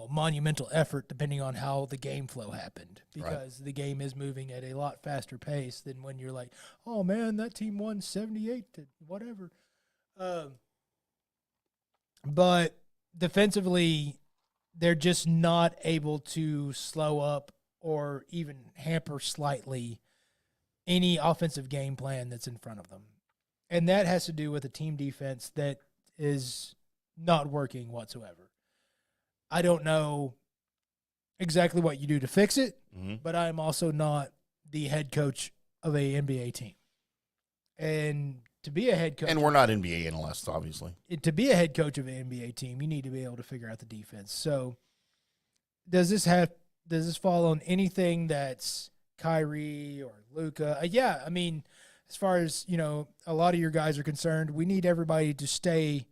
F: monumental effort depending on how the game flow happened, because the game is moving at a lot faster pace than when you're like, oh man, that team won 78 to whatever. But defensively, they're just not able to slow up or even hamper slightly any offensive game plan that's in front of them. And that has to do with a team defense that is not working whatsoever. I don't know exactly what you do to fix it, but I'm also not the head coach of a NBA team. And to be a head coach,
G: and we're not NBA analysts, obviously.
F: To be a head coach of an NBA team, you need to be able to figure out the defense. So does this fall on anything that's Kyrie or Luka? Yeah, I mean, as far as, a lot of your guys are concerned, we need everybody to stay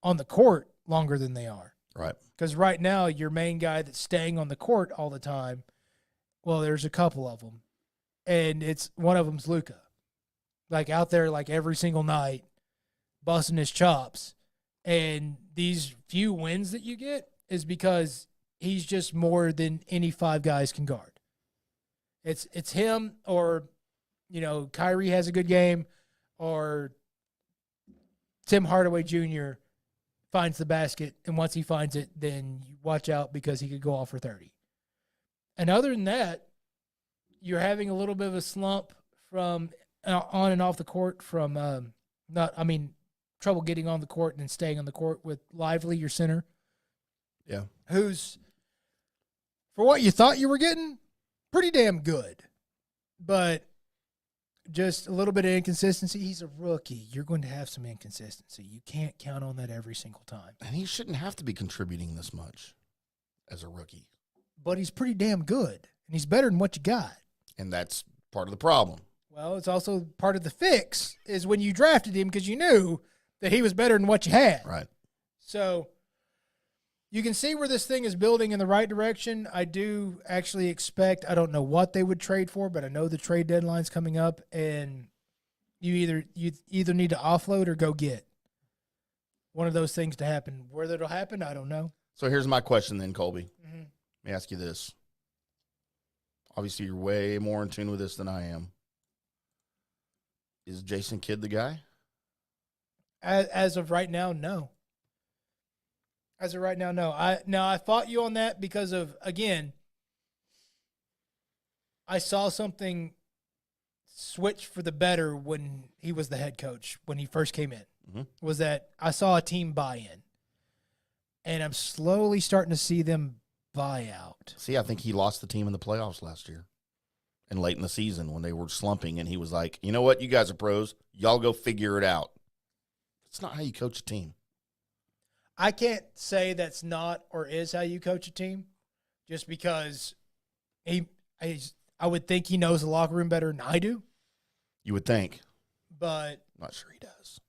F: on the court longer than they are.
G: Right.
F: Because right now, your main guy that's staying on the court all the time, well, there's a couple of them. And one of them's Luka. Like out there, like every single night, busting his chops. And these few wins that you get, is because he's just more than any 5 guys can guard. It's him or, Kyrie has a good game or Tim Hardaway Jr. finds the basket, and once he finds it, then you watch out because he could go off for 30. And other than that, you're having a little bit of a slump from on and off the court from trouble getting on the court and then staying on the court with Lively, your center.
G: Yeah.
F: Who's, for what you thought you were getting, pretty damn good. But just a little bit of inconsistency. He's a rookie. You're going to have some inconsistency. You can't count on that every single time.
G: And he shouldn't have to be contributing this much as a rookie.
F: But he's pretty damn good, and he's better than what you got.
G: And that's part of the problem.
F: Well, it's also part of the fix is when you drafted him because you knew that he was better than what you had.
G: Right.
F: So you can see where this thing is building in the right direction. I do actually expect, I don't know what they would trade for, but I know the trade deadline's coming up, and you either need to offload or go get one of those things to happen. Whether it'll happen, I don't know.
G: So here's my question then, Colby.
F: Mm-hmm.
G: Let me ask you this. Obviously, you're way more in tune with this than I am. Is Jason Kidd the guy?
F: As of right now, no. As of right now, no. I fought you on that because of, again, I saw something switch for the better when he was the head coach, when he first came in, was that I saw a team buy in. And I'm slowly starting to see them buy out.
G: See, I think he lost the team in the playoffs last year and late in the season when they were slumping, and he was like, you know what, you guys are pros. Y'all go figure it out. That's not how you coach a team.
F: I can't say that's not or is how you coach a team just because I would think he knows the locker room better than I do.
G: You would think.
F: But
G: I'm not sure he does.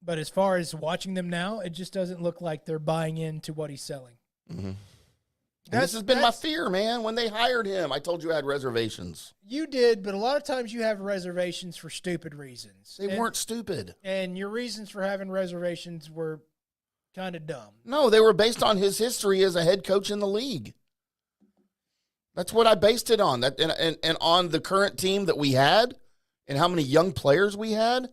F: But as far as watching them now, it just doesn't look like they're buying into what he's selling.
G: Mm-hmm. This has been my fear, man. When they hired him, I told you I had reservations.
F: You did, but a lot of times you have reservations for stupid reasons.
G: They weren't stupid.
F: And your reasons for having reservations were kind of dumb.
G: No, they were based on his history as a head coach in the league. That's what I based it on. That and on the current team that we had and how many young players we had.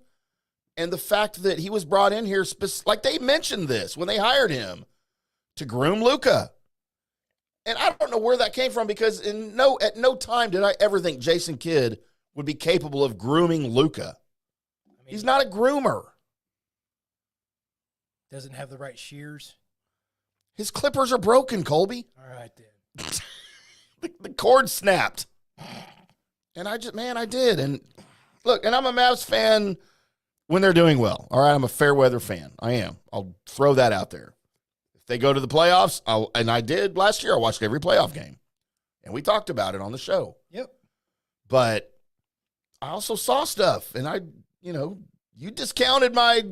G: And the fact that he was brought in here, like they mentioned this when they hired him, to groom Luka. And I don't know where that came from because at no time did I ever think Jason Kidd would be capable of grooming Luka. He's not a groomer.
F: Doesn't have the right shears.
G: His clippers are broken, Colby.
F: All right, then.
G: The cord snapped. And I did. And look, and I'm a Mavs fan when they're doing well. All right, I'm a fair weather fan. I am. I'll throw that out there. If they go to the playoffs, and I did last year, I watched every playoff game. And we talked about it on the show.
F: Yep.
G: But I also saw stuff, and you discounted my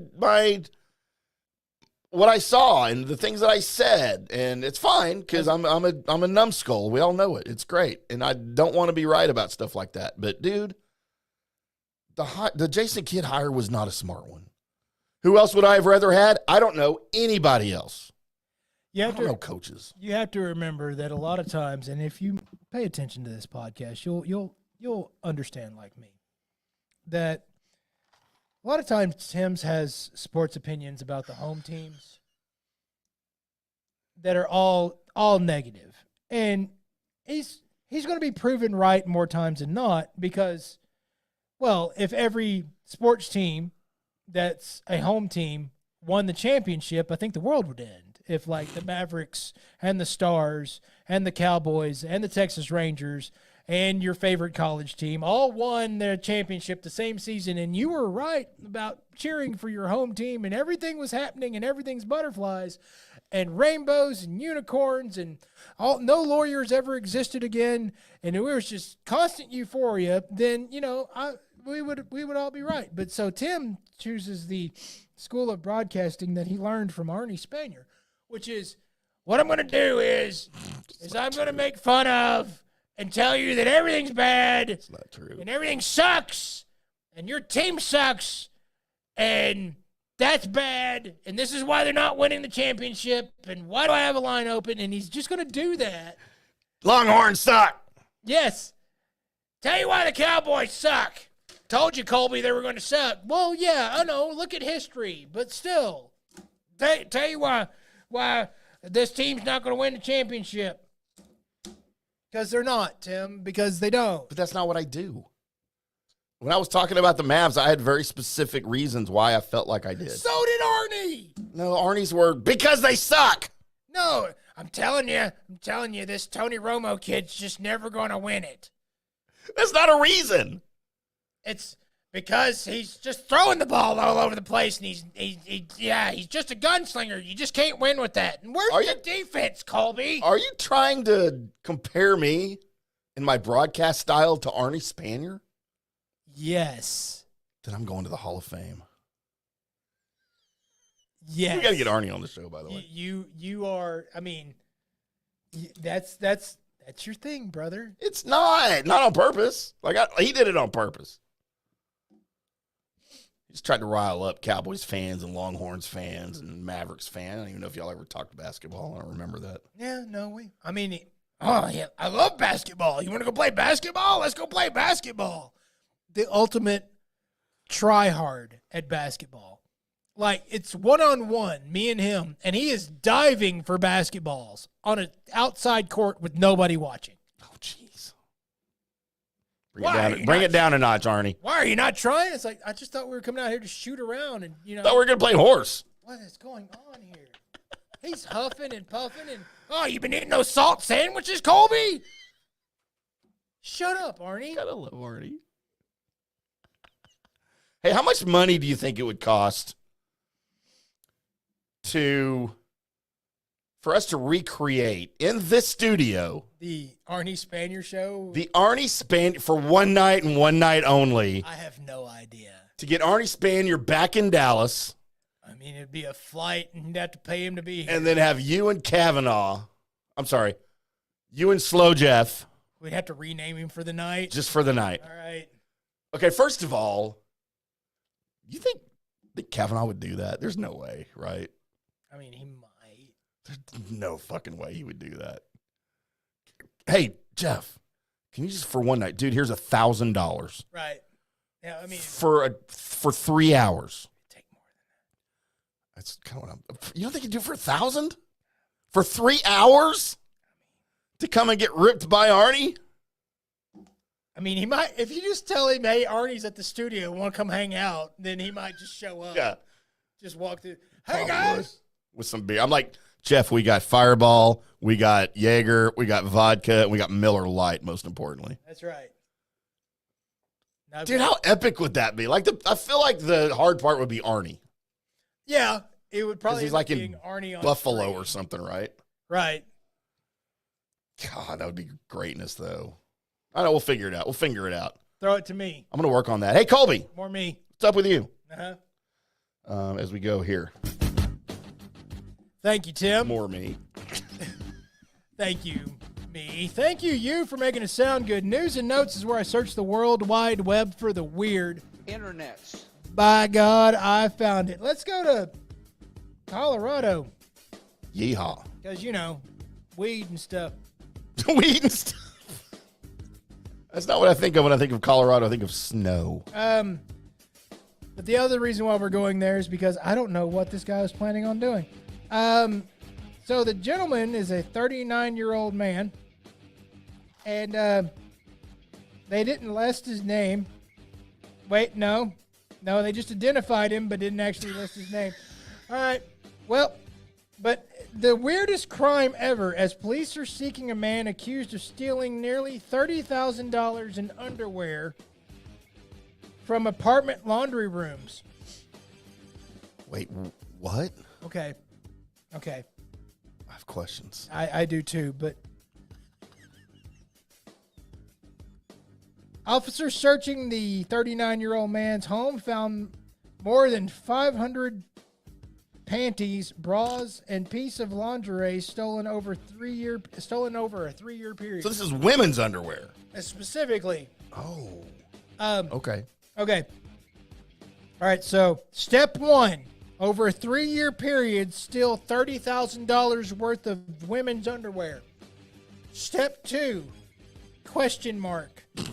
G: what I saw and the things that I said, and it's fine because I'm a numbskull. We all know it. It's great, and I don't want to be right about stuff like that. But dude, the Jason Kidd hire was not a smart one. Who else would I have rather had? I don't know anybody else. I don't know coaches.
F: You have to remember that a lot of times, and if you pay attention to this podcast, you'll understand like me that a lot of times Tim's has sports opinions about the home teams that are all negative. And he's going to be proven right more times than not because, well, if every sports team that's a home team won the championship, I think the world would end. If like the Mavericks and the Stars and the Cowboys and the Texas Rangers and your favorite college team all won their championship the same season, and you were right about cheering for your home team, and everything was happening, and everything's butterflies and rainbows and unicorns, and no lawyers ever existed again, and it was just constant euphoria, then, we would all be right. But so Tim chooses the school of broadcasting that he learned from Arnie Spanier, which is, what I'm going to do is I'm going to make fun of and tell you that everything's bad.
G: It's not true.
F: And everything sucks. And your team sucks. And that's bad, and this is why they're not winning the championship, and why do I have a line open? And he's just going to do that.
G: Longhorns suck.
F: Yes. Tell you why the Cowboys suck. Told you, Colby, they were going to suck. Well, yeah, I know. Look at history. But still, tell you why this team's not going to win the championship. Because they're not, Tim. Because they don't.
G: But that's not what I do. When I was talking about the Mavs, I had very specific reasons why I felt like I did.
F: So did Arnie.
G: No, Arnie's were because they suck.
F: No, I'm telling you, this Tony Romo kid's just never going to win it.
G: That's not a reason.
F: It's because he's just throwing the ball all over the place, and he's just a gunslinger. You just can't win with that. And where's the defense, Colby?
G: Are you trying to compare me in my broadcast style to Arnie Spanier?
F: Yes.
G: Then I'm going to the Hall of Fame.
F: Yes.
G: We got to get Arnie on the show, by the way.
F: You are. I mean, that's your thing, brother.
G: It's not on purpose. Like he did it on purpose. He just tried to rile up Cowboys fans and Longhorns fans and Mavericks fans. I don't even know if y'all ever talked basketball. I don't remember that.
F: Yeah, no, yeah, I love basketball. You want to go play basketball? Let's go play basketball. The ultimate try hard at basketball. Like, it's one-on-one, me and him, and he is diving for basketballs on an outside court with nobody watching.
G: Oh, jeez. Bring it down a notch, Arnie.
F: Why are you not trying? It's like, I just thought we were coming out here to shoot around and,
G: Thought we were going to play horse.
F: What is going on here? He's huffing and puffing and, you been eating those salt sandwiches, Colby? Shut up, Arnie.
G: Gotta love Arnie. Hey, how much money do you think it would cost for us to recreate in this studio
F: the Arnie Spanier show?
G: The Arnie Spanier for one night and one night only.
F: I have no idea.
G: To get Arnie Spanier back in Dallas.
F: I mean, it'd be a flight and you'd have to pay him to be here.
G: And then have you and you and Slow Jeff.
F: We'd have to rename him for the night.
G: Just for the night.
F: All right.
G: Okay, first of all, you think that Kavanaugh would do that? There's no way, right?
F: I mean, he might.
G: There's no fucking way he would do that. Hey, Jeff, can you just for one night, dude? Here's $1,000.
F: Right. Yeah, I mean,
G: for 3 hours. Take more than that. That's kind of what you don't think he'd do it for $1,000 for 3 hours to come and get ripped by Arnie?
F: I mean, he might, if you just tell him, hey, Arnie's at the studio, want to come hang out, then he might just show up.
G: Yeah.
F: Just walk through. Hey, guys.
G: With some beer. I'm like, Jeff, we got Fireball, we got Jaeger, we got vodka, and we got Miller Lite, most importantly.
F: That's right. Now,
G: dude, how epic would that be? Like, I feel like the hard part would be Arnie.
F: Yeah, it would probably
G: he's like
F: being
G: in
F: Arnie on
G: Buffalo
F: screen.
G: or something, right?
F: Right.
G: God, that would be greatness, though. I know, we'll figure it out.
F: Throw it to me.
G: I'm going to work on that. Hey, Colby.
F: More me.
G: What's up with you?
F: Uh-huh.
G: As we go here.
F: Thank you, Tim.
G: More me.
F: Thank you, me. Thank you, you, for making it sound good. News and Notes is where I search the World Wide Web for the weird.
I: Internets.
F: By God, I found it. Let's go to Colorado.
G: Yeehaw.
F: Because, weed and stuff.
G: Weed and stuff. That's not what I think of when I think of Colorado. I think of snow.
F: But the other reason why we're going there is because I don't know what this guy was planning on doing. So the gentleman is a 39-year-old man, and they didn't list his name. Wait, no, they just identified him, but didn't actually list his name. All right, well, but the weirdest crime ever, as police are seeking a man accused of stealing nearly $30,000 in underwear from apartment laundry rooms.
G: Wait, what?
F: Okay.
G: I have questions.
F: I do too, but officers searching the 39-year-old man's home found more than 500 panties, bras, and piece of lingerie stolen over a 3-year period.
G: So this is women's underwear.
F: Specifically.
G: Oh. Okay.
F: Okay. All right, so step 1. Over a 3-year period, steal $30,000 worth of women's underwear. Step 2, question mark.
G: What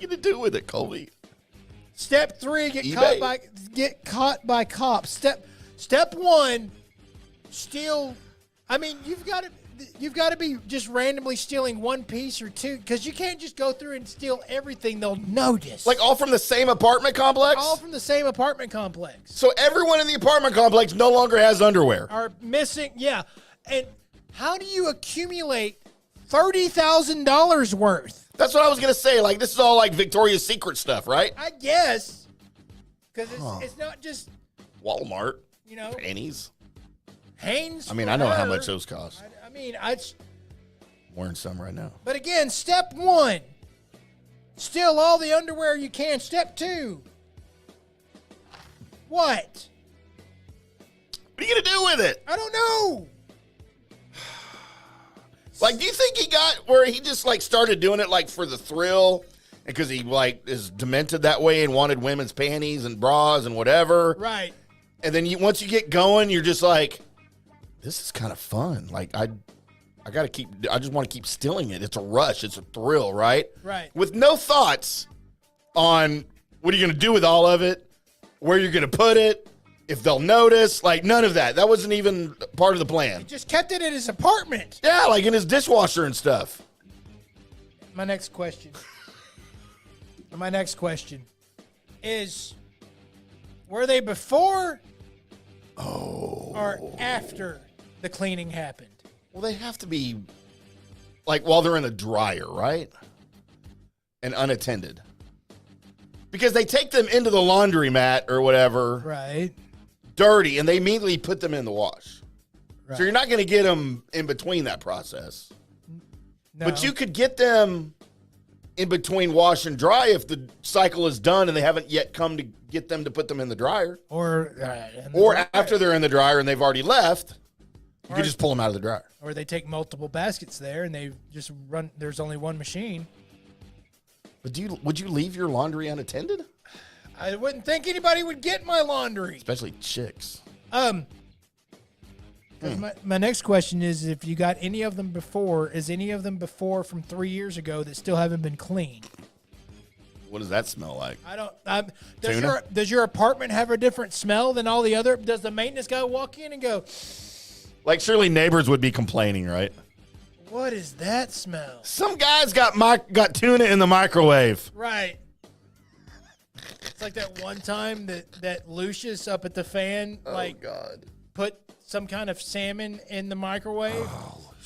G: you gonna do with it, Colby?
F: Step 3, get
G: eBay?
F: caught by cops. Step 1, steal. I mean, you've got to be just randomly stealing one piece or two, because you can't just go through and steal everything. They'll notice.
G: Like all from the same apartment complex?
F: All from the same apartment complex.
G: So everyone in the apartment complex no longer has underwear.
F: Are missing, yeah. And how do you accumulate $30,000 worth?
G: That's what I was gonna say. Like, this is all like Victoria's Secret stuff, right?
F: I guess. Because it's not just,
G: Walmart.
F: you know,
G: Pennies.
F: Hanes.
G: I mean,
F: for
G: I know how
F: her.
G: much those cost.
F: I mean,
G: I'm wearing some right now.
F: but again, step 1, steal all the underwear you can. Step 2, what?
G: What are you gonna do with it?
F: I don't know.
G: Like, do you think he got where he just like started doing it like for the thrill, and because he like is demented that way and wanted women's panties and bras and whatever?
F: Right.
G: And then once you get going, you're just like, this is kind of fun. Like I just want to keep stealing it. It's a rush. It's a thrill, right?
F: Right.
G: With no thoughts on what are you going to do with all of it, where you're going to put it, if they'll notice, like none of that. That wasn't even part of the plan.
F: Just kept it in his apartment.
G: Yeah, like in his dishwasher and stuff.
F: My next question is, were they before or after the cleaning happened?
G: Well, they have to be like while they're in a dryer, right? And unattended. Because they take them into the laundromat or whatever.
F: Right.
G: Dirty, and they immediately put them in the wash.
F: Right.
G: So you're not going to get them in between that process.
F: No.
G: But you could get them in between wash and dry if the cycle is done and they haven't yet come to get them to put them in the dryer.
F: Or
G: After they're in the dryer and they've already left, you could just pull them out of the dryer.
F: Or they take multiple baskets there and they just run. There's only one machine.
G: But would you leave your laundry unattended?
F: I wouldn't think anybody would get my laundry.
G: Especially chicks.
F: My next question is, if you got any of them before, is any of them before from 3 years ago that still haven't been cleaned?
G: What does that smell like?
F: I don't.
G: Tuna?
F: Does your apartment have a different smell than all the other? Does the maintenance guy walk in and go,
G: Like, surely neighbors would be complaining, right?
F: what is that smell?
G: Some guys got tuna in the microwave.
F: Right. It's like that one time that Lucius up at the fan,
G: God,
F: put some kind of salmon in the microwave,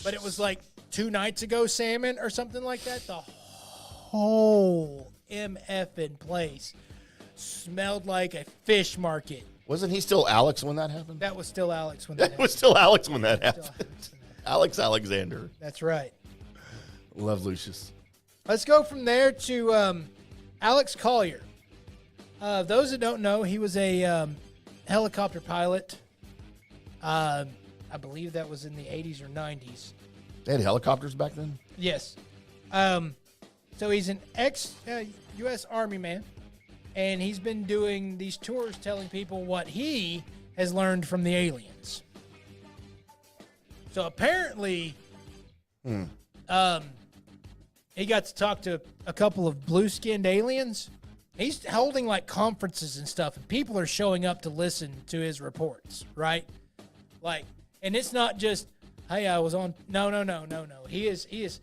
F: but it was like 2 nights ago salmon or something like that. The whole MFing place smelled like a fish market.
G: Wasn't he still Alex when that happened?
F: That was still Alex when that happened.
G: was still Alex when that happened. Alex Alexander.
F: That's right.
G: Love Lucius.
F: Let's go from there to Alex Collier. Those that don't know, he was a helicopter pilot. I believe that was in the 80s or 90s.
G: They had helicopters back then?
F: Yes. So he's an ex-U.S. Army man, and he's been doing these tours telling people what he has learned from the aliens. So apparently, he got to talk to a couple of blue-skinned aliens. He's holding like conferences and stuff, and people are showing up to listen to his reports, right? Like, and it's not just, hey, I was on. No. He is.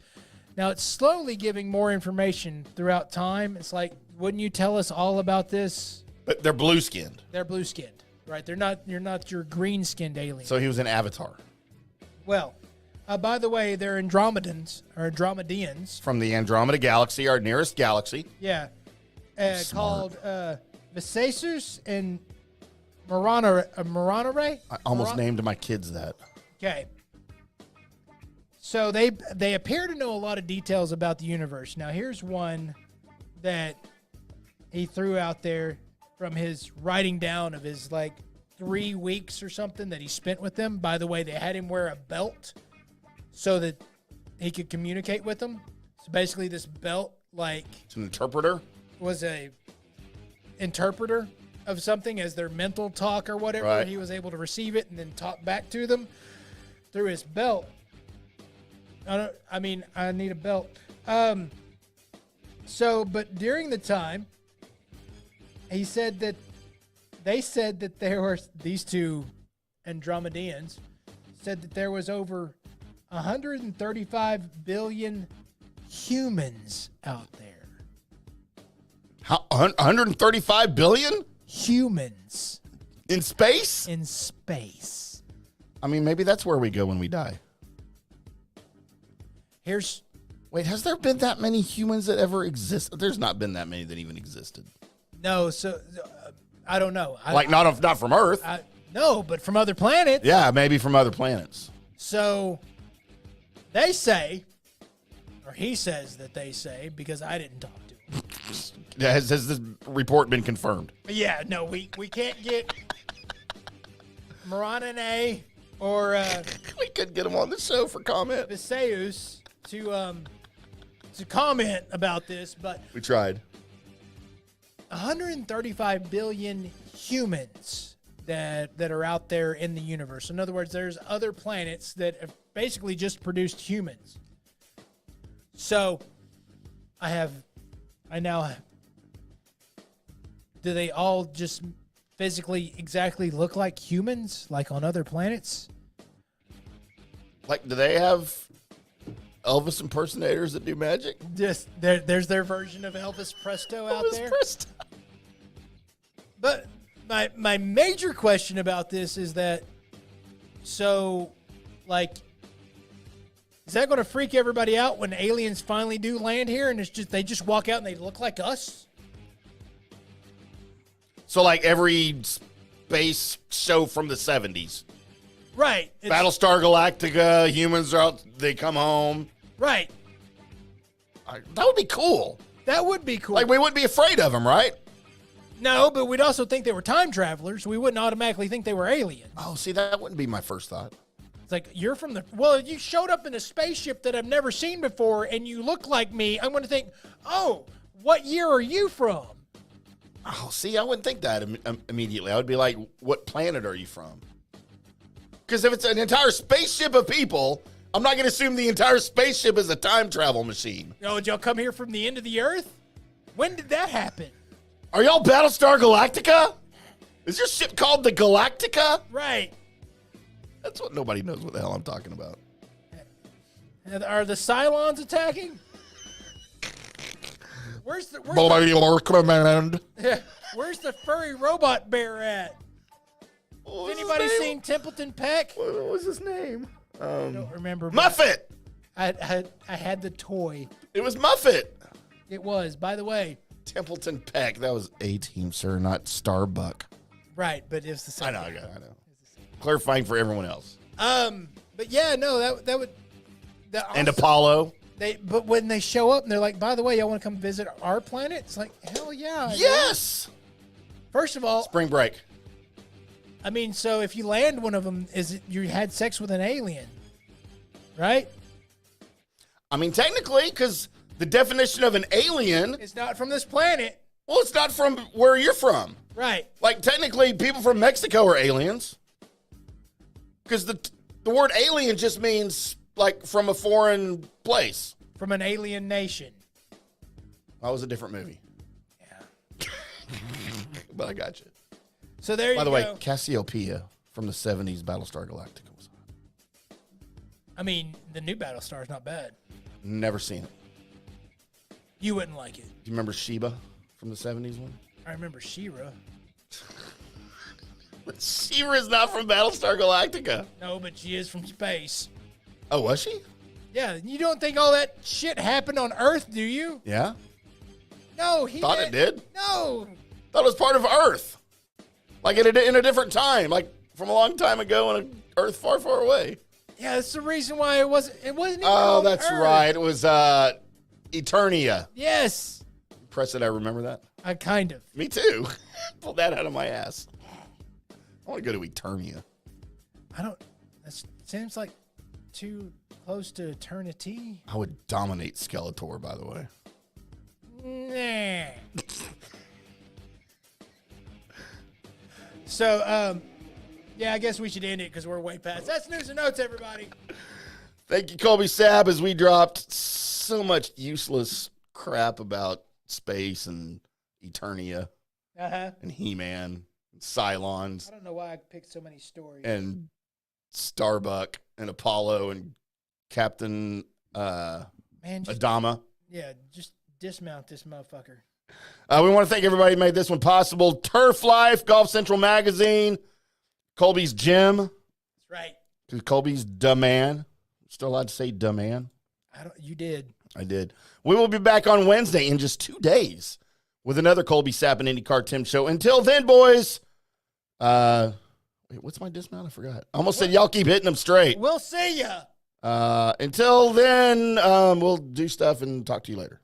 F: Now it's slowly giving more information throughout time. It's like, wouldn't you tell us all about this?
G: But they're blue-skinned.
F: They're blue-skinned, right? You're not your green-skinned alien.
G: So he was an Avatar.
F: Well, by the way, they're Andromedans, or Andromedians.
G: From the Andromeda Galaxy, our nearest galaxy.
F: Yeah. Called Visasus and Moronare.
G: I almost named my kids that.
F: Okay. So they appear to know a lot of details about the universe. Now, here's one that he threw out there from his writing down of his, 3 weeks or something that he spent with them. By the way, they had him wear a belt so that he could communicate with them. So basically this belt,
G: It's an interpreter?
F: was a interpreter of something as their mental talk or whatever.
G: Right.
F: He was able to receive it and then talk back to them through his belt. I need a belt. But during the time, he said that they said that there were these two Andromedians said that there was over 135 billion humans out there.
G: How, 135 billion?
F: Humans.
G: In space?
F: In space.
G: I mean, maybe that's where we go when we die. Wait, has there been that many humans that ever exist? There's not been that many that even existed.
F: No, so I don't know.
G: Not from Earth.
F: No, but from other planets.
G: Yeah, maybe from other planets.
F: So they say, or he says that they say, because I didn't talk to him.
G: Has this report been confirmed?
F: Yeah, no, we can't get Moranane or
G: we could get him on the show for comment.
F: Viseus to comment about this, but
G: We tried.
F: 135 billion humans that are out there in the universe. In other words, there's other planets that have basically just produced humans. So do they all just physically exactly look like humans, like on other planets?
G: Like, do they have Elvis impersonators that do magic?
F: Just there's their version of Elvis Presto out there.
G: Presto.
F: But my major question about this is that, so, like, is that going to freak everybody out when aliens finally do land here and they just walk out and they look like us?
G: So, like every space show from the 70s.
F: Right.
G: Battlestar Galactica, humans are out, they come home.
F: Right.
G: That would be cool.
F: That would be cool.
G: Like, we wouldn't be afraid of them, right?
F: No, but we'd also think they were time travelers. We wouldn't automatically think they were aliens.
G: Oh, see, that wouldn't be my first thought.
F: It's like, you showed up in a spaceship that I've never seen before, and you look like me. I'm going to think, oh, what year are you from?
G: Oh, see, I wouldn't think that immediately. I would be like, what planet are you from? Because if it's an entire spaceship of people, I'm not going to assume the entire spaceship is a time travel machine.
F: Oh, did y'all come here from the end of the earth? When did that happen?
G: Are y'all Battlestar Galactica? Is your ship called the Galactica?
F: Right.
G: That's what nobody knows what the hell I'm talking about.
F: Are the Cylons attacking? Where's the furry robot bear at? Has anybody seen Templeton Peck?
G: What was his name?
F: I don't remember.
G: Muffet.
F: I had the toy.
G: It was Muffet.
F: It was. By the way,
G: Templeton Peck. That was A-Team, sir, not Starbuck.
F: Right, but it's the same.
G: I know. Clarifying for everyone else.
F: But yeah, no, that would.
G: And Apollo.
F: But when they show up and they're like, by the way, y'all want to come visit our planet? It's like, hell yeah.
G: Yes.
F: First of all,
G: spring break.
F: I mean, so if you land one of them, is it you had sex with an alien, right?
G: I mean, technically, because the definition of an alien
F: is not from this planet.
G: Well, it's not from where you're from.
F: Right.
G: Like, technically, people from Mexico are aliens. Because the word alien just means, like, from a foreign place.
F: From an alien nation.
G: That was a different movie.
F: Yeah.
G: But I got you.
F: So there you go.
G: By the way, Cassiopeia from the 70s Battlestar Galactica was on.
F: I mean, the new Battlestar is not bad.
G: Never seen it.
F: You wouldn't like it.
G: Do you remember Sheba from the 70s one?
F: I remember She-Ra.
G: She-Ra is not from Battlestar Galactica.
F: No, but she is from space.
G: Oh, was she?
F: Yeah, you don't think all that shit happened on Earth, do you?
G: Yeah.
F: No,
G: Thought it did.
F: No.
G: Thought it was part of Earth. Like in a different time, like from a long time ago on an Earth far, far away.
F: Yeah, that's the reason why it wasn't even
G: Oh,
F: on
G: that's
F: Earth.
G: right. It was Eternia.
F: Yes.
G: Impressed that I remember that.
F: I kind of.
G: Me too. Pulled that out of my ass. I want to go to Eternia.
F: That seems like too close to eternity.
G: I would dominate Skeletor, by the way.
F: Nah. So, yeah, I guess we should end it because we're way past. That's news and notes, everybody.
G: Thank you, Colby Sab, as we dropped so much useless crap about space and Eternia and He-Man and Cylons.
F: I don't know why I picked so many stories.
G: And Starbuck and Apollo and Captain Adama.
F: Yeah, just dismount this motherfucker.
G: We want to thank everybody who made this one possible. Turf Life, Golf Central Magazine, Colby's Gym.
F: That's right.
G: Because Colby's da man. Still allowed to say da man?
F: You did.
G: I did. We will be back on Wednesday in just 2 days with another Colby Sapp and IndyCar Tim show. Until then, boys. Wait, what's my dismount? I forgot. I almost said y'all keep hitting them straight.
F: We'll see ya.
G: Until then, we'll do stuff and talk to you later.